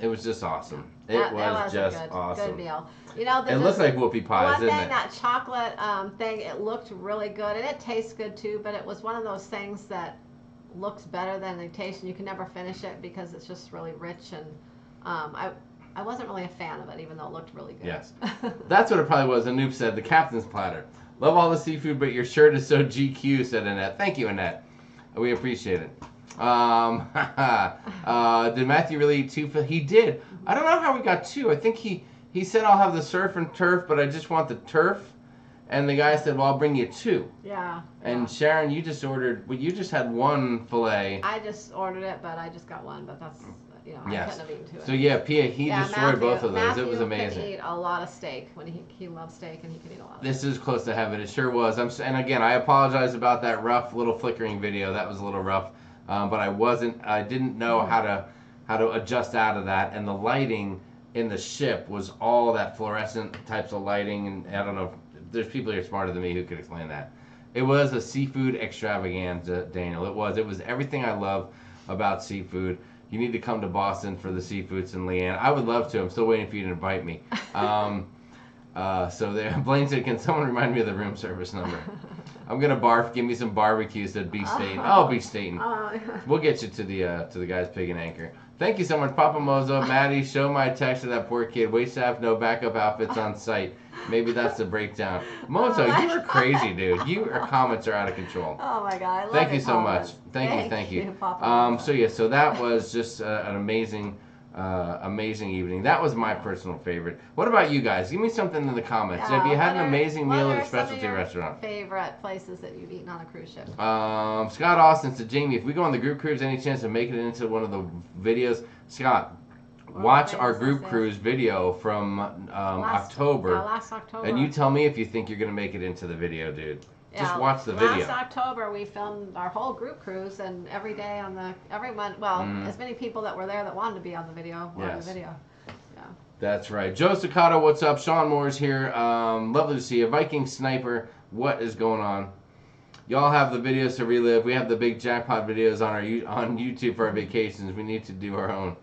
awesome. It was just awesome. Good meal. You know, it looks like whoopie pies, didn't it? That chocolate thing, it looked really good, and it tastes good too. But it was one of those things that looks better than it tastes, and you can never finish it because it's just really rich. And I wasn't really a fan of it, even though it looked really good. Yes, that's what it probably was. Anoop said, the captain's platter. Love all the seafood, but your shirt is so GQ, said Annette. Thank you, Annette. We appreciate it. Did Matthew really eat 2? He did. I don't know how we got 2. I think he said, I'll have the surf and turf, but I just want the turf. And the guy said, well, I'll bring you 2. Yeah. And Sharon, you just ordered, you just had 1 filet. I just ordered it, but I just got 1, but that's, you know, I couldn't have eaten 2. So yeah, Pia, he destroyed both of those. It was amazing. Matthew could eat a lot of steak. When he loves steak, and he could eat a lot of This is close to heaven. It sure was. And again, I apologize about that rough little flickering video. That was a little rough. But I didn't know how to adjust out of that. And the lighting in the ship was all that fluorescent types of lighting. And I don't know, there's people here smarter than me who could explain that. It was a seafood extravaganza, Daniel. It was everything I love about seafood. You need to come to Boston for the seafoods and Leanne. I would love to. I'm still waiting for you to invite me. So there, Blaine said, "Can someone remind me of the room service number?" I'm gonna barf. Give me some barbecue. Said Beef Staten. Oh, Beef Staten. We'll get you to the guys Pig and Anchor. Thank you so much, Papa Mozo, Maddie. Show my text to that poor kid. Wait staff, no backup outfits on site. Maybe that's the breakdown. Mozo, you are crazy, dude. Your comments are out of control. Oh my God! I love Thank you your so comments. much. Thank you. Papa Mozo. So that was just an amazing evening. That was my personal favorite. What about you guys? Give me something in the comments. Have you had an amazing meal at a specialty restaurant? Favorite places that you've eaten on a cruise ship? Scott Austin said, Jamie, if we go on the group cruise, any chance of making it into one of the videos? Scott, watch our group cruise video from October. Last October. And you tell me if you think you're going to make it into the video, dude. Just watch the video. Last October, we filmed our whole group cruise, and every day everyone, as many people that were there that wanted to be on the video were on the video. Yeah. That's right. Joe Staccato, what's up? Sean Moore's here. Lovely to see you. Viking Sniper, what is going on? Y'all have the videos to relive. We have the big jackpot videos on YouTube for our vacations. We need to do our own.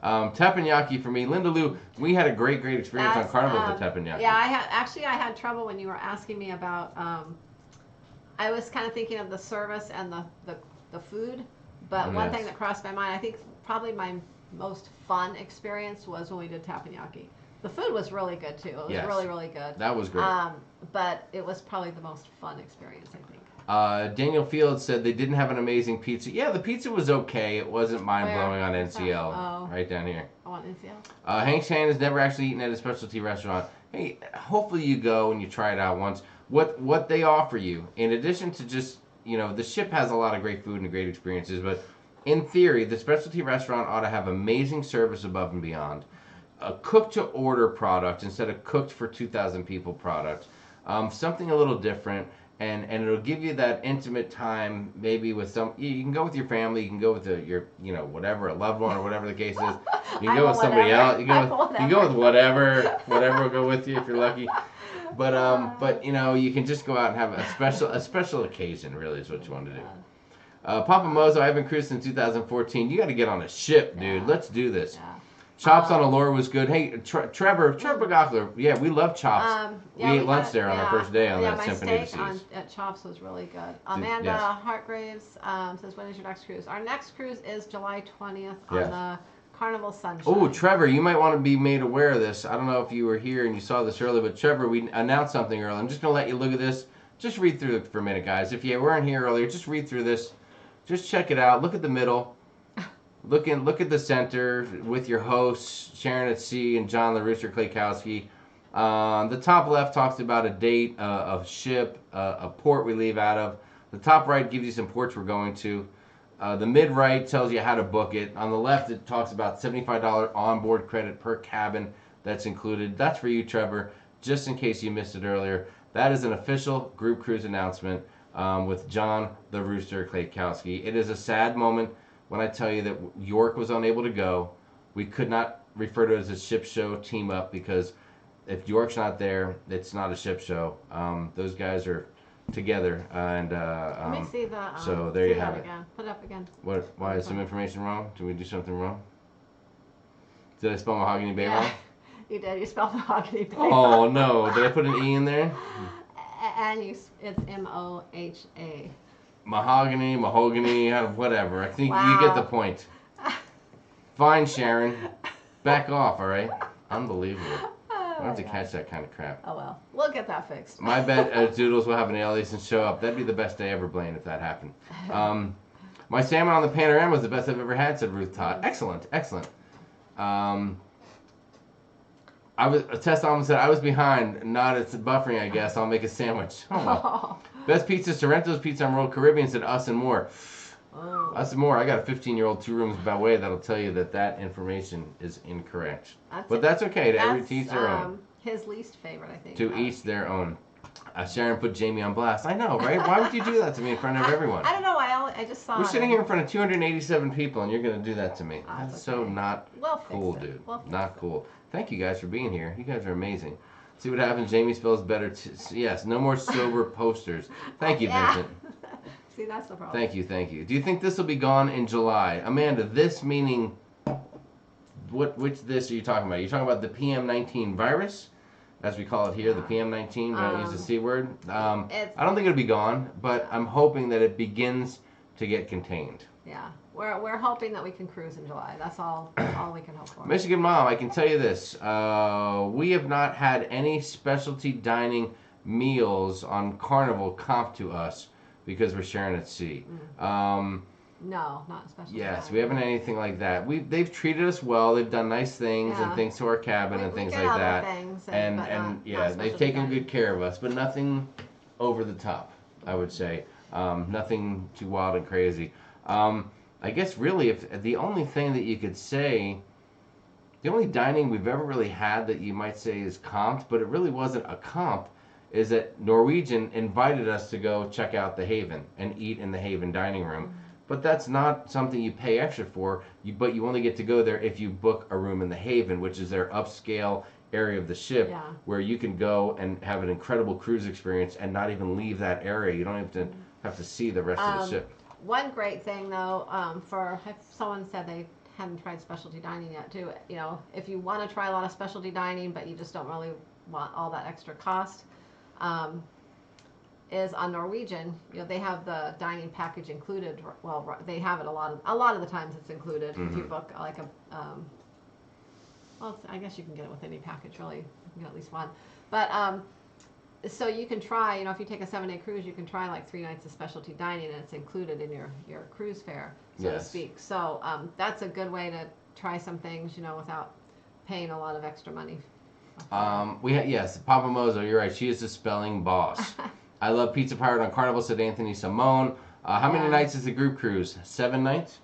Teppanyaki for me. Linda Lou, we had a great experience on Carnival with the teppanyaki. Yeah, I had trouble when you were asking me about. I was kind of thinking of the service and the food, but one thing that crossed my mind, I think probably my most fun experience was when we did teppanyaki. The food was really good too. It was really, really good. That was great. But it was probably the most fun experience, I think. Daniel Fields said they didn't have an amazing pizza. Yeah, the pizza was okay. It wasn't mind-blowing on NCL. Right down here. Oh, on NCL? Hank Shannon has never actually eaten at a specialty restaurant. Hey, hopefully you go and you try it out once. What they offer you, in addition to just, the ship has a lot of great food and great experiences, but in theory, the specialty restaurant ought to have amazing service above and beyond. A cook-to-order product instead of cooked for 2,000 people product. Something a little different. And it'll give you that intimate time, maybe with you can go with your family, you can go with your whatever, a loved one or whatever the case is. You can go with somebody else. You go with whatever will go with you if you're lucky. But you can just go out and have a special occasion. Really, is what you want to do. Papa Mozo, I haven't cruised since 2014. You got to get on a ship, dude. Let's do this. Yeah. Chops on Allure was good. Hey, Trevor Goffler. Yeah, we love Chops. We ate lunch there on our first day on that Symphony of the Seas. My steak at Chops was really good. Amanda Hartgraves says, when is your next cruise? Our next cruise is July 20th on the Carnival Sunshine. Oh, Trevor, you might want to be made aware of this. I don't know if you were here and you saw this earlier, but Trevor, we announced something earlier. I'm just going to let you look at this. Just read through it for a minute, guys. If you weren't here earlier, just read through this. Just check it out. Look at the middle. Look at the center with your hosts, Sharon at Sea and John the Rooster Klaykowski. The top left talks about a date, a ship, a port we leave out of. The top right gives you some ports we're going to. The mid right tells you how to book it. On the left, it talks about $75 onboard credit per cabin that's included. That's for you, Trevor, just in case you missed it earlier. That is an official group cruise announcement with John the Rooster Klaykowski. It is a sad moment when I tell you that York was unable to go. We could not refer to it as a ship show team up because if York's not there, it's not a ship show. Those guys are together, and let me see the. So there you have it. Again. Put it up again. What? Why is some information wrong? Did we do something wrong? Did I spell Mahogany Bay wrong? You did. You spelled Mahogany Bay. Oh no! Did I put an E in there? And it's MOHA. Mahogany, whatever. I think you get the point. Fine, Sharon. Back off, all right? Unbelievable. I don't have to catch that kind of crap. Oh, well. We'll get that fixed. My bet Doodles will have an alias and show up. That'd be the best day ever, Blaine, if that happened. My salmon on the panorama was the best I've ever had, said Ruth Todd. Excellent. Tess almost said, I was behind. Not, it's buffering, I guess. I'll make a sandwich. Oh, well. Best pizza, Sorrento's Pizza on Royal Caribbean, said Us and More. Oh. Us and More. I got a 15-year-old 2 rooms by way that'll tell you that information is incorrect. That's okay. To each their own. His least favorite, I think. To each their own. Sharon put Jamie on blast. I know, right? Why would you do that to me in front of everyone? I don't know. I just saw We're sitting here in front of 287 people, and you're going to do that to me. That's so not cool, dude. Not cool. Thank you guys for being here. You guys are amazing. See what happens. Jamie spells better. Yes, no more sober posters. Thank you, Vincent. See, that's the problem. Thank you. Do you think this will be gone in July? Amanda, this meaning, which this are you talking about? Are you talking about the PM19 virus? as we call it here, the PM19. We don't use the C word. I It's- don't think it'll be gone, but I'm hoping that it begins to get contained. Yeah, we're hoping that we can cruise in July. That's all we can hope for. Michigan Mom, I can tell you this. We have not had any specialty dining meals on Carnival comp to us because we're sharing at sea. No, not especially. Yes, we haven't had anything like that. They've treated us well. They've done nice things and Yeah. things to our cabin and We things get like other that. things, but And not yeah, they've specialty taken dining. good care of us, but nothing over the top, I would say. Nothing too wild and crazy. I guess really, if the only thing that you could say, the only dining we've ever really had that you might say is comped, but it really wasn't a comp, is that Norwegian invited us to go check out the Haven and eat in the Haven dining room. But that's not something you pay extra for, but you only get to go there if you book a room in the Haven, which is their upscale area of the ship, Yeah. where you can go and have an incredible cruise experience and not even leave that area. You don't have to see the rest of the ship. One great thing though, for if someone said they hadn't tried specialty dining yet too, you know, if you want to try a lot of specialty dining but you just don't really want all that extra cost, is on Norwegian, you know, they have the dining package included. Well, they have it a lot of the times it's included if you book like a well, I guess you can get it with any package really. You can get at least one, but so you can try, you know, if you take a 7-day cruise, you can try like 3 nights of specialty dining, and it's included in your cruise fare, so to Yes. speak. So that's a good way to try some things, you know, without paying a lot of extra money. Yes, Papa Mozo, you're right. She is the spelling boss. I love Pizza Pirate on Carnival, said Anthony Simone. How many Yeah. nights is the group cruise? 7 nights?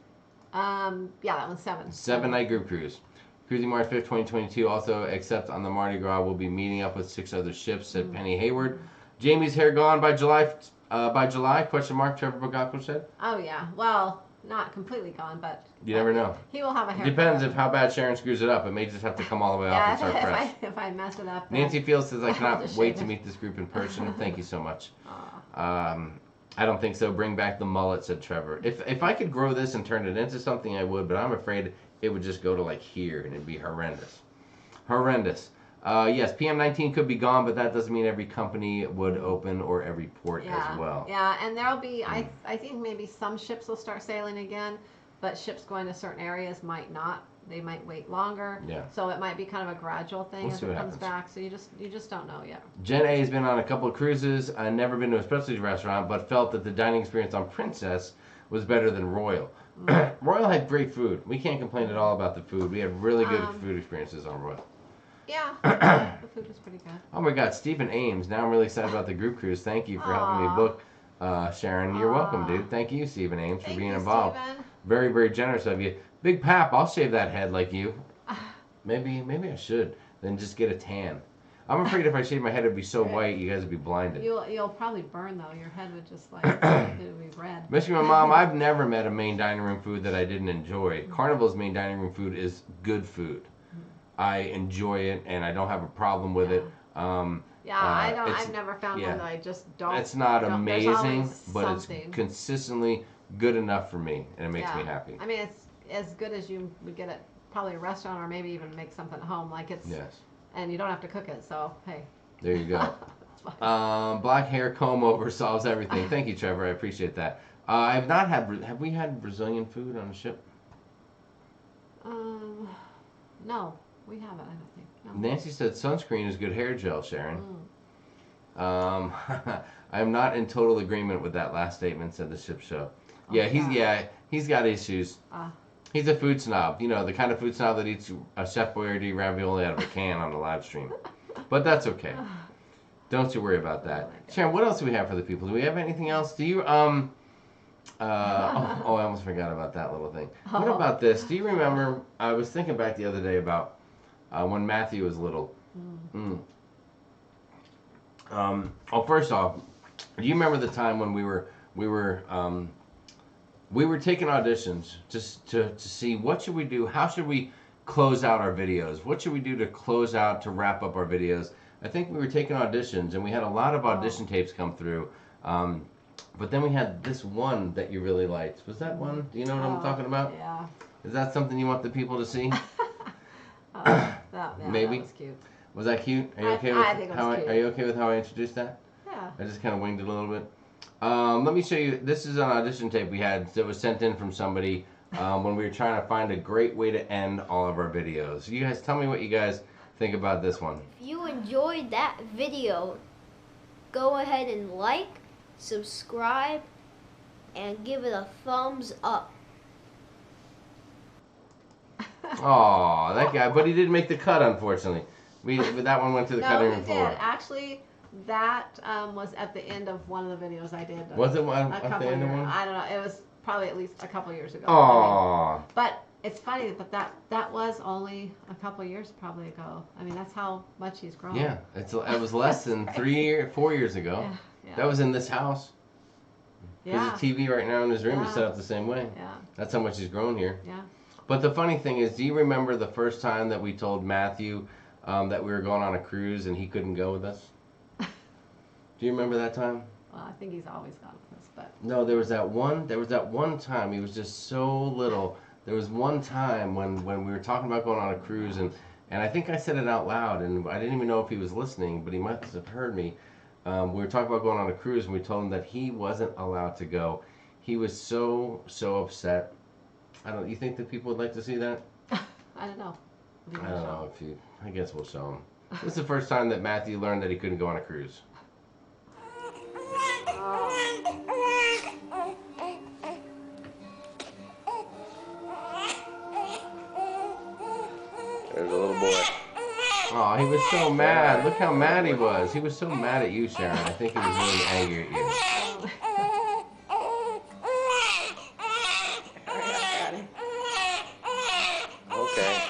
Yeah, that one's 7. 7-night group cruise. Cruising March 5th, 2022. Also, except on the Mardi Gras, we'll be meeting up with 6 other ships, said Penny Hayward. Jamie's hair gone by July? Question mark, Trevor Bogacco said. Oh yeah, well, not completely gone, but You never know. he will have a hair. Depends if how bad Sharon screws it up. It may just have to come all the way off Yeah, and start fresh. if I mess it up. Then, Nancy Fields says, I I'll cannot just wait shave to it. meet this group in person. Thank you so much. Aw. I don't think so. Bring back the mullet, said Trevor. If I could grow this and turn it into something, I would, but I'm afraid it would just go to like here and it'd be horrendous. Horrendous. Yes, PM19 could be gone, but that doesn't mean every company would open or every port Yeah, as well. yeah, and there'll be. I think maybe some ships will start sailing again, but ships going to certain areas might not. They might wait longer. Yeah. So it might be kind of a gradual thing We'll as see it what comes happens. back. So you just don't know yet. Jen A has been on a couple of cruises. I've never been to a specialty restaurant, but felt that the dining experience on Princess was better than Royal. Royal had great food. We can't complain at all about the food. We had really good food experiences on Royal. Yeah, the food was pretty good. Oh my God, Stephen Ames. Now I'm really excited about the group cruise. Thank you for helping me Aw. book, Sharon. You're welcome, Aw. dude. Thank you, Stephen Ames, for Thank being you, involved. Steven. Very, very generous of you. Big Pap, I'll shave that head like you. Maybe I should. Then just get a tan. I'm afraid if I shave my head, it'd be so white, you guys would be blinded. You'll probably burn though. Your head would just like it would be red. Michigan Mom, I've never met a main dining room food that I didn't enjoy. Carnival's main dining room food is good food. I enjoy it, and I don't have a problem with it. Yeah, I don't. it's- I've never found yeah. one that I just don't. It's not don't- there's amazing, always but something. it's consistently good enough for me, and it makes me Yeah. happy. I mean, it's as good as you would get at probably a restaurant, or maybe even make something at home. Like it's, Yes. and you don't have to cook it. So hey, There you go. it's fine. Black hair comb over solves everything. Thank you, Trevor. I appreciate that. I've not had. Have we had Brazilian food on a ship? No, we haven't. I don't think. No. Nancy said sunscreen is good hair gel, Sharon. Mm. I'm not in total agreement with that last statement, said the ship show. Yeah, he's got issues. Ah. He's a food snob. You know, the kind of food snob that eats a Chef Boyardee ravioli out of a can on the live stream. But that's okay. Don't you worry about that. Sharon, what else do we have for the people? Do we have anything else? Do you, I almost forgot about that little thing. What about this? Do you remember, I was thinking back the other day about when Matthew was little. First off, do you remember the time when we were taking auditions just to see what should we do? How should we close out our videos? What should we do to close out, to wrap up our videos? I think we were taking auditions, and we had a lot of audition tapes come through. But then we had this one that you really liked. Was that one? Do you know what I'm talking about? Yeah. Is that something you want the people to see? Yeah, Maybe. That was cute. Was that cute? Are you okay I think it was cute. Are you okay with how I introduced that? Yeah. I just kind of winged it a little bit. Let me show you. This is an audition tape we had that was sent in from somebody when we were trying to find a great way to end all of our videos. You guys, tell me what you guys think about this one. If you enjoyed that video, go ahead and like, subscribe, and give it a thumbs up. Oh, that guy, but he didn't make the cut, unfortunately. That one went to the cutting room floor. No, he did. Actually, that was at the end of one of the videos I did. Was it one a at couple the end of one? I don't know. It was probably at least a couple years ago. Oh. But it's funny, but that was only a couple years probably ago. I mean, that's how much he's grown. Yeah, it was less than 4 years ago. Yeah. That was in this house. Yeah. There's a TV right now in his room. Yeah. He's set up the same way. Yeah. That's how much he's grown here. Yeah. But the funny thing is, do you remember the first time that we told Matthew that we were going on a cruise and he couldn't go with us? Do you remember that time? Well, I think he's always gone with us, but No, there was that one time. He was just so little. There was one time when we were talking about going on a cruise, and I think I said it out loud, and I didn't even know if he was listening, but he must have heard me. We were talking about going on a cruise, and we told him that he wasn't allowed to go. He was so upset. You think that people would like to see that? I don't know. I don't know if you. I guess we'll show him. This is the first time that Matthew learned that he couldn't go on a cruise. There's a little boy. Oh, he was so mad. Look how mad he was. He was so mad at you, Sharon. I think he was really angry at you. Okay.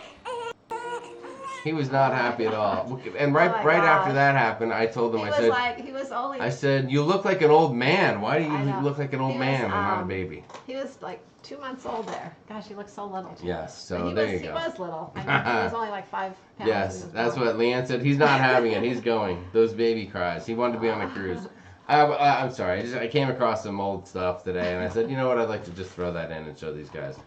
He was not happy at all. And right Oh my after gosh. that happened, I told him, He was only. I said, you look like an old man. Why do I you know. look like an old He man was, and not a baby? He was like 2 months old there. Gosh, he looked so little. Yes, so But there he you go. was little. I mean, he was only like 5 pounds. Yes, that's what Leanne said. He's not having it. He's going. Those baby cries. He wanted to be on a cruise. I'm sorry. I came across some old stuff today, and I said, you know what? I'd like to just throw that in and show these guys.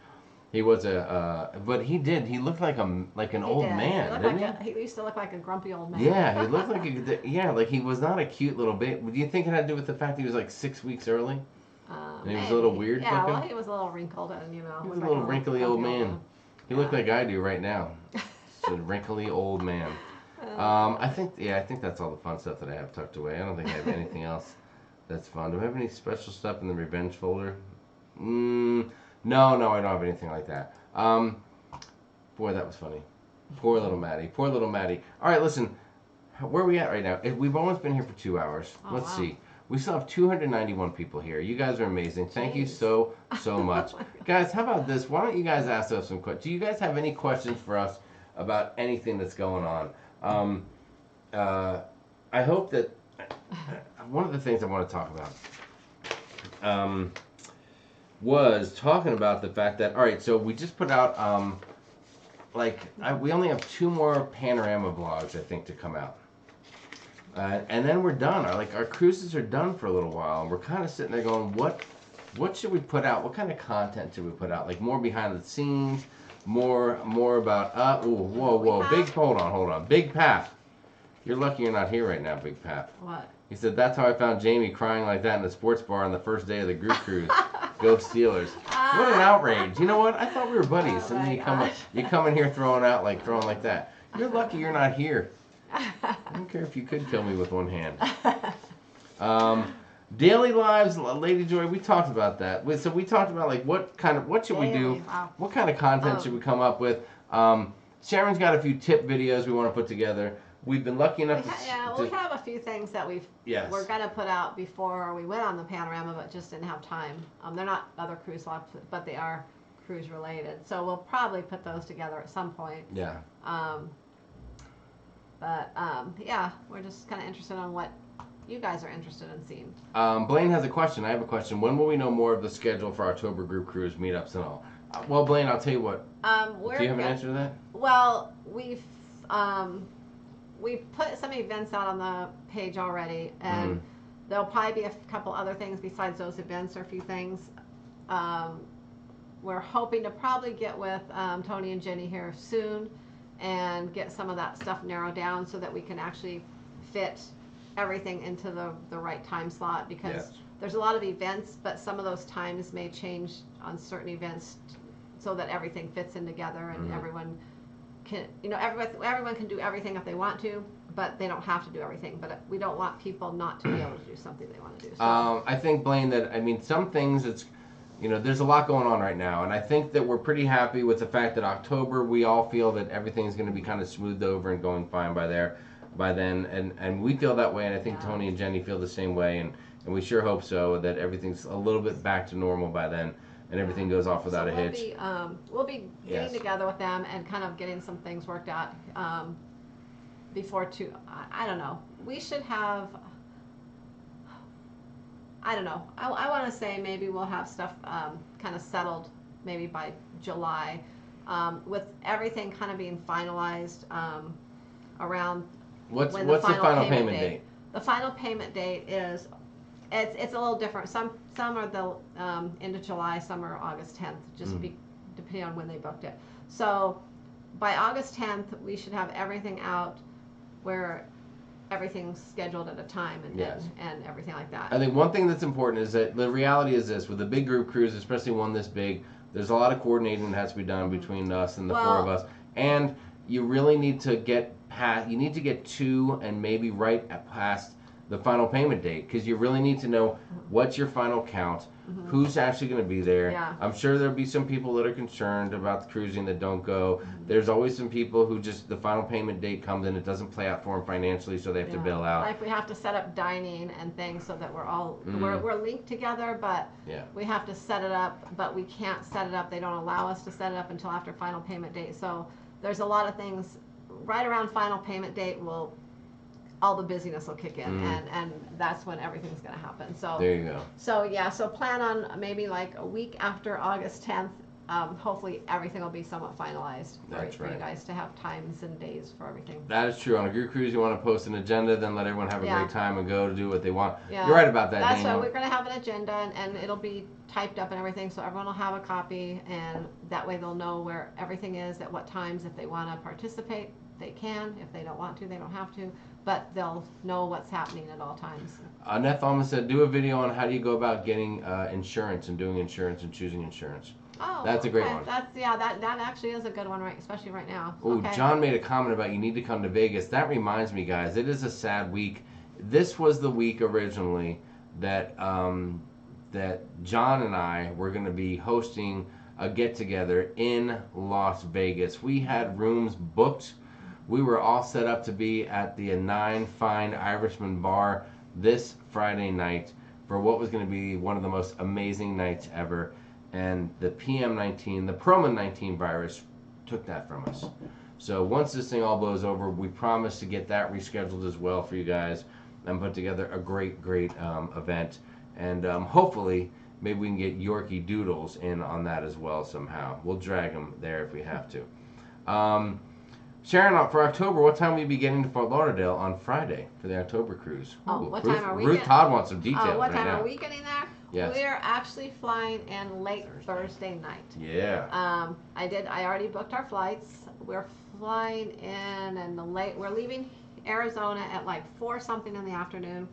He was but he did. He looked like an old man, didn't he? He used to look like a grumpy old man. Yeah, he looked like like he was not a cute little baby. Do you think it had to do with the fact that he was like 6 weeks early? And he was a little weird looking? Yeah, well, he was a little wrinkled and, He was like a little wrinkly old grumpy man. He looked like I do right now. Just a wrinkly old man. I think that's all the fun stuff that I have tucked away. I don't think I have anything else that's fun. Do I have any special stuff in the revenge folder? No, I don't have anything like that. Boy, that was funny. Poor little Maddie. Poor little Maddie. All right, listen. Where are we at right now? We've almost been here for 2 hours. Oh, Let's wow. see. We still have 291 people here. You guys are amazing. Thank you Jeez. so much. Guys, how about this? Why don't you guys ask us some questions? Do you guys have any questions for us about anything that's going on? I hope that one of the things I want to talk about was talking about the fact that, all right, so we just put out, we only have 2 more panorama vlogs, I think, to come out. And then we're done. Our cruises are done for a little while, and we're kind of sitting there going, what should we put out? What kind of content should we put out? Like more behind the scenes, more about, whoa, hold on. Big Pap. You're lucky you're not here right now, Big Pap. What? He said, that's how I found Jamie crying like that in the sports bar on the first day of the group cruise. Go Steelers. What an outrage. You know what? I thought we were buddies. Oh And then you come in here throwing like that. You're lucky you're not here. I don't care if you could kill me with one hand. Daily lives, Lady Joy, we talked about that. So we talked about what should we do? Wow. What kind of content should we come up with? Sharon's got a few tip videos we want to put together. We've been lucky enough We have a few things that we're going to put out before we went on the panorama, but just didn't have time. They're not other cruise vlogs, but they are cruise related. So we'll probably put those together at some point. Yeah. We're just kind of interested in what you guys are interested in seeing. Blaine has a question. I have a question. When will we know more of the schedule for October group cruise meetups and all? Well, Blaine, I'll tell you what. Do you have an answer to that? Well, we've put some events out on the page already, and there'll probably be a couple other things besides those events or a few things. We're hoping to probably get with Tony and Jenny here soon and get some of that stuff narrowed down so that we can actually fit everything into the right time slot, because Yes. there's a lot of events, but some of those times may change on certain events so that everything fits in together and everyone can, everyone can do everything if they want to, but they don't have to do everything. But we don't want people not to be able to do something they want to do. So. I think, Blaine, that, I mean, some things it's, there's a lot going on right now, and I think that we're pretty happy with the fact that October, we all feel that everything's going to be kind of smoothed over and going fine by then, and we feel that way, and I think Tony and Jenny feel the same way, and we sure hope so, that everything's a little bit back to normal by then, and everything goes off without a hitch. We'll be getting together with them and kind of getting some things worked out before I don't know. We should have. I don't know. I want to say maybe we'll have stuff kind of settled maybe by July, with everything kind of being finalized around What's when the final payment date? The final payment date is it's a little different. Some are the end of July, some are August 10th, just depending on when they booked it. So by August 10th, we should have everything out where everything's scheduled at a time and everything like that. I think one thing that's important is that the reality is this: with a big group cruise, especially one this big, there's a lot of coordinating that has to be done between us and the four of us, and you really need to get past. You need to get to and maybe right past the final payment date, because you really need to know what's your final count, who's actually going to be there. Yeah. I'm sure there'll be some people that are concerned about the cruising that don't go. There's always some people who just, the final payment date comes and it doesn't play out for them financially, so they have to bail out. Like we have to set up dining and things so that we're all we're linked together, but we have to set it up, but we can't set it up. They don't allow us to set it up until after final payment date. So there's a lot of things right around final payment date all the busyness will kick in, and that's when everything's going to happen. So there you go. So plan on maybe like a week after August 10th. Hopefully everything will be somewhat finalized for you guys to have times and days for everything. That is true. On a group cruise, you want to post an agenda, then let everyone have a great time and go to do what they want. Yeah. You're right about that, That's Daniel. right. We're going to have an agenda, and it'll be typed up and everything, so everyone will have a copy, and that way they'll know where everything is, at what times. If they want to participate, they can. If they don't want to, they don't have to. But they'll know what's happening at all times. Annette Thomas said, do a video on how do you go about getting insurance and doing insurance and choosing insurance. Oh, that's a great one. That actually is a good one, right? Especially right now. Oh, John made a comment about you need to come to Vegas. That reminds me, guys, it is a sad week. This was the week originally that that John and I were going to be hosting a get-together in Las Vegas. We had rooms booked. We were all set up to be at the Nine Fine Irishman Bar this Friday night for what was going to be one of the most amazing nights ever. And the PM19, the Promo-19 virus took that from us. So once this thing all blows over, we promise to get that rescheduled as well for you guys and put together a great event. And hopefully, maybe we can get Yorkie Doodles in on that as well somehow. We'll drag him there if we have to. Sharon, for October, what time will you be getting to Fort Lauderdale on Friday for the October cruise? What time are we Ruth Todd wants some details what right time now. are we getting there? Yes. We're actually flying in late Thursday night. Yeah. I already booked our flights. We're flying in and we're leaving Arizona at like 4 something in the afternoon.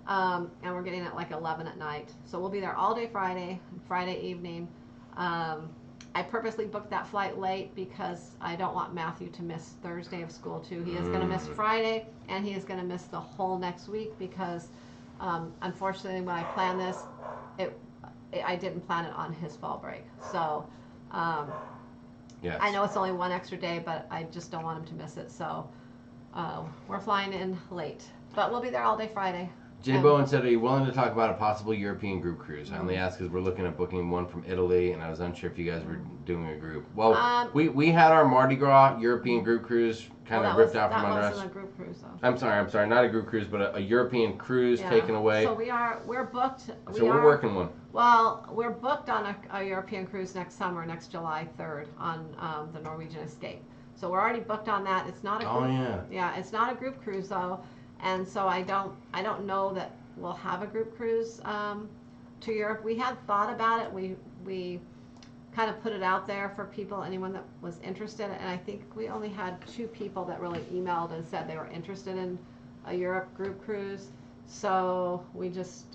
And we're getting at like 11 at night. So we'll be there all day Friday evening. I purposely booked that flight late because I don't want Matthew to miss Thursday of school too. He is going to miss Friday, and he is going to miss the whole next week because unfortunately when I planned this, I didn't plan it on his fall break. So yes. I know it's only 1 extra day, but I just don't want him to miss it. So we're flying in late, but we'll be there all day Friday. Jay Bowen said, are you willing to talk about a possible European group cruise? I only asked because we're looking at booking one from Italy, and I was unsure if you guys were doing a group. Well, we had our Mardi Gras European group cruise kind of ripped out from under us. That wasn't a group cruise, though. I'm sorry, not a group cruise, but a European cruise taken away. So we're booked. We're working one. Well, we're booked on a European cruise next summer, next July 3rd, on the Norwegian Escape. So we're already booked on that. It's not a group. Oh yeah. Yeah, it's not a group cruise though. And so I don't know that we'll have a group cruise to Europe. We had thought about it. We kind of put it out there for people, anyone that was interested. And I think we only had 2 people that really emailed and said they were interested in a Europe group cruise. So we just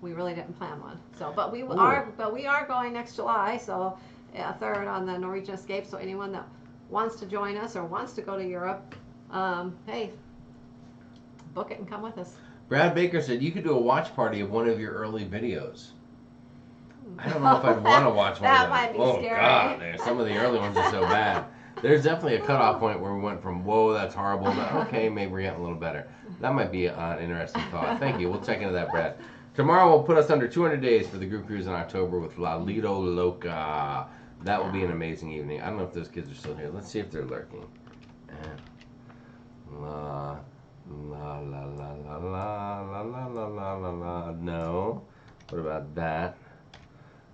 we really didn't plan one. So, but we are going next July. So, 3rd on the Norwegian Escape. So anyone that wants to join us or wants to go to Europe, hey, book it and come with us. Brad Baker said you could do a watch party of one of your early videos. I don't know if I'd want to watch one That of those. might be Oh scary. God, some of the early ones are so bad. There's definitely a cutoff point where we went from whoa, that's horrible, to okay, maybe we're getting a little better. That might be an interesting thought. Thank you. We'll check into that, Brad. Tomorrow will put us under 200 days for the group cruise in October with La Lido Loca. That will be an amazing evening. I don't know if those kids are still here. Let's see if they're lurking. La la la la la la la la la la la la. No. What about that?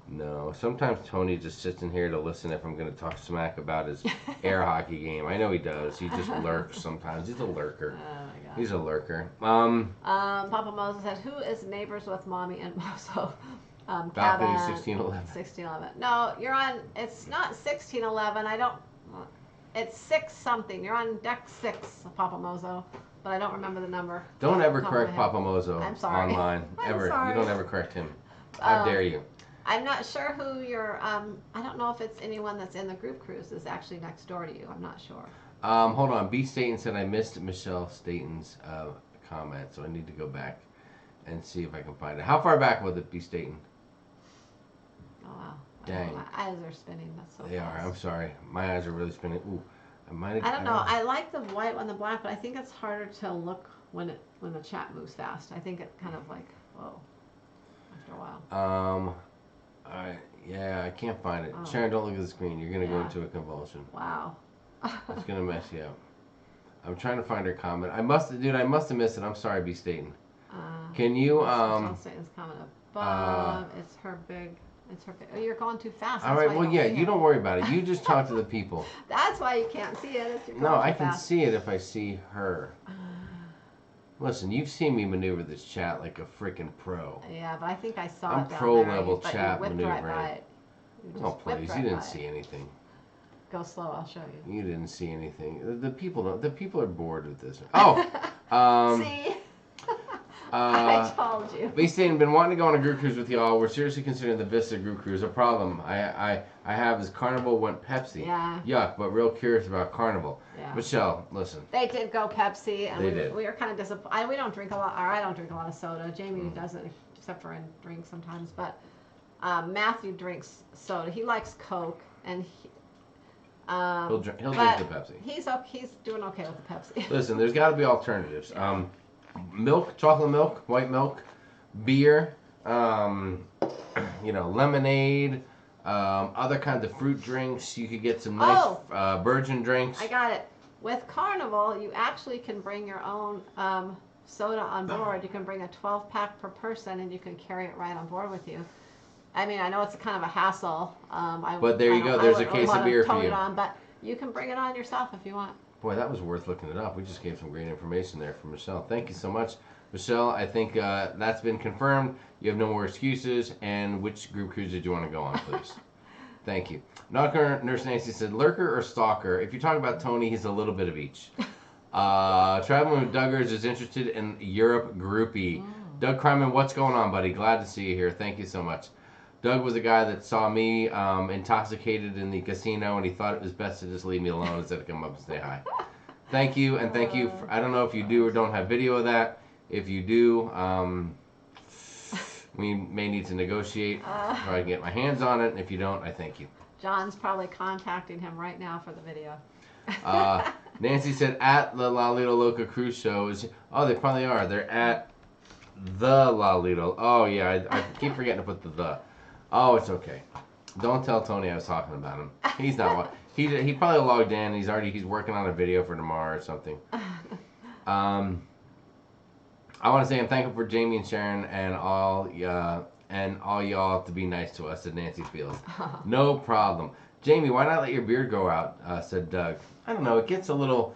No. Sometimes Tony just sits in here to listen if I'm going to talk smack about his air hockey game. I know he does. He just lurks sometimes. He's a lurker. Oh my God. He's a lurker. Papa Moses said, "Who is neighbors with Mommy and Mozo?" Balcony Kevin, 1611. 1611. No, you're on. It's not 1611. I don't. It's 6 something. You're on deck 6, Papa Mozo, but I don't remember the number. Don't ever Top of correct my head. Papa Mozo I'm sorry. online. I'm Ever. sorry. You don't ever correct him. How dare you? I'm not sure who your. I don't know if it's anyone that's in the group cruise is actually next door to you. I'm not sure. Hold on. B. Staten said I missed Michelle Staten's comment, so I need to go back and see if I can find it. How far back was it, B. Staten? Oh wow. Dang. My eyes are spinning. That's so. They are. fast. I'm sorry. My eyes are really spinning. Ooh, I might have. I don't know. I like the white one, the black, but I think it's harder to look when the chat moves fast. I think it kind of like whoa after a while. I can't find it. Oh. Sharon, don't look at the screen. You're gonna go Yeah. into a convulsion. Wow. It's gonna mess you up. I'm trying to find her comment. I must have missed it. I'm sorry, B. Staten. Can you Satan's comment above. It's her big. Oh, you're going too fast. all That's right. why Well, don't yeah. see You it. don't worry about it. You just talk to the people. That's why you can't see it. It's you're No, going I too can fast. see it if I see her. Listen, you've seen me maneuver this chat like a freaking pro. Yeah, but I think I saw I'm it down pro there. level But chat you whipped maneuvering. right by it. You just Oh whipped please, right you didn't by see it. anything. Go slow. I'll show you. You didn't see anything. The people don't. The people are bored with this. Oh, See. I told you. B. Staten, been wanting to go on a group cruise with y'all. We're seriously considering the Vista group cruise. A problem I have is Carnival went Pepsi. Yeah. Yuck, but real curious about Carnival. Yeah. Michelle, listen. They did go Pepsi, and They did. we were kind of disappointed. We don't drink a lot, or I don't drink a lot of soda. Jamie Mm. doesn't, except for in drinks sometimes. But Matthew drinks soda. He likes Coke, and He'll drink the Pepsi. He's doing okay with the Pepsi. Listen, there's got to be alternatives. Milk, chocolate milk, white milk, beer, lemonade, other kinds of fruit drinks. You could get some nice virgin drinks. I got it. With Carnival, you actually can bring your own soda on board. You can bring a 12-pack per person, and you can carry it right on board with you. I mean, I know it's kind of a hassle. But there you go. There's a case of beer for you. But you can bring it on yourself if you want. Boy, that was worth looking it up. We just gave some great information there from Michelle. Thank you so much, Michelle. I think that's been confirmed. You have no more excuses. And which group cruise did you want to go on, please? Thank you. Knocker Nurse Nancy said, lurker or stalker? If you talk about Tony, he's a little bit of each. Traveling with Duggars is interested in Europe groupie. Doug Kryman, what's going on, buddy? Glad to see you here. Thank you so much. Doug was a guy that saw me intoxicated in the casino, and he thought it was best to just leave me alone instead of come up and say hi. Thank you, and thank you. I don't know if you do or don't have video of that. If you do, we may need to negotiate so I can get my hands on it. And if you don't, I thank you. John's probably contacting him right now for the video. Nancy said at the La Lido Loca cruise show is. Oh, they probably are. They're at the La Lido. Oh yeah, I keep forgetting to put the. Oh, it's okay. Don't tell Tony I was talking about him. He's not. He probably logged in. He's working on a video for tomorrow or something. I want to say I'm thankful for Jamie and Sharon and all y'all to be nice to us, said Nancy Fields. No problem. Jamie, why not let your beard grow out? Said Doug. I don't know. It gets a little,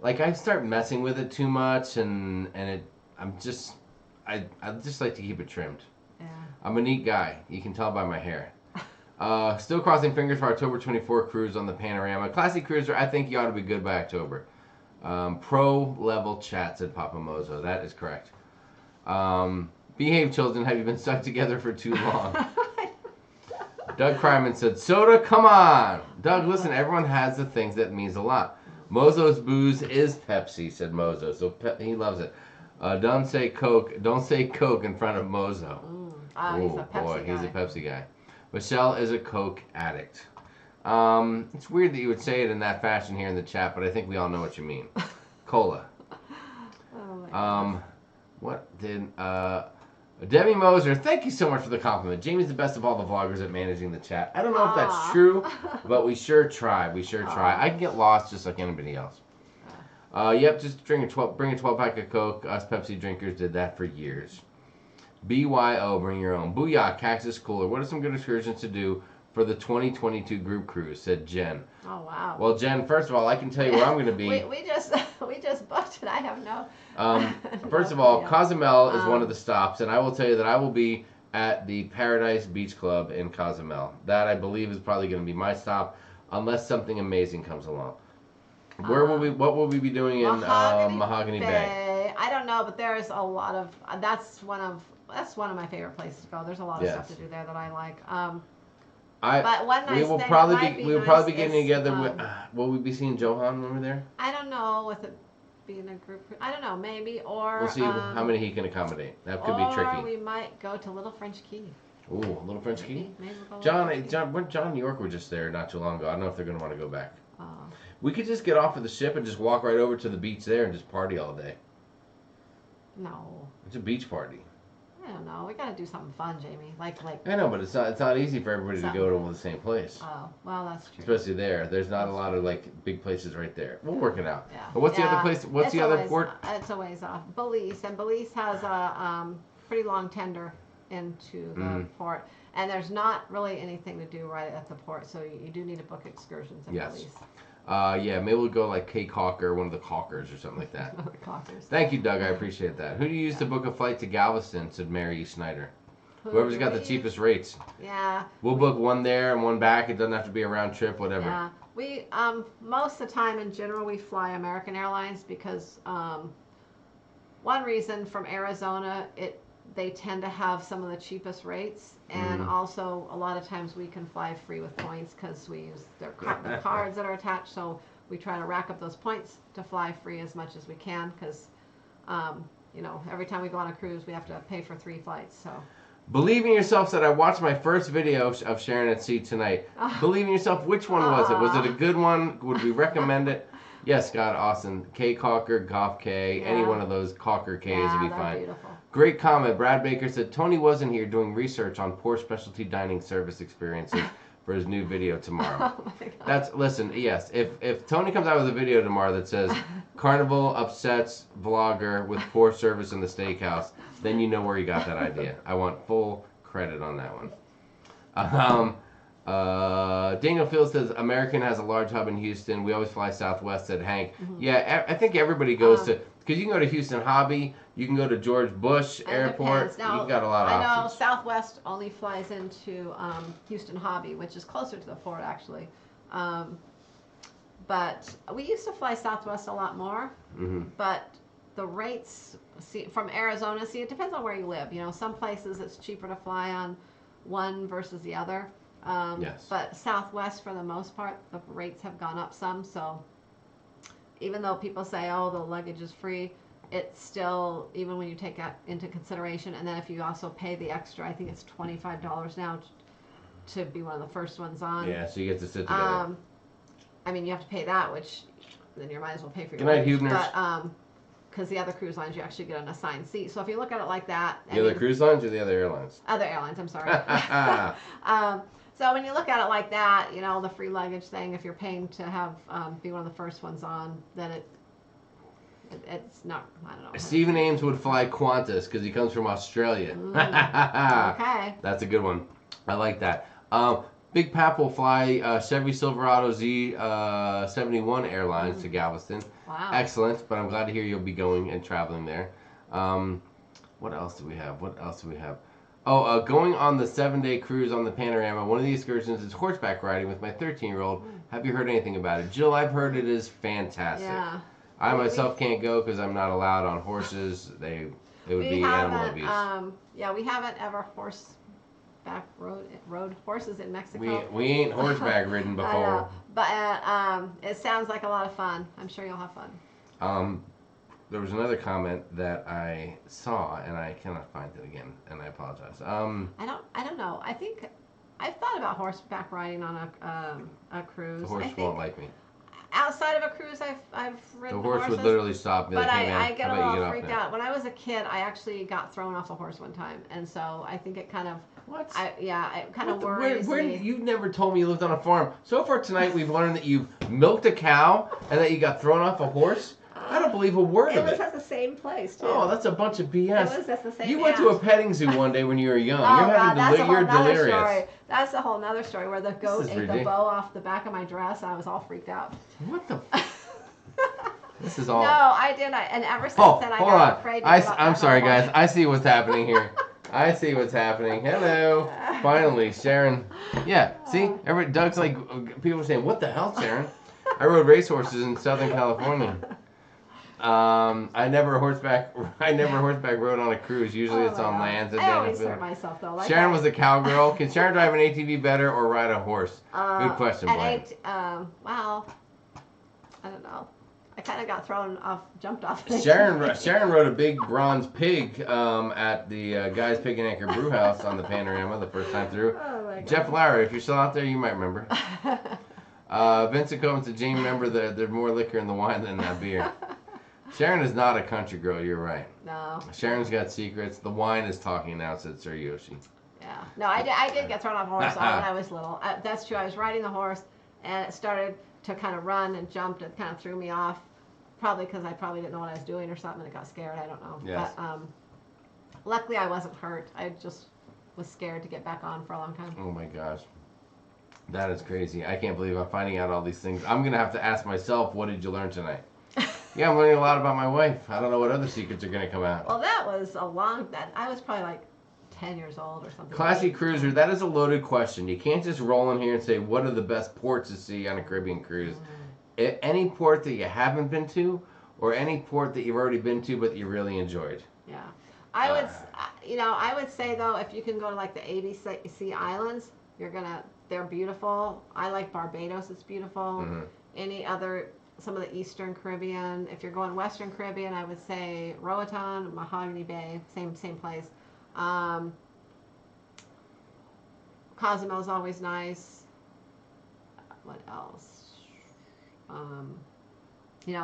like I start messing with it too much, and I just like to keep it trimmed. Yeah. I'm a neat guy. You can tell by my hair. Still crossing fingers for October 24 cruise on the Panorama. Classy cruiser, I think you ought to be good by October. Pro level chat, said Papa Mozo. That is correct. Behave, children. Have you been stuck together for too long? Doug Kryman said, soda, come on. Doug, listen, everyone has the things that means a lot. Mozo's booze is Pepsi, said Mozo. So he loves it. Don't say Coke in front of Mozo. He's a Pepsi guy. He's a Pepsi guy. Michelle is a Coke addict. It's weird that you would say it in that fashion here in the chat, but I think we all know what you mean. Cola. What did Debbie Moser? Thank you so much for the compliment. Jamie's the best of all the vloggers at managing the chat. I don't know if that's true, but we sure try. We sure try. I can get lost just like anybody else. Yep, just bring a 12-pack of Coke. Us Pepsi drinkers did that for years. BYO, bring your own. Booyah, Cactus Cooler. What are some good excursions to do for the 2022 group cruise? Said Jen. Oh wow. Well, Jen, first of all, I can tell you where I'm going to be. we just booked it. I have no. First of all, Cozumel is one of the stops, and I will tell you that I will be at the Paradise Beach Club in Cozumel. That I believe is probably going to be my stop, unless something amazing comes along. What will we be doing in Mahogany Bay? I don't know, but there's a lot of. That's one of my favorite places to go. There's a lot of stuff to do there that I like. But one nice we will thing probably be getting together. Will we be seeing Johan when we're there? I don't know with it being a group. I don't know, maybe or. We'll see how many he can accommodate. That could be tricky. Or we might go to Little French Key. Ooh, Little French Key. Maybe we'll go John New York were just there not too long ago. I don't know if they're going to want to go back. Oh. We could just get off of the ship and just walk right over to the beach there and just party all day. No. It's a beach party. I don't know. We gotta do something fun, Jamie. Like. I know, but it's not easy for everybody to go to the same place. Oh, well, that's true. Especially there. There's not a lot of big places right there. We'll work it out. Yeah. But what's the other place? What's the other port? It's a ways off. Belize, and Belize has a pretty long tender into the port, and there's not really anything to do right at the port, so you do need to book excursions in Belize. Yeah, maybe we'll go like Cape Hawker, one of the Caulkers or something like that. Thank you, Doug. I appreciate that. Who do you use to book a flight to Galveston? Said Mary Snyder. Whoever's got the cheapest rates. Yeah. We'll book one there and one back. It doesn't have to be a round trip, whatever. Yeah. We most of the time in general we fly American Airlines because one reason from Arizona they tend to have some of the cheapest rates, and also a lot of times we can fly free with points because we use the cards that are attached. So we try to rack up those points to fly free as much as we can because every time we go on a cruise we have to pay for 3 flights. So. Believe in Yourself said, I watched my first video of Sharon at Sea tonight. Believe in Yourself, which one was it? Was it a good one? Would we recommend it? Yes, Scott Austin. K. Caulker, Goff K. Any one of those Caulker Ks would be fine. Beautiful. Great comment. Brad Baker said, Tony wasn't here doing research on poor specialty dining service experiences for his new video tomorrow. Oh my God. Listen, yes, if Tony comes out with a video tomorrow that says, Carnival upsets vlogger with poor service in the steakhouse, then you know where he got that idea. I want full credit on that one. Daniel Field says, American has a large hub in Houston. We always fly Southwest, said Hank. Yeah, I think everybody goes to, because you can go to Houston Hobby, you can go to George Bush Airport. Now, You've got a lot of options. I know Southwest only flies into Houston Hobby, which is closer to the port actually. But we used to fly Southwest a lot more. But the rates from Arizona, it depends on where you live. Some places it's cheaper to fly on one versus the other. But Southwest, for the most part, the rates have gone up some. So even though people say, oh, the luggage is free, it's still, even when you take that into consideration, and then if you also pay the extra, I think it's $25 now to be one of the first ones on. Yeah, so you get to sit together. I mean, you have to pay that, which then you might as well pay for your luggage. Good night, Hubners. Because the other cruise lines, you actually get an assigned seat. So if you look at it like that. The other cruise lines or the other airlines? Other airlines, I'm sorry. So when you look at it like that, the free luggage thing, if you're paying to have be one of the first ones on, then it's not, I don't know. Stephen Ames would fly Qantas because he comes from Australia. Okay. That's a good one. I like that. Big Pap will fly Chevy Silverado Z71 Airlines to Galveston. Wow. Excellent, but I'm glad to hear you'll be going and traveling there. What else do we have? Going on the 7-day cruise on the Panorama. One of the excursions is horseback riding with my 13-year-old. Have you heard anything about it? Jill, I've heard it is fantastic. Yeah. I myself can't go because I'm not allowed on horses. It would be animal abuse. Yeah, we haven't ever rode horses in Mexico. We ain't horseback ridden I before. know. But it sounds like a lot of fun. I'm sure you'll have fun. There was another comment that I saw, and I cannot find it again, and I apologize. I don't know. I think I've thought about horseback riding on a cruise. The horse won't like me. Outside of a cruise, I've ridden The horse horses, would literally stop me. but Like, hey, man, I get how a about you little get off freaked there? out. When I was a kid, I actually got thrown off a horse one time, and so I think it kind of What? it kind of Where, worries me. you've never told me you lived on a farm. So far tonight, we've learned that you've milked a cow and that you got thrown off a horse. I don't believe a word It of was it. at the same place too. Oh, that's a bunch of BS. It was at the same. You went to a petting zoo one day when you were young. Oh, You're having God, that's a whole you're nother delirious. story. That's a whole nother story where the goat is ate the ridiculous. bow off the back of my dress. I was all freaked out. What the? This is all. No, I did. And ever since Oh, then, I hold got on. afraid. I'm sorry, guys. I see what's happening here. I see what's happening. Hello. Finally, Sharon. Yeah. See, Doug's like, people are saying, "What the hell, Sharon?" I rode racehorses in Southern California. I never horseback rode on a cruise. Usually it's on lands. I always hurt myself though. Like Sharon was a cowgirl. Can Sharon drive an ATV better or ride a horse? Good question, Blaine. Well, I don't know. I kind of got jumped off. Sharon rode a big bronze pig at the Guy's Pig and Anchor Brew House on the Panorama the first time through. Oh my God. Jeff Lowry, if you're still out there, you might remember. Vincent Cohen said, Jamie, remember there's more liquor in the wine than that beer. Sharon is not a country girl, you're right. No. Sharon's got secrets. The wine is talking now, said Sir Yoshi. Yeah. No, I did get thrown off a horse when I was little. That's true. I was riding the horse, and it started to kind of run and jumped. It kind of threw me off, probably because I probably didn't know what I was doing or something, and it got scared. I don't know. Yes. But luckily, I wasn't hurt. I just was scared to get back on for a long time. Oh my gosh. That is crazy. I can't believe I'm finding out all these things. I'm going to have to ask myself, what did you learn tonight? Yeah, I'm learning a lot about my wife. I don't know what other secrets are going to come out. Well, that was I was probably like 10 years old or something. Classy cruiser, that is a loaded question. You can't just roll in here and say, what are the best ports to see on a Caribbean cruise? Any port that you haven't been to, or any port that you've already been to but you really enjoyed? Yeah. I would say though, if you can go to like the ABC Islands, they're beautiful. I like Barbados, it's beautiful. Mm-hmm. Some of the Eastern Caribbean. If you're going Western Caribbean, I would say Roatan, Mahogany Bay, same place. Cozumel's always nice. What else?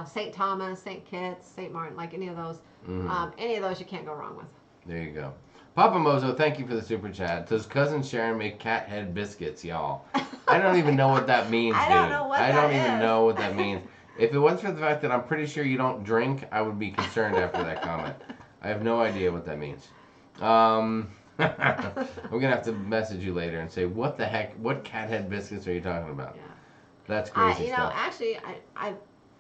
St. Thomas, St. Kitts, St. Martin, like any of those. Any of those you can't go wrong with. There you go. Papa Mozo, thank you for the super chat. Does cousin Sharon make cat head biscuits, y'all? I don't even know what that means, dude. I don't know what I that don't even is. know what that means. If it wasn't for the fact that I'm pretty sure you don't drink, I would be concerned after that comment. I have no idea what that means. I'm gonna have to message you later and say, what the heck? What cat head biscuits are you talking about? Yeah. That's crazy stuff. Actually,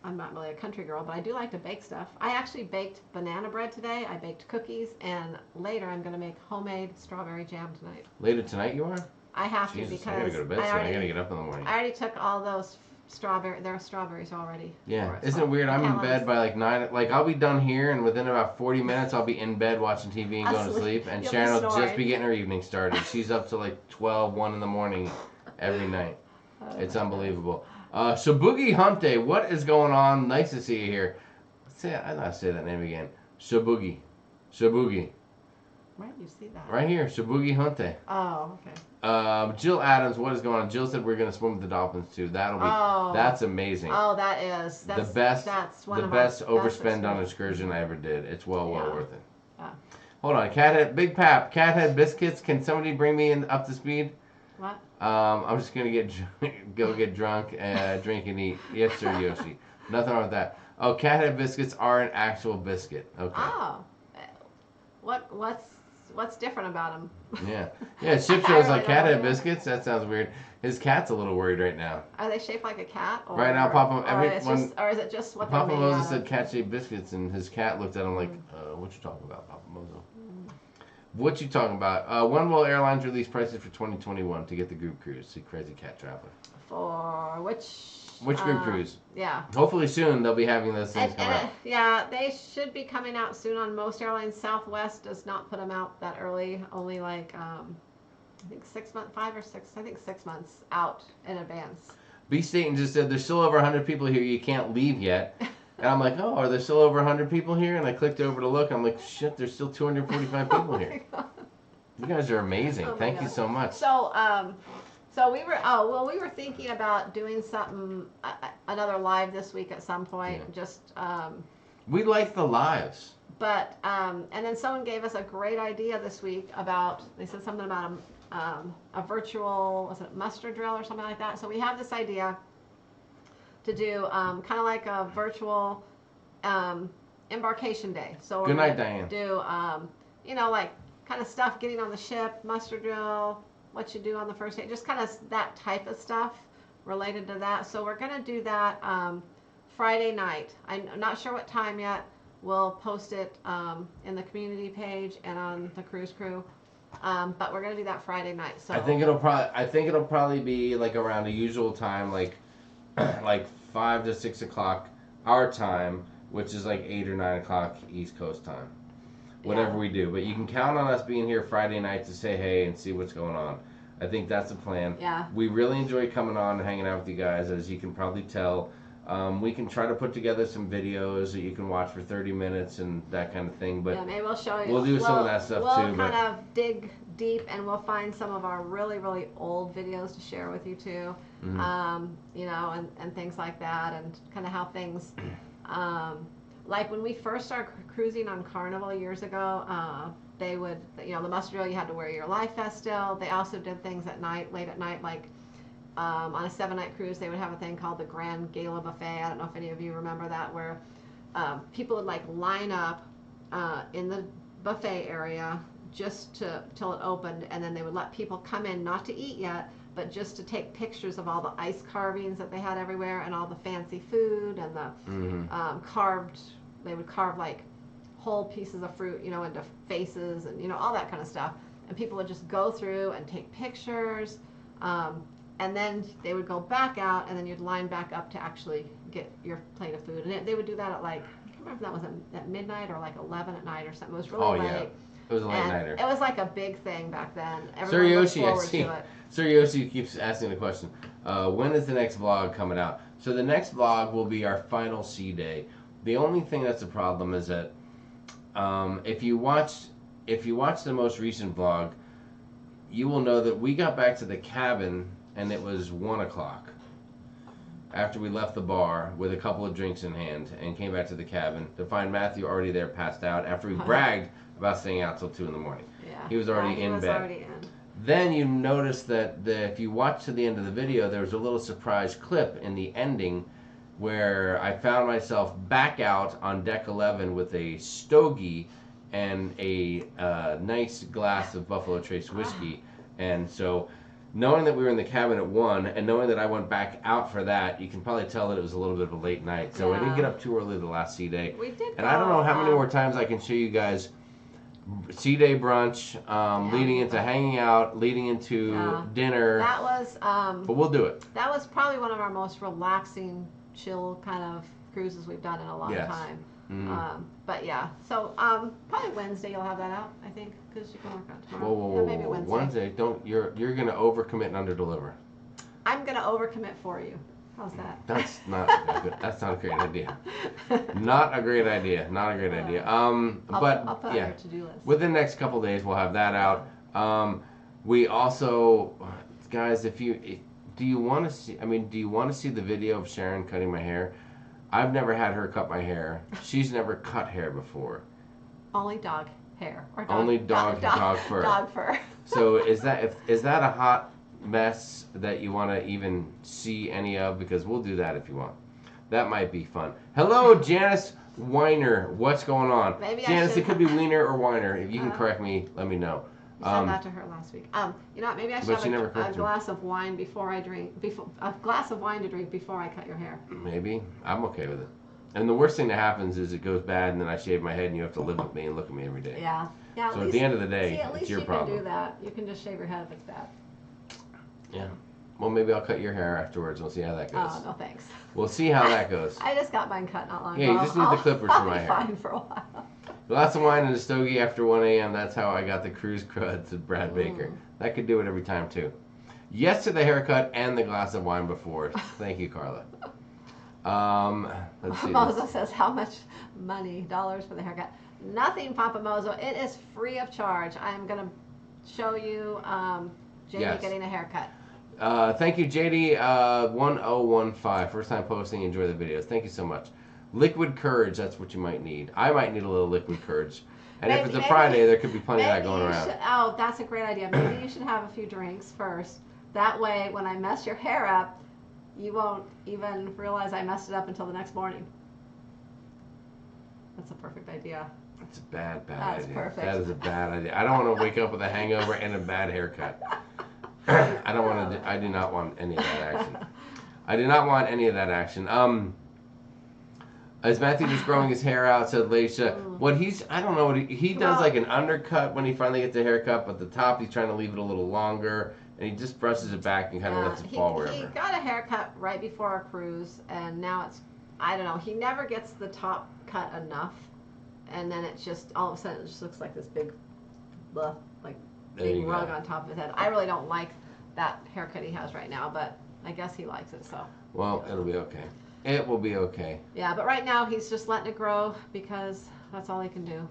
I'm not really a country girl, but I do like to bake stuff. I actually baked banana bread today. I baked cookies, and later I'm going to make homemade strawberry jam tonight. Later tonight you are? I have Jesus, to I gotta because go to bed soon. I gotta get up in the morning. I already took all those there are strawberries already. Yeah, for it, isn't so it weird? I'm I in can't bed let by like 9. Like I'll be done here, and within about 40 minutes, I'll be in bed watching TV and going to sleep. And You'll be Sharon will just snoring. be getting her evening started. She's up to like 12, 1 in the morning every night. It's unbelievable. Shabugi Hunte, what is going on? Nice to see you here. I gotta say that name again. Shabugi. Where did you see that? Right here, Shabugi Hunte. Oh, okay. Jill Adams, what is going on? Jill said we're gonna swim with the dolphins too. That's amazing. Oh, that's the best. That's one the of best our overspend best on an excursion I ever did. It's well worth it. Yeah. Hold on, Big Pap, Cathead biscuits. Can somebody bring me up to speed? What? I'm just gonna go get drunk, drink and eat. Yes, sir, Yoshi. Nothing wrong with that. Oh, Cathead biscuits are an actual biscuit. Okay. Oh, what's different about them? Yeah. Ship shows like Cathead biscuits. That sounds weird. His cat's a little worried right now. Are they shaped like a cat? Or, Right now, Papa. or is it just what Papa they're made Moses out said of? cat-shaped biscuits, and his cat looked at him like, "What you talking about, Papa Mozo?" What you talking about? When will airlines release prices for 2021 to get the group cruise? See Crazy Cat Traveler. For Which group cruise? Yeah. Hopefully soon they'll be having those things come out. Yeah, they should be coming out soon on most airlines. Southwest does not put them out that early. Only like I think 6 months, 5 or 6. I think 6 months out in advance. B Staten just said there's still over 100 people here. You can't leave yet. And I'm like, oh, are there still over 100 people here? And I clicked over to look. I'm like, shit, there's still 245 people here. You guys are amazing. Thank you so much. So we were thinking about doing something, another live this week at some point. Yeah. Just we like the lives. But and then someone gave us a great idea this week about. They said something about a virtual, was it muster drill or something like that. So we have this idea to do kind of like a virtual embarkation day. So Good we're night, gonna Diane. do like kind of stuff, getting on the ship, muster drill, what you do on the first day, just kind of that type of stuff related to that. So we're gonna do that Friday night. I'm not sure what time yet. We'll post it in the community page and on the cruise crew. But we're gonna do that Friday night. So I think it'll probably be like around the usual time, like 5 to 6 o'clock our time, which is like 8 or 9 o'clock East Coast time. Whatever we do, but you can count on us being here Friday night to say hey and see what's going on. I think that's the plan. Yeah. We really enjoy coming on and hanging out with you guys, as you can probably tell. We can try to put together some videos that you can watch for 30 minutes and that kind of thing. But yeah, maybe we'll show you. We'll do some of that stuff we'll too. We'll kind of dig deep and we'll find some of our really, really old videos to share with you too. Mm-hmm. And things like that, and kind of how things, like when we first started cruising on Carnival years ago, they would, the muster drill, you had to wear your life vest still. They also did things at night, late at night, like on a 7-night cruise, they would have a thing called the Grand Gala Buffet. I don't know if any of you remember that, where people would like line up in the buffet area just till it opened, and then they would let people come in, not to eat yet, but just to take pictures of all the ice carvings that they had everywhere and all the fancy food and the carved. They would carve like whole pieces of fruit, into faces and all that kind of stuff. And people would just go through and take pictures. And then they would go back out, and then you'd line back up to actually get your plate of food. And they would do that at like, I can't remember if that was at midnight or like 11 at night or something. It was really late. Yeah. It was a late nighter. It was like a big thing back then. Everyone looked forward to it. Sir Yoshi keeps asking the question, when is the next vlog coming out? So the next vlog will be our final sea day. The only thing that's a problem is that if you watch the most recent vlog, you will know that we got back to the cabin and it was 1 o'clock after we left the bar with a couple of drinks in hand and came back to the cabin to find Matthew already there, passed out, after we bragged about staying out till 2 in the morning. Yeah. He was already in bed. Already in. Then you notice that if you watch to the end of the video, there was a little surprise clip in the ending where I found myself back out on deck 11 with a stogie and a nice glass of Buffalo Trace whiskey. And so, knowing that we were in the cabin at 1 and knowing that I went back out for that, you can probably tell that it was a little bit of a late night. So I didn't get up too early the last sea day. We did. And I don't know how many more times I can show you guys sea day brunch, leading into hanging out, leading into dinner. That was. But we'll do it. That was probably one of our most relaxing, chill kind of cruises we've done in a long time. Mm-hmm. But yeah, so probably Wednesday you'll have that out, I think, because you can work on tomorrow. Whoa, maybe Wednesday. Wednesday, don't you're gonna overcommit and underdeliver. I'm gonna overcommit for you. How's that? That's not good. That's not a great idea. Not a great idea. Not a great idea. I'll put on your to-do list. Within the next couple days, we'll have that out. We also, guys, do you want to see the video of Sharon cutting my hair? I've never had her cut my hair. She's never cut hair before. Only dog hair or dog fur. Dog fur. So is that a hot mess that you want to even see any of? Because we'll do that if you want. That might be fun. Hello, Janice Weiner. What's going on? Janice, it could be Weiner or Weiner. If you can correct me, let me know. You said that to her last week. Maybe I should have a glass of wine before I drink. A glass of wine to drink before I cut your hair. Maybe. I'm okay with it. And the worst thing that happens is it goes bad, and then I shave my head, and you have to live with me and look at me every day. Yeah. Yeah. So at the end of the day, at least it's your you problem. can do that. You can just shave your head if it's bad. Yeah. Well, maybe I'll cut your hair afterwards. We'll see how that goes. Oh, no thanks. We'll see how that goes. I just got mine cut not long Yeah, ago. you just need the clippers for my hair. I'll be fine for a while. Lots of wine and a stogie after 1 a.m. That's how I got the cruise crud, said Brad Baker. That could do it every time, too. Yes to the haircut and the glass of wine before. Thank you, Carla. Let's see. Mozo says, how much money, dollars for the haircut? Nothing, Papa Mozo. It is free of charge. I'm going to show you Jamie getting a haircut. Thank you, JD1015. First time posting. Enjoy the videos. Thank you so much. Liquid courage. That's what you might need. I might need a little liquid courage. And if it's a Friday, there could be plenty of that going around. Oh, that's a great idea. Maybe you should have a few drinks first. That way, when I mess your hair up, you won't even realize I messed it up until the next morning. That's a perfect idea. That's a bad That's idea. perfect. That is a bad idea. I don't want to wake up with a hangover and a bad haircut. I don't want to. I do not want any of that action. I do not want any of that action. Is Matthew just growing his hair out? Said Leisha. What I don't know what he does, like an undercut when he finally gets a haircut, but the top he's trying to leave it a little longer, and he just brushes it back and kind of lets it fall wherever. He got a haircut right before our cruise, and now I don't know. He never gets the top cut enough, and then it's just all of a sudden it just looks like this big rug on top of his head. I really don't like that haircut he has right now, but I guess he likes it, so. Well, it'll be okay. It will be okay. Yeah, but right now he's just letting it grow because that's all he can do.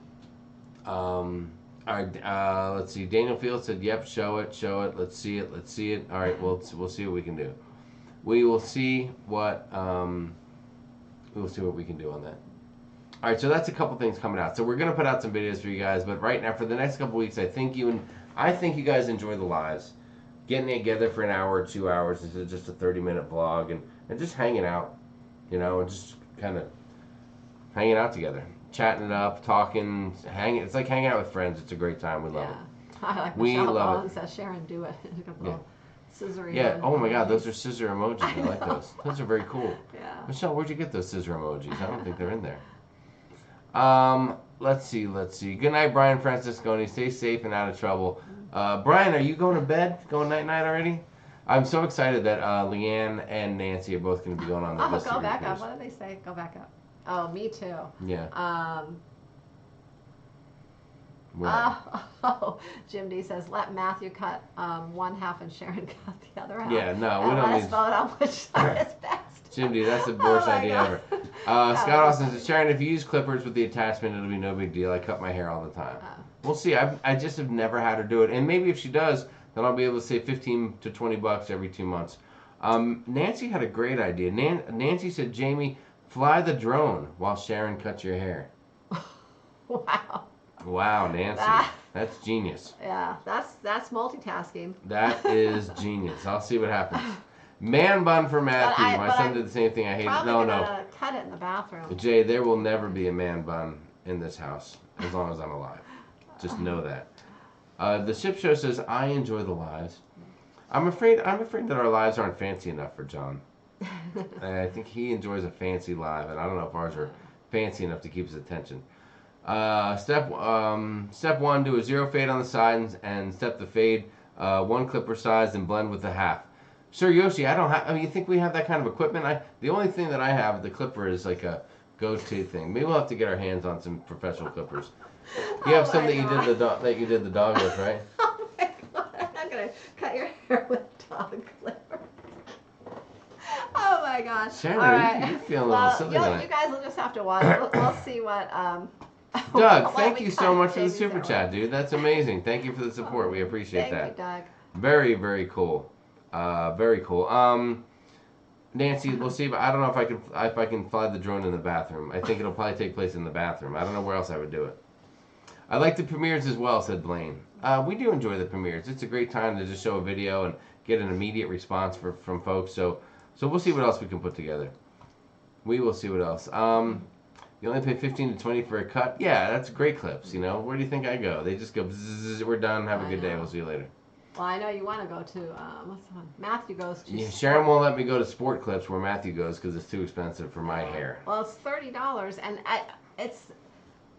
All right, let's see. Daniel Field said, "Yep, show it. Let's see it. All right, we'll see what we can do. We will see what we can do on that. All right, so that's a couple things coming out. So we're gonna put out some videos for you guys, but right now for the next couple weeks, I think you guys enjoy the lives, getting together for an hour or 2 hours. This is just a 30-minute vlog and just hanging out, and just kind of hanging out together. Chatting it up, talking, hanging. It's like hanging out with friends. It's a great time. We love it. I like We Michelle love Bowen it. says, Sharon, do it. Scissory. Yeah. Oh my God, those are scissor emojis. I like those. Those are very cool. Yeah. Michelle, where'd you get those scissor emojis? I don't think they're in there. Let's see. Good night, Brian Francisconi. Stay safe and out of trouble. Brian, are you going to bed? Going night already? I'm so excited that Leanne and Nancy are both going to be going on the list. Go back up. What did they say? Go back up. Oh, me too. Yeah. Jim D says, let Matthew cut one half and Sharon cut the other half. Yeah, no, we and don't let need. us vote on which side is best. Jim D, that's the worst my idea God. ever. Scott Austin says, Sharon, if you use clippers with the attachment, it'll be no big deal. I cut my hair all the time. We'll see. I just have never had her do it, and maybe if she does, then I'll be able to save $15 to $20 every 2 months. Nancy had a great idea. Nancy said, Jamie, fly the drone while Sharon cuts your hair. Wow. Wow, Nancy. That's genius. Yeah, that's multitasking. That is genius. I'll see what happens. Man bun for Matthew. My son did the same thing. I hate it. No. Cut it in the bathroom. Jay, there will never be a man bun in this house as long as I'm alive. Just know that. The Ship Show says, I enjoy the lives. I'm afraid that our lives aren't fancy enough for John. I think he enjoys a fancy live, and I don't know if ours are fancy enough to keep his attention. Step 1, do a 0 fade on the sides and step the fade 1 clipper size and blend with the half. Sir Yoshi, you think we have that kind of equipment? The only thing that I have, the clipper, is like a go-to thing. Maybe we'll have to get our hands on some professional clippers. You have some that you did the dog with, right? Oh my God, I'm not gonna cut your hair with dog clippers. Oh my gosh. Sharon, all right. you're feeling a little silly tonight. You guys will just have to watch. We'll see what. Doug, thank you so much for the super chat, dude. That's amazing. Thank you for the support. We appreciate that. Thank you, Doug. Very, very cool. Very cool. Nancy, we'll see. But I don't know if I can fly the drone in the bathroom. I think it'll probably take place in the bathroom. I don't know where else I would do it. I like the premieres as well, said Blaine. We do enjoy the premieres. It's a great time to just show a video and get an immediate response from folks. So we'll see what else we can put together. We will see what else. You only pay 15 to 20 for a cut? Yeah, that's great clips, Where do you think I go? They just go, bzzz, we're done, have a good day, we'll see you later. Well, I know you want to go to, what's the one? Matthew goes to. Yeah, Sharon won't let me go to Sport Clips where Matthew goes because it's too expensive for my hair. Well, it's $30, and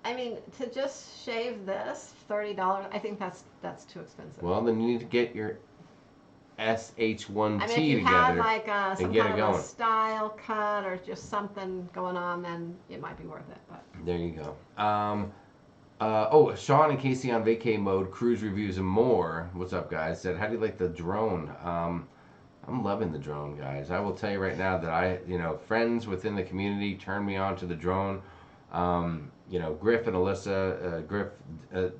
I mean, to just shave this, $30, I think that's too expensive. Well, then you need to get your SH1T I mean, if you together had like some get kind it of going. a style cut or just something going on, then it might be worth it. But There you go. Sean and Casey on vacay mode, cruise reviews and more. What's up, guys? Said, how do you like the drone? I'm loving the drone, guys. I will tell you right now that friends within the community turned me on to the drone. Griff and Alyssa, Griff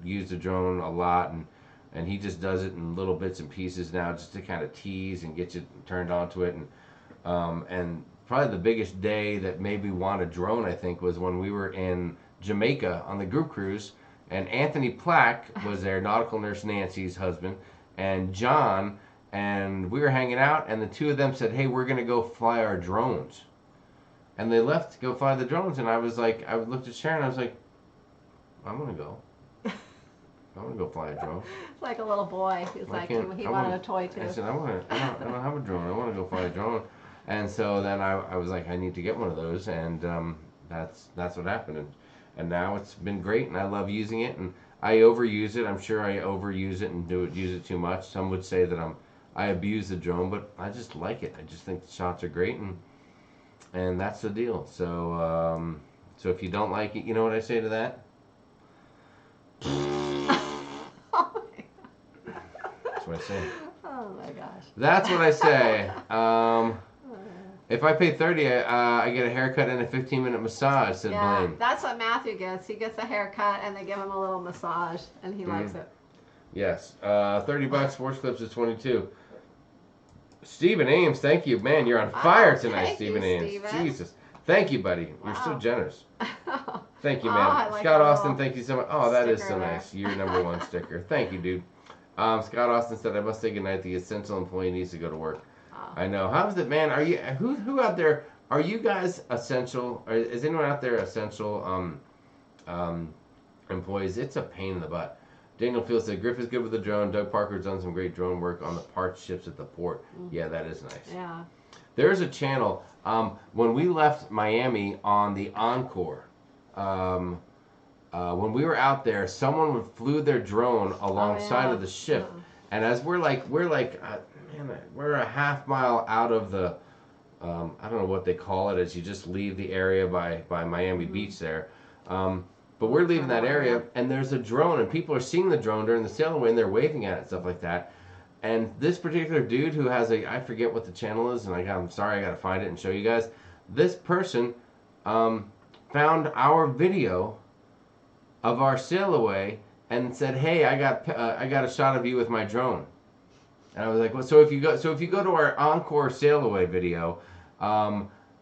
used the drone a lot, and he just does it in little bits and pieces now just to kind of tease and get you turned onto it. And probably the biggest day that made me want a drone, I think, was when we were in Jamaica on the group cruise, and Anthony Plack was there, nautical nurse Nancy's husband, and John, and we were hanging out, and the two of them said, hey, we're going to go fly our drones. And they left to go fly the drones, and I was like, I looked at Sharon, I was like, I'm going to go. I want to go fly a drone. it's like a little boy. He's like, he wanted a toy too. I said, I don't have a drone. I want to go fly a drone. And so then I was like, I need to get one of those, and that's what happened. And now it's been great, and I love using it, and I overuse it. I'm sure I overuse it and use it too much. Some would say that I abuse the drone, but I just like it. I just think the shots are great, and that's the deal. So so if you don't like it, you know what I say to that? That's what I say. Oh my gosh. That's what I say. If I pay $30, I get a haircut and a 15-minute massage, said Blaine. That's what Matthew gets. He gets a haircut and they give him a little massage, and he likes it. Yes. $30. Sports Clips is $22. Stephen Ames, thank you. Man, you're on fire tonight, Stephen Ames. Steven. Jesus. Thank you, buddy. You're so generous. Thank you, man. I like Scott the Austin, little thank you so much. Oh, that is so sticker there. nice. You're number one sticker. Thank you, dude. Scott Austin said, I must say goodnight. The essential employee needs to go to work. I know. How's it, man? Are you who out there? Are you guys essential? Or is anyone out there essential employees? It's a pain in the butt. Daniel Fields said Griff is good with the drone. Doug Parker's done some great drone work on the parts ships at the port. Yeah, that is nice. Yeah. There's a channel. When we left Miami on the Encore, when we were out there, someone flew their drone alongside of the ship, and as we're a half mile out of the, I don't know what they call it, as you just leave the area by Miami Beach there. But we're leaving that area, and there's a drone, and people are seeing the drone during the sail away, and they're waving at it, stuff like that. And this particular dude who has I forget what the channel is, and I'm sorry, I gotta find it and show you guys. This person found our video of our sail away and said, "Hey, I got a shot of you with my drone." And I was like, "Well, so if you go to our Encore sail away video,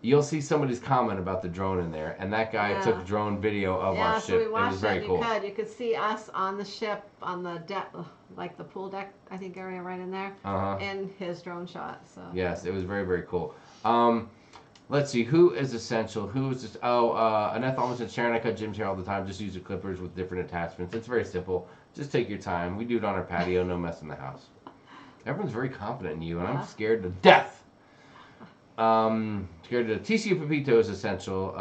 you'll see somebody's comment about the drone in there, and that guy took drone video of our ship. So we watched it was very cool. You could see us on the ship on the deck, like the pool deck, I think area right in there, in his drone shot. So yes, it was very, very cool. Let's see, who is essential? Who is just? Annette Allman said, Sharon, I cut Jim's hair all the time. Just use the clippers with different attachments. It's very simple. Just take your time. We do it on our patio. No mess in the house. Everyone's very confident in you, and I'm scared to death. Scared to TCU Pepito is essential.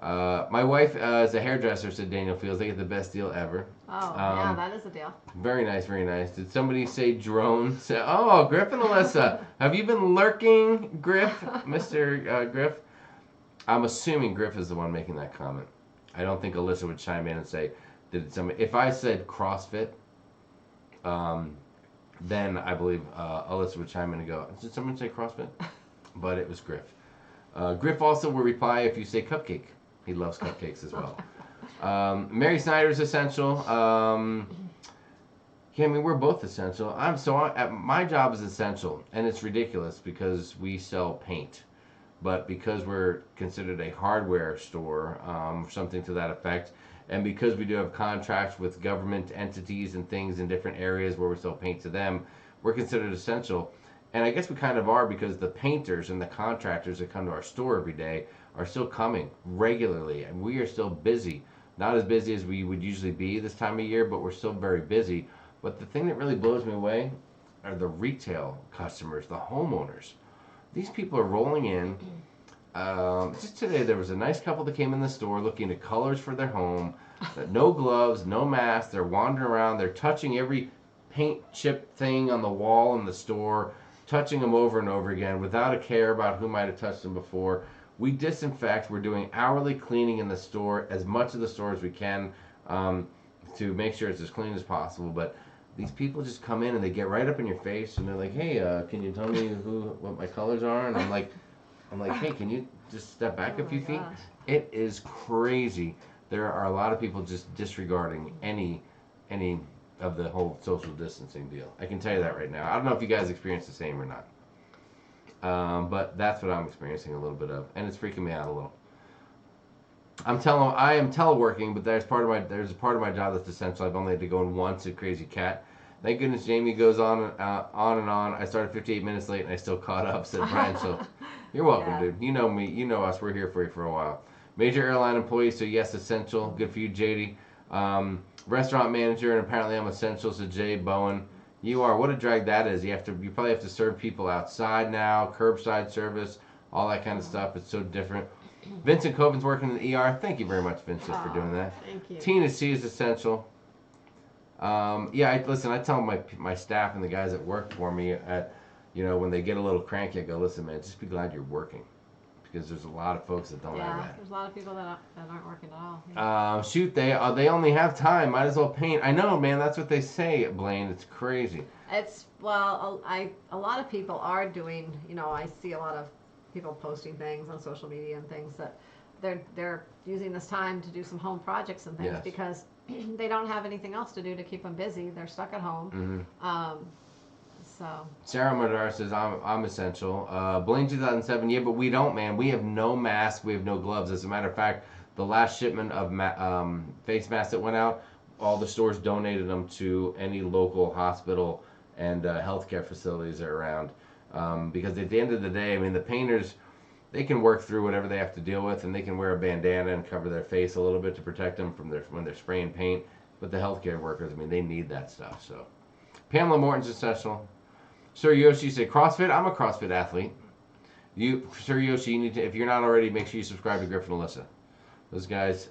My wife is a hairdresser, said Daniel Fields. They get the best deal ever. Oh, yeah, that is a deal. Very nice, very nice. Did somebody say drone? Oh, Griff and Alyssa. Have you been lurking, Griff, Mr. Griff? I'm assuming Griff is the one making that comment. I don't think Alyssa would chime in and say, did somebody... If I said CrossFit, then I believe Alyssa would chime in and go, did someone say CrossFit? But it was Griff. Griff also will reply if you say cupcake. He loves cupcakes as well. Mary Snyder's essential. Yeah, I mean, we're both essential. My job is essential, and it's ridiculous because we sell paint. But because we're considered a hardware store, something to that effect, and because we do have contracts with government entities and things in different areas where we sell paint to them, we're considered essential. And I guess we kind of are, because the painters and the contractors that come to our store every day are still coming regularly, and we are still busy. Not as busy as we would usually be this time of year, but we're still very busy. But the thing that really blows me away are the retail customers, the homeowners. These people are rolling in. Just today, there was a nice couple that came in the store looking at colors for their home. No gloves, no mask. They're wandering around. They're touching every paint chip thing on the wall in the store, touching them over and over again without a care about who might have touched them before. We disinfect. We're doing hourly cleaning in the store, as much of the store as we can, to make sure it's as clean as possible. But these people just come in and they get right up in your face and they're like, "Hey, can you tell me what my colors are?" And I'm like, "Hey, can you just step back a few feet?" Gosh. It is crazy. There are a lot of people just disregarding any of the whole social distancing deal. I can tell you that right now. I don't know if you guys experience the same or not. But that's what I'm experiencing a little bit of, and it's freaking me out a little. I am teleworking, but there's a part of my job that's essential. I've only had to go in once. A crazy cat. Thank goodness Jamie goes on and on. I started 58 minutes late, and I still caught up. Said Brian Schultz. You're welcome, Yeah. dude. You know me. You know us. We're here for you for a while. Major airline employee, so yes, essential. Good for you, JD. Restaurant manager, and apparently I'm essential. So Jay Bowen. You are. What a drag that is. You probably have to serve people outside now, curbside service, all that kind of stuff. It's so different. Vincent Coven's working in the ER. Thank you very much, Vincent, for doing that. Thank you. Tina C is essential. I tell my staff and the guys that work for me when they get a little cranky, I go, listen, man, just be glad you're working, because there's a lot of folks that don't have Yeah, that. there's a lot of people that aren't working at all. Yeah. Shoot, they only have time. Might as well paint. I know, man. That's what they say, Blaine. It's crazy. It's a lot of people are doing. I see a lot of people posting things on social media and things that they're using this time to do some home projects and things Yes. because they don't have anything else to do to keep them busy. They're stuck at home. Mm-hmm. So Sarah Madar says I'm essential. Blaine 2007. Yeah, but we don't, man. We have no masks. We have no gloves. As a matter of fact, the last shipment of face masks that went out, all the stores donated them to any local hospital and healthcare facilities that are around. Because at the end of the day, I mean, the painters, they can work through whatever they have to deal with, and they can wear a bandana and cover their face a little bit to protect them from when they're spraying paint. But the healthcare workers, I mean, they need that stuff. So, Pamela Morton's essential. Sir Yoshi said, CrossFit? I'm a CrossFit athlete. Sir Yoshi, you need to, if you're not already, make sure you subscribe to Griffin and Alyssa. Those guys,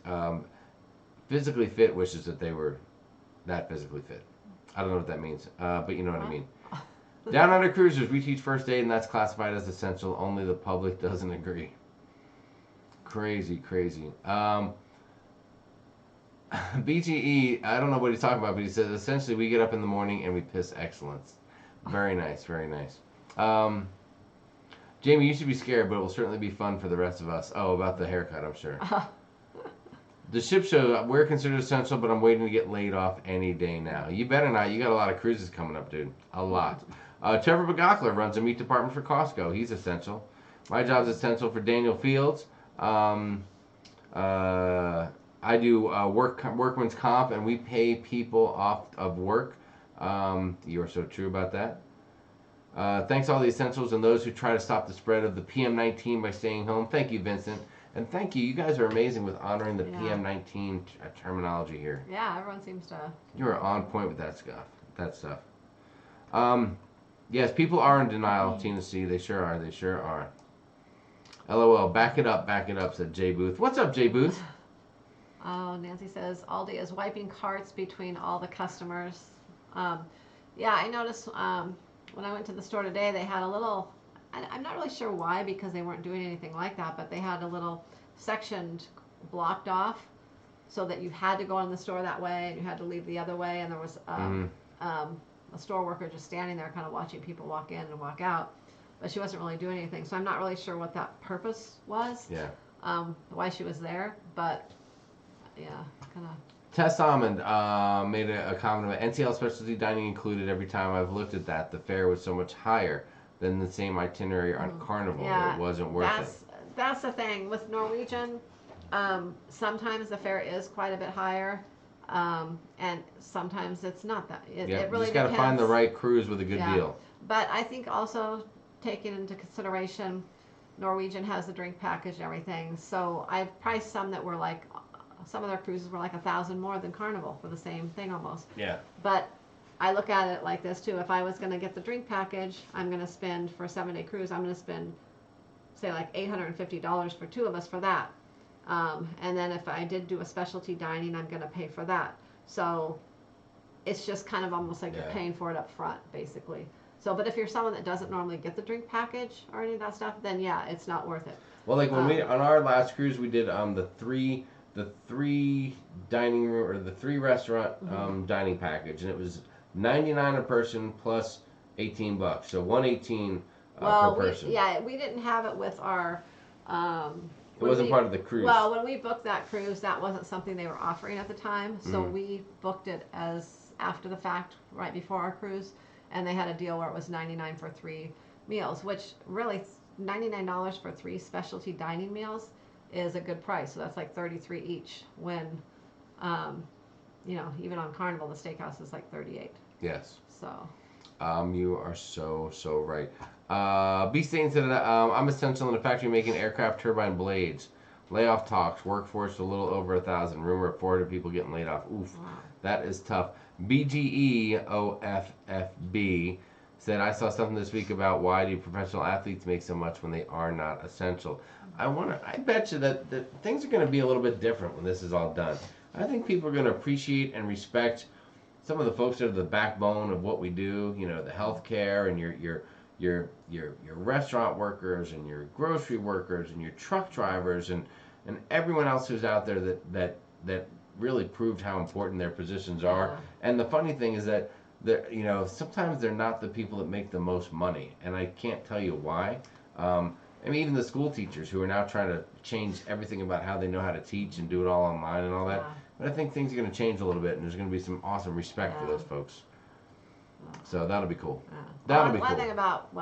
physically fit wishes that they were that physically fit. I don't know what that means, but you know what I mean. Down Under Cruisers, we teach first aid, and that's classified as essential. Only the public doesn't agree. Crazy. BGE, I don't know what he's talking about, but he says, essentially, we get up in the morning and we piss excellence. Very nice. Jamie, you should be scared, but it will certainly be fun for the rest of us. Oh, about the haircut, I'm sure. The ship show, we're considered essential, but I'm waiting to get laid off any day now. You better not. You got a lot of cruises coming up, dude. A lot. Trevor Bagakler runs a meat department for Costco. He's essential. My job's essential for Daniel Fields. I do workman's comp, and we pay people off of work. You are so true about that. Thanks to all the essentials and those who try to stop the spread of the PM19 by staying home. Thank you, Vincent. And thank you. You guys are amazing with honoring the PM19 terminology here. yeah, everyone seems to. You are on point with that stuff. Yes, people are in denial, Tina C. They sure are. LOL, back it up, said Jay Booth. What's up, Jay Booth? Oh, Nancy says Aldi is wiping carts between all the customers. Yeah, I noticed when I went to the store today, they had a little, I'm not really sure why, because they weren't doing anything like that, but they had a little section blocked off so that you had to go in the store that way and you had to leave the other way, and there was a store worker just standing there kind of watching people walk in and walk out, but she wasn't really doing anything, so I'm not really sure what that purpose was. Yeah. Why she was there, but yeah, kind of. Tess Almond made a comment about NCL specialty dining included. Every time I've looked at that, the fare was so much higher than the same itinerary on Carnival. Yeah, it wasn't worth it. That's the thing with Norwegian. Sometimes the fare is quite a bit higher, and sometimes it's not that. It really you just got to find the right cruise with a good deal. But I think also taking into consideration, Norwegian has the drink package and everything. So I've priced some that were like, some of their cruises were like $1,000 more than Carnival for the same thing almost. Yeah. But I look at it like this too. If I was going to get the drink package, I'm going to spend for a 7-day cruise. I'm going to spend, say, like $850 for 2 of us for that. And then if I did do a specialty dining, I'm going to pay for that. So it's just kind of almost like you're paying for it up front, basically. So, but if you're someone that doesn't normally get the drink package or any of that stuff, then yeah, it's not worth it. Well, like when we on our last cruise, we did the three dining room or the 3 restaurant dining package, and it was $99 a person plus $18, so $118 per person. We didn't have it with our. It wasn't part of the cruise. Well, when we booked that cruise, that wasn't something they were offering at the time, so we booked it as after the fact, right before our cruise, and they had a deal where it was $99 for 3 meals, which really $99 for 3 specialty dining meals is a good price. So that's like $33 each. When, even on Carnival, the Steakhouse is like $38. Yes. So. You are so right. B Stain said that I'm essential in a factory making aircraft turbine blades. Layoff talks. Workforce a little over 1,000. Rumor of 400 people getting laid off. Oof, wow. That is tough. BGEOFFB said, I saw something this week about why do professional athletes make so much when they are not essential. I bet you that things are going to be a little bit different when this is all done. I think people are going to appreciate and respect some of the folks that are the backbone of what we do. The healthcare and your restaurant workers and your grocery workers and your truck drivers and everyone else who's out there that really proved how important their positions are. Yeah. And the funny thing is that sometimes they're not the people that make the most money, and I can't tell you why. Even the school teachers who are now trying to change everything about how they know how to teach and do it all online and all that. Yeah. But I think things are going to change a little bit, and there's going to be some awesome respect for those folks. So that'll be cool. Yeah. That'll be one cool. thing about,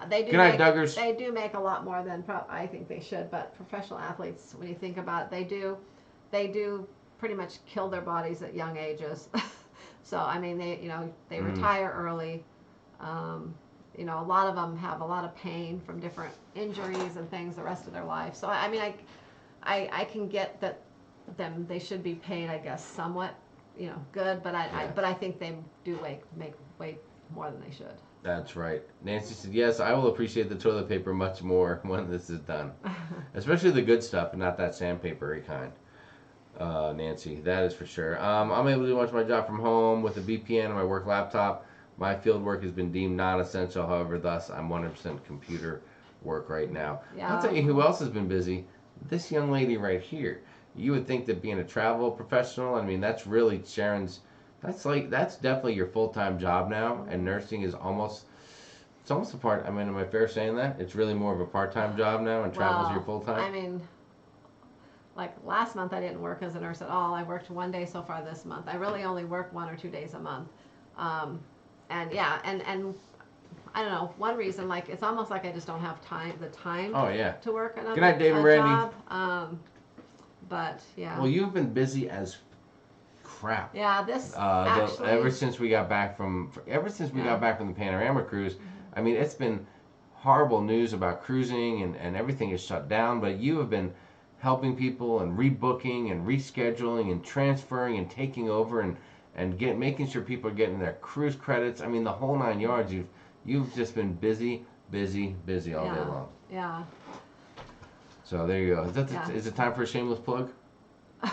they do. Good night, Duggars. They do make a lot more than I think they should. But professional athletes, when you think about it, they do pretty much kill their bodies at young ages. So they retire early. A lot of them have a lot of pain from different injuries and things the rest of their life. So I can get that they should be paid, I guess, somewhat, good. But I think they do make way more than they should. That's right. Nancy said, yes, I will appreciate the toilet paper much more when this is done. Especially the good stuff and not that sandpapery kind. Nancy, that is for sure. I'm able to watch my job from home with a VPN on my work laptop. My field work has been deemed non-essential, however, thus I'm 100% computer work right now. Yeah. I'll tell you who else has been busy. This young lady right here. You would think that being a travel professional, that's really Sharon's, that's definitely your full-time job now, and nursing is almost a part, am I fair saying that? It's really more of a part-time job now, and travel's your full-time? Like last month I didn't work as a nurse at all. I worked 1 day so far this month. I really only work 1 or 2 days a month. And I don't know, one reason, it's almost like I just don't have the time to work another Good night, Dave and Randy. job. But yeah. Well, you've been busy as crap. Yeah, this actually. Ever since we got back from the Panorama cruise, it's been horrible news about cruising and everything is shut down. But you have been helping people and rebooking and rescheduling and transferring and taking over and making sure people are getting their cruise credits. The whole 9 yards. You've just been busy all day long. Yeah. So there you go. Is it time for a shameless plug? If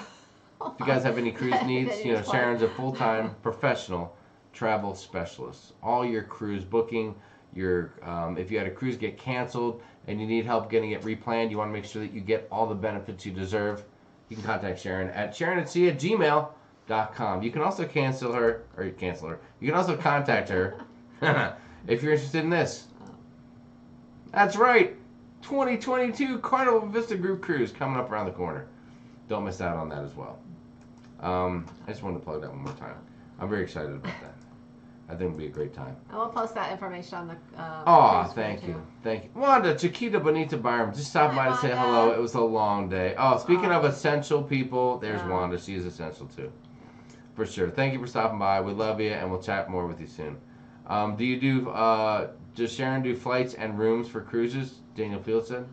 you guys have any cruise needs, Sharon's a full-time professional travel specialist. All your cruise booking, if you had a cruise get canceled and you need help getting it replaned, you want to make sure that you get all the benefits you deserve, you can contact Sharon at sharonatsea@gmail.com. You can also You can also contact her if you're interested in this. That's right. 2022 Carnival Vista Group Cruise coming up around the corner. Don't miss out on that as well. I just wanted to plug that one more time. I'm very excited about that. I think it'll be a great time. I will post that information on the thank you. Wanda, Chiquita Bonita Byram, just stopped by to say hello. It was a long day. Speaking of essential people, there's Wanda. She is essential too. For sure. Thank you for stopping by. We love you, and we'll chat more with you soon. Does Sharon do flights and rooms for cruises? Daniel Field said.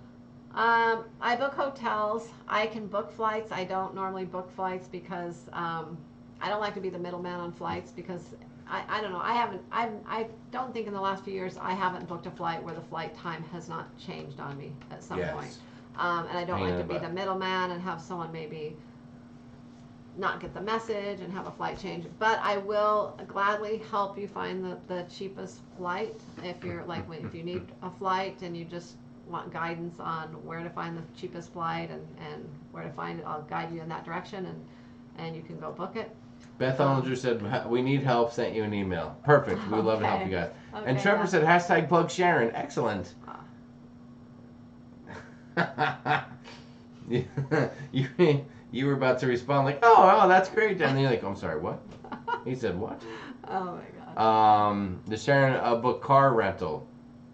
I book hotels. I can book flights. I don't normally book flights because I don't like to be the middleman on flights because I don't know. I don't think in the last few years I haven't booked a flight where the flight time has not changed on me at some point. And I don't like to be the middleman and have someone maybe not get the message and have a flight change. But I will gladly help you find the cheapest flight if you're like if you need a flight and you just want guidance on where to find the cheapest flight and where to find it. I'll guide you in that direction and you can go book it. Beth Ollinger said, we need help, sent you an email. Perfect. We'd love to help you guys. Okay, And Trevor said, hashtag plug Sharon. Excellent. You were about to respond like, oh, that's great. And then you're like, I'm sorry, what? He said, what? Oh, my God. The Sharon book car rental.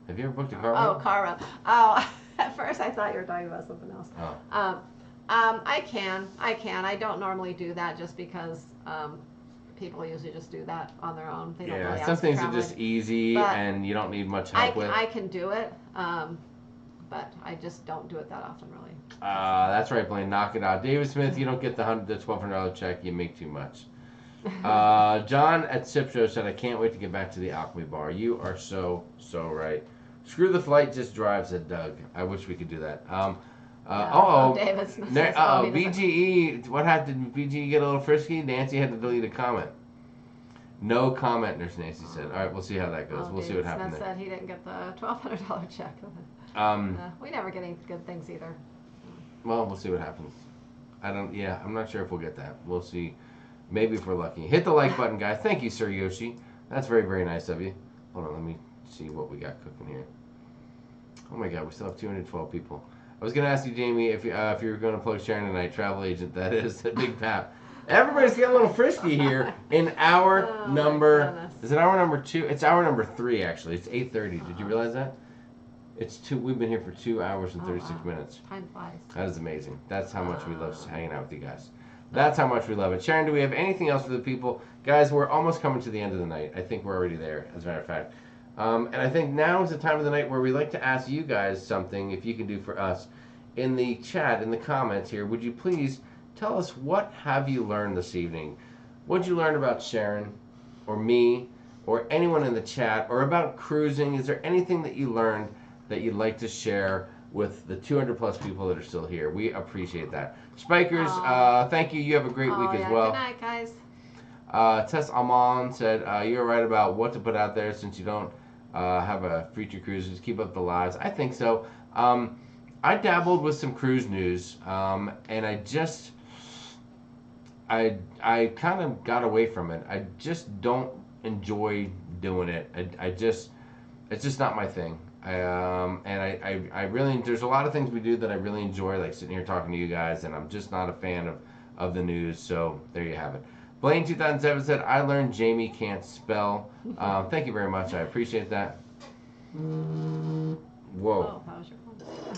Have you ever booked a car rental? Oh, car rental. Oh, at first I thought you were talking about something else. Oh. I can. I don't normally do that just because people usually just do that on their own. They don't really ask some things are travelers. just easy But and you don't need much help with. I can do it, but I just don't do it that often, really. That's right, Blaine. Knock it out. David Smith, you don't get the $1,200 check. You make too much. John at Sip Show said, I can't wait to get back to the Alchemy Bar. You are so right. Screw the flight, just drive, said Doug. I wish we could do that. David Smith says, BGE, what happened? Did BGE get a little frisky? Nancy had to delete a comment. No comment, Nurse Nancy said. All right, we'll see how that goes. We'll see what happens Smith there. said he didn't get the $1,200 check. We never get any good things either. Well, we'll see what happens. I'm not sure if we'll get that. We'll see. Maybe if we're lucky. Hit the like button, guys. Thank you, Sir Yoshi. That's very, very nice of you. Hold on, let me see what we got cooking here. Oh my God, we still have 212 people. I was going to ask you, Jamie, if you were going to plug Sharon tonight, travel agent, that is, Big Pap. Everybody's getting a little frisky here in hour number, is it hour number 2? It's hour number 3, actually. It's 8:30. Did you realize that? It's 2, we've been here for 2 hours and 36 minutes. Time flies. That is amazing. That's how much we love hanging out with you guys. That's how much we love it. Sharon, do we have anything else for the people? Guys, we're almost coming to the end of the night. I think we're already there, as a matter of fact. And I think now is the time of the night where we like to ask you guys something, if you can do for us. In the chat, in the comments here, would you please tell us what have you learned this evening? What did you learn about Sharon, or me, or anyone in the chat, or about cruising? Is there anything that you learned that you'd like to share with the 200 plus people that are still here? We appreciate that. Spikers, thank you. You have a great week as well. Good night, guys. Tess Amon said, you're right about what to put out there since you don't have a future cruises. Keep up the lives. I think so. I dabbled with some cruise news, and I kind of got away from it. I just don't enjoy doing it. It's just not my thing. I really, there's a lot of things we do that I really enjoy, like sitting here talking to you guys, and I'm just not a fan of the news, so there you have it. Blaine 2007 said, I learned Jamie can't spell. Thank you very much. I appreciate that. Whoa. Oh, that was your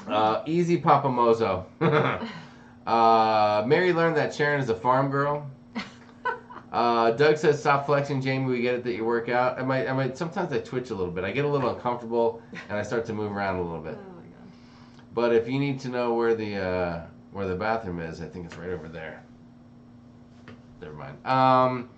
phone. Easy Papa Mozo. Mary learned that Sharon is a farm girl. Doug says, stop flexing, Jamie. We get it that you work out. I might. Sometimes I twitch a little bit. I get a little uncomfortable, and I start to move around a little bit. Oh my God. But if you need to know where the bathroom is, I think it's right over there. Never mind.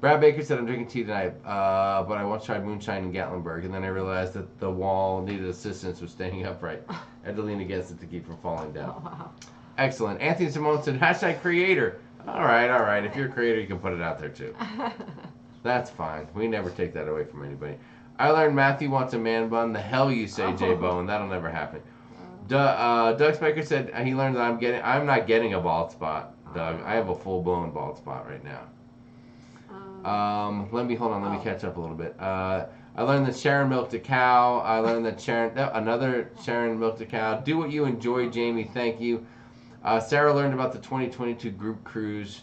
Brad Baker said, I'm drinking tea tonight, but I once tried moonshine in Gatlinburg, and then I realized that the wall needed assistance with staying upright. I had to lean against it to keep from falling down. Oh, wow. Excellent. Anthony Simone said, hashtag creator. All right. If you're a creator, you can put it out there too. That's fine. We never take that away from anybody. I learned Matthew wants a man bun. The hell you say, J Bowen. That'll never happen. Doug Spiker said he learned that I'm not getting a bald spot, Doug. I have a full-blown bald spot right now. Let me catch up a little bit. I learned that Sharon milked a cow. I learned that another Sharon milked a cow. Do what you enjoy, Jamie. Thank you. Sarah learned about the 2022 group cruise.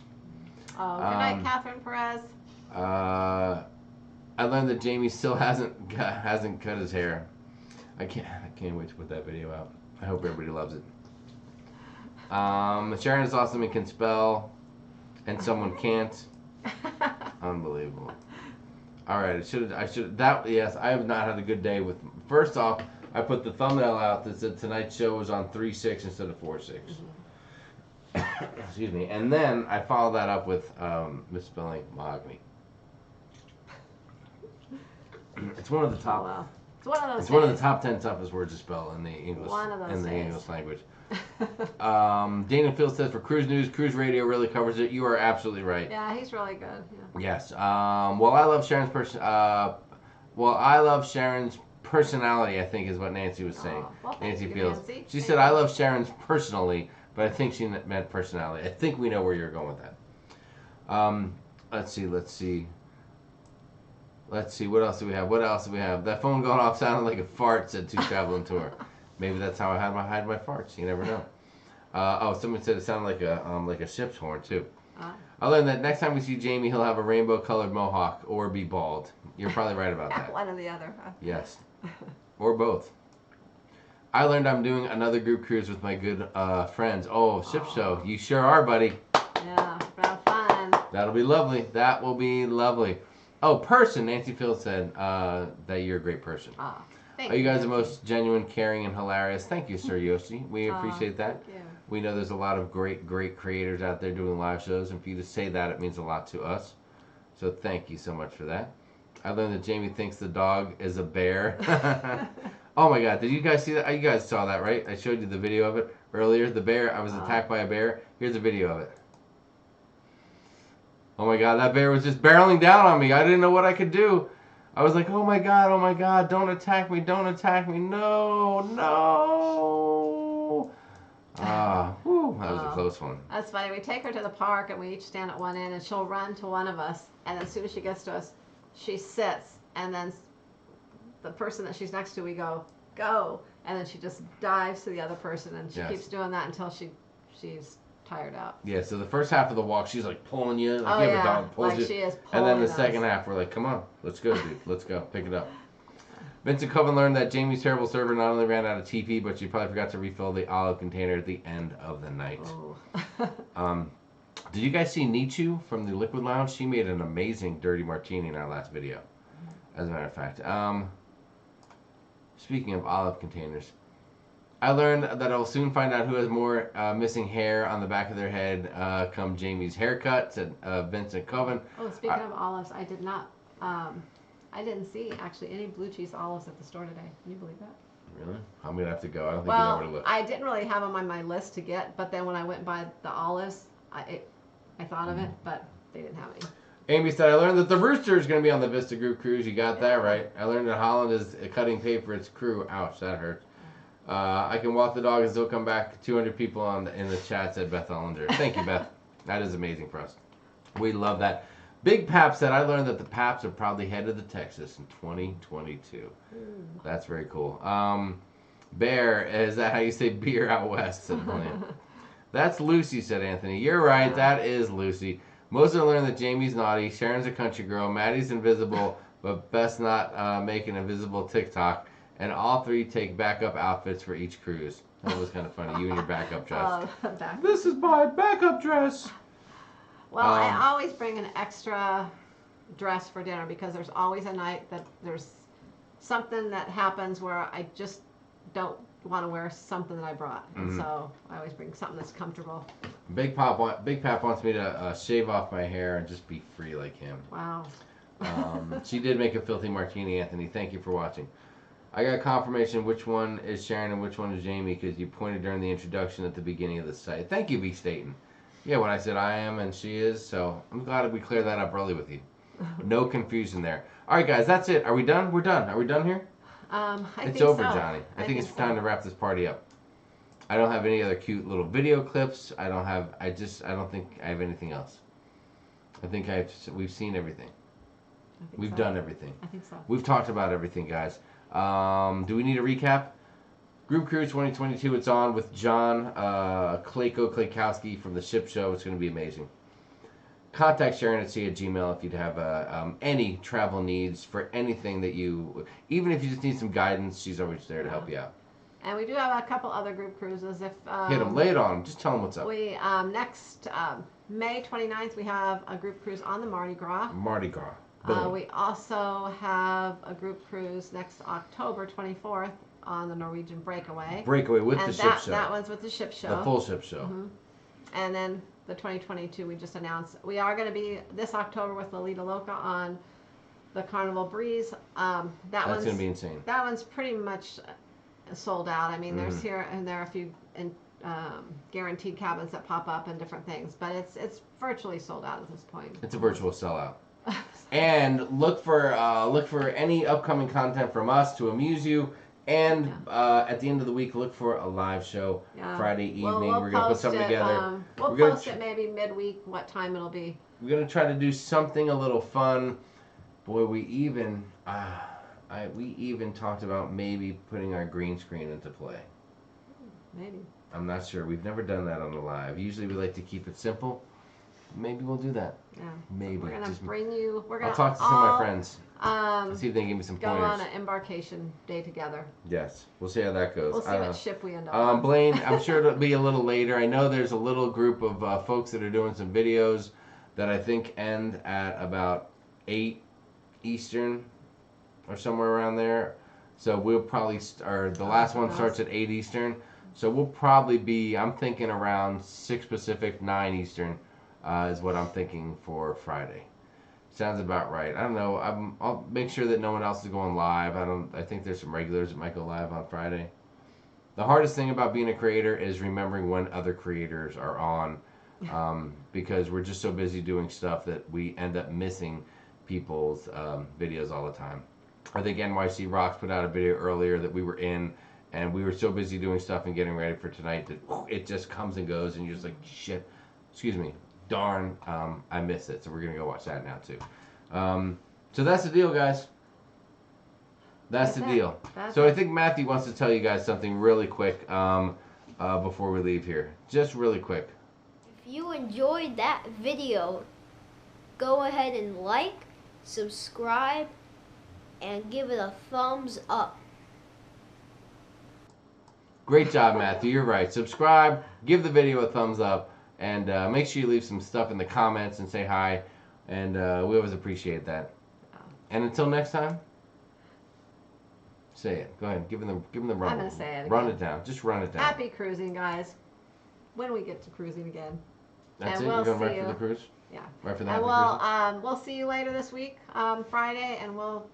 Oh, good night, Catherine Perez. I learned that Jamie still hasn't cut his hair. I can't wait to put that video out. I hope everybody loves it. Sharon is awesome and can spell, and someone can't. Unbelievable. All right, yes, I have not had a good day with. First off, I put the thumbnail out that said tonight's show was on 3/6 instead of 4/6. Excuse me. And then I followed that up with misspelling mahogany. It's one of the Oh, top. well. It's one of those It's one of the days. top 10 toughest words to spell in the English One of those days. English language. Daniel Field says for Cruise News, Cruise Radio really covers it. You are absolutely right. Yeah, he's really good. Yeah. Yes. Well, I love Sharon's personality, I think is what Nancy was saying. Oh, well, thank Nancy you, Fields. Nancy. She Thank said, you. I love Sharon's personally, but I think she meant personality. I think we know where you're going with that. Let's see. What else do we have? That phone going off sounded like a fart, said Two Traveling Tour. Maybe that's how I hide my farts. You never know. Someone said it sounded like a ship's horn, too. I learned that next time we see Jamie, he'll have a rainbow-colored mohawk or be bald. You're probably right about that. One or the other. Huh? Yes. Or both. I learned I'm doing another group cruise with my good friends. Oh, ship show. You sure are, buddy. Yeah, have fun. That'll be lovely. That will be lovely. Oh, person. Nancy Field said that you're a great person. Thank Are you guys the Nancy. most genuine, caring, and hilarious? Thank you, Sir Yoshi. We appreciate that. Thank you. We know there's a lot of great creators out there doing live shows, and for you to say that, it means a lot to us. So thank you so much for that. I learned that Jamie thinks the dog is a bear. Oh my God, did you guys see that? You guys saw that, right? I showed you the video of it earlier. The bear, I was attacked by a bear. Here's a video of it. Oh my God, that bear was just barreling down on me. I didn't know what I could do. I was like, oh my God, don't attack me, no. That was a close one. That's funny. We take her to the park and we each stand at one end and she'll run to one of us. And as soon as she gets to us, she sits. And then the person that she's next to, we go. And then she just dives to the other person. And she keeps doing that until she's tired out. Yeah, so the first half of the walk, she's like pulling you. Like you have a dog pulls like you. she is And pulling then the us. second half, we're like, come on, let's go, dude. Let's go. Pick it up. Vincent Coven learned that Jamie's terrible server not only ran out of TP, but she probably forgot to refill the olive container at the end of the night. Oh. Did you guys see Nichu from the Liquid Lounge? She made an amazing dirty martini in our last video, as a matter of fact. Speaking of olive containers, I learned that I'll soon find out who has more missing hair on the back of their head come Jamie's haircut, said Vincent Coven. Oh, speaking of olives, I did not. I didn't see actually any blue cheese olives at the store today. Can you believe that? Really? I'm going to have to go. I don't think you know where to look. I didn't really have them on my list to get, but then when I went by the olives, I thought of it, but they didn't have any. Amy said, I learned that the Rooster is going to be on the Vista Group cruise. You got that right. I learned that Holland is cutting pay for its crew. Ouch, that hurts. I can walk the dog and still come back. 200 people in the chat, said Beth Ellinger. Thank you, Beth. That is amazing for us. We love that. Big Pap said, I learned that the Paps are probably headed to Texas in 2022. That's very cool. Bear, is that how you say beer out west? Said William. That's Lucy, said Anthony. You're right, that is Lucy. Moser learned that Jamie's naughty, Sharon's a country girl, Maddie's invisible, but best not make an invisible TikTok. And all three take backup outfits for each cruise. That was kind of funny. You and your backup dress. This is my backup dress. Well, I always bring an extra dress for dinner because there's always a night that there's something that happens where I just don't want to wear something that I brought. And so I always bring something that's comfortable. Big Pap wants me to shave off my hair and just be free like him. Wow. She did make a filthy martini, Anthony. Thank you for watching. I got confirmation which one is Sharon and which one is Jamie because you pointed during the introduction at the beginning of the site. Thank you, V. Staten. Yeah, when I said I am and she is, so I'm glad we cleared that up early with you. No confusion there. All right, guys, that's it. Are we done? We're done. Are we done here? It's over, Johnny. I think it's time to wrap this party up. I don't have any other cute little video clips. I don't think I have anything else. I think we've seen everything. We've done everything. I think so. We've talked about everything, guys. Do we need a recap? Group Cruise 2022, it's on with John Klaykowski from the Ship Show. It's going to be amazing. Contact sharonatsea at Gmail if you'd have any travel needs for anything that even if you just need some guidance, she's always there to help you out. And we do have a couple other group cruises. If Hit them, lay it on them. Just tell them what's up. We next May 29th we have a group cruise on the Mardi Gras. Mardi Gras. We also have a group cruise next October 24th on the Norwegian Breakaway. Breakaway with the Ship Show. That one's with the Ship Show. The full Ship Show. And then the 2022 we just announced. We are going to be this October with Lolita Loca on the Carnival Breeze. That's going to be insane. That one's pretty much sold out. I mean, there's here and there are a few guaranteed cabins that pop up and different things, but it's virtually sold out at this point. It's a virtual sellout. And look for any upcoming content from us to amuse you. And at the end of the week, look for a live show Friday evening. We're going to put something together. We'll post it maybe midweek, what time it'll be. We're going to try to do something a little fun. Boy, we even talked about maybe putting our green screen into play. Maybe. I'm not sure. We've never done that on the live. Usually we like to keep it simple. Maybe we'll do that. Yeah. Maybe. We're gonna bring you. I'll talk to some of my friends. See if they can give me some go pointers. on an embarkation day together. Yes. We'll see how that goes. We'll see what ship we end up on. Blaine, I'm sure it'll be a little later. I know there's a little group of folks that are doing some videos that I think end at about 8 Eastern or somewhere around there. So we'll probably the last one starts at 8 Eastern. So we'll probably be, I'm thinking around 6 Pacific, 9 Eastern is what I'm thinking for Friday. Sounds about right. I don't know. I'll make sure that no one else is going live. I think there's some regulars that might go live on Friday. The hardest thing about being a creator is remembering when other creators are on, because we're just so busy doing stuff that we end up missing people's videos all the time. I think NYC Rocks put out a video earlier that we were in, and we were so busy doing stuff and getting ready for tonight that it just comes and goes, and you're just like, shit, excuse me, darn, I missed it. So we're going to go watch that now too. So that's the deal, guys. That's the deal. So I think Matthew wants to tell you guys something really quick before we leave here. Just really quick. If you enjoyed that video, go ahead and like, subscribe, and give it a thumbs up. Great job, Matthew. You're right. Subscribe, give the video a thumbs up, and make sure you leave some stuff in the comments and say hi. And we always appreciate that. And until next time, say it. Go ahead. Give them the run. I'm going to say it again. Run it down. Just run it down. Happy cruising, guys. When we get to cruising again. That's and it? We'll You're going right see for the cruise? Yeah. Right for the And happy we'll see you later this week, Friday, and we'll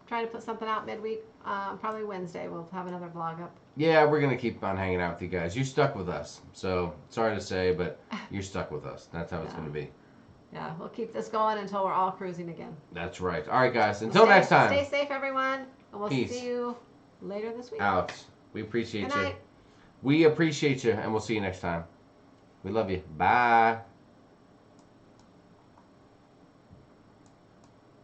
try to put something out midweek. Probably Wednesday. We'll have another vlog up. Yeah, we're going to keep on hanging out with you guys. You're stuck with us. So, sorry to say, but you're stuck with us. That's how it's going to be. Yeah, we'll keep this going until we're all cruising again. That's right. All right, guys. Until next time. Stay safe, everyone. And we'll Peace. see you later this week. Out. We appreciate Good you. night. We appreciate you, and we'll see you next time. We love you. Bye.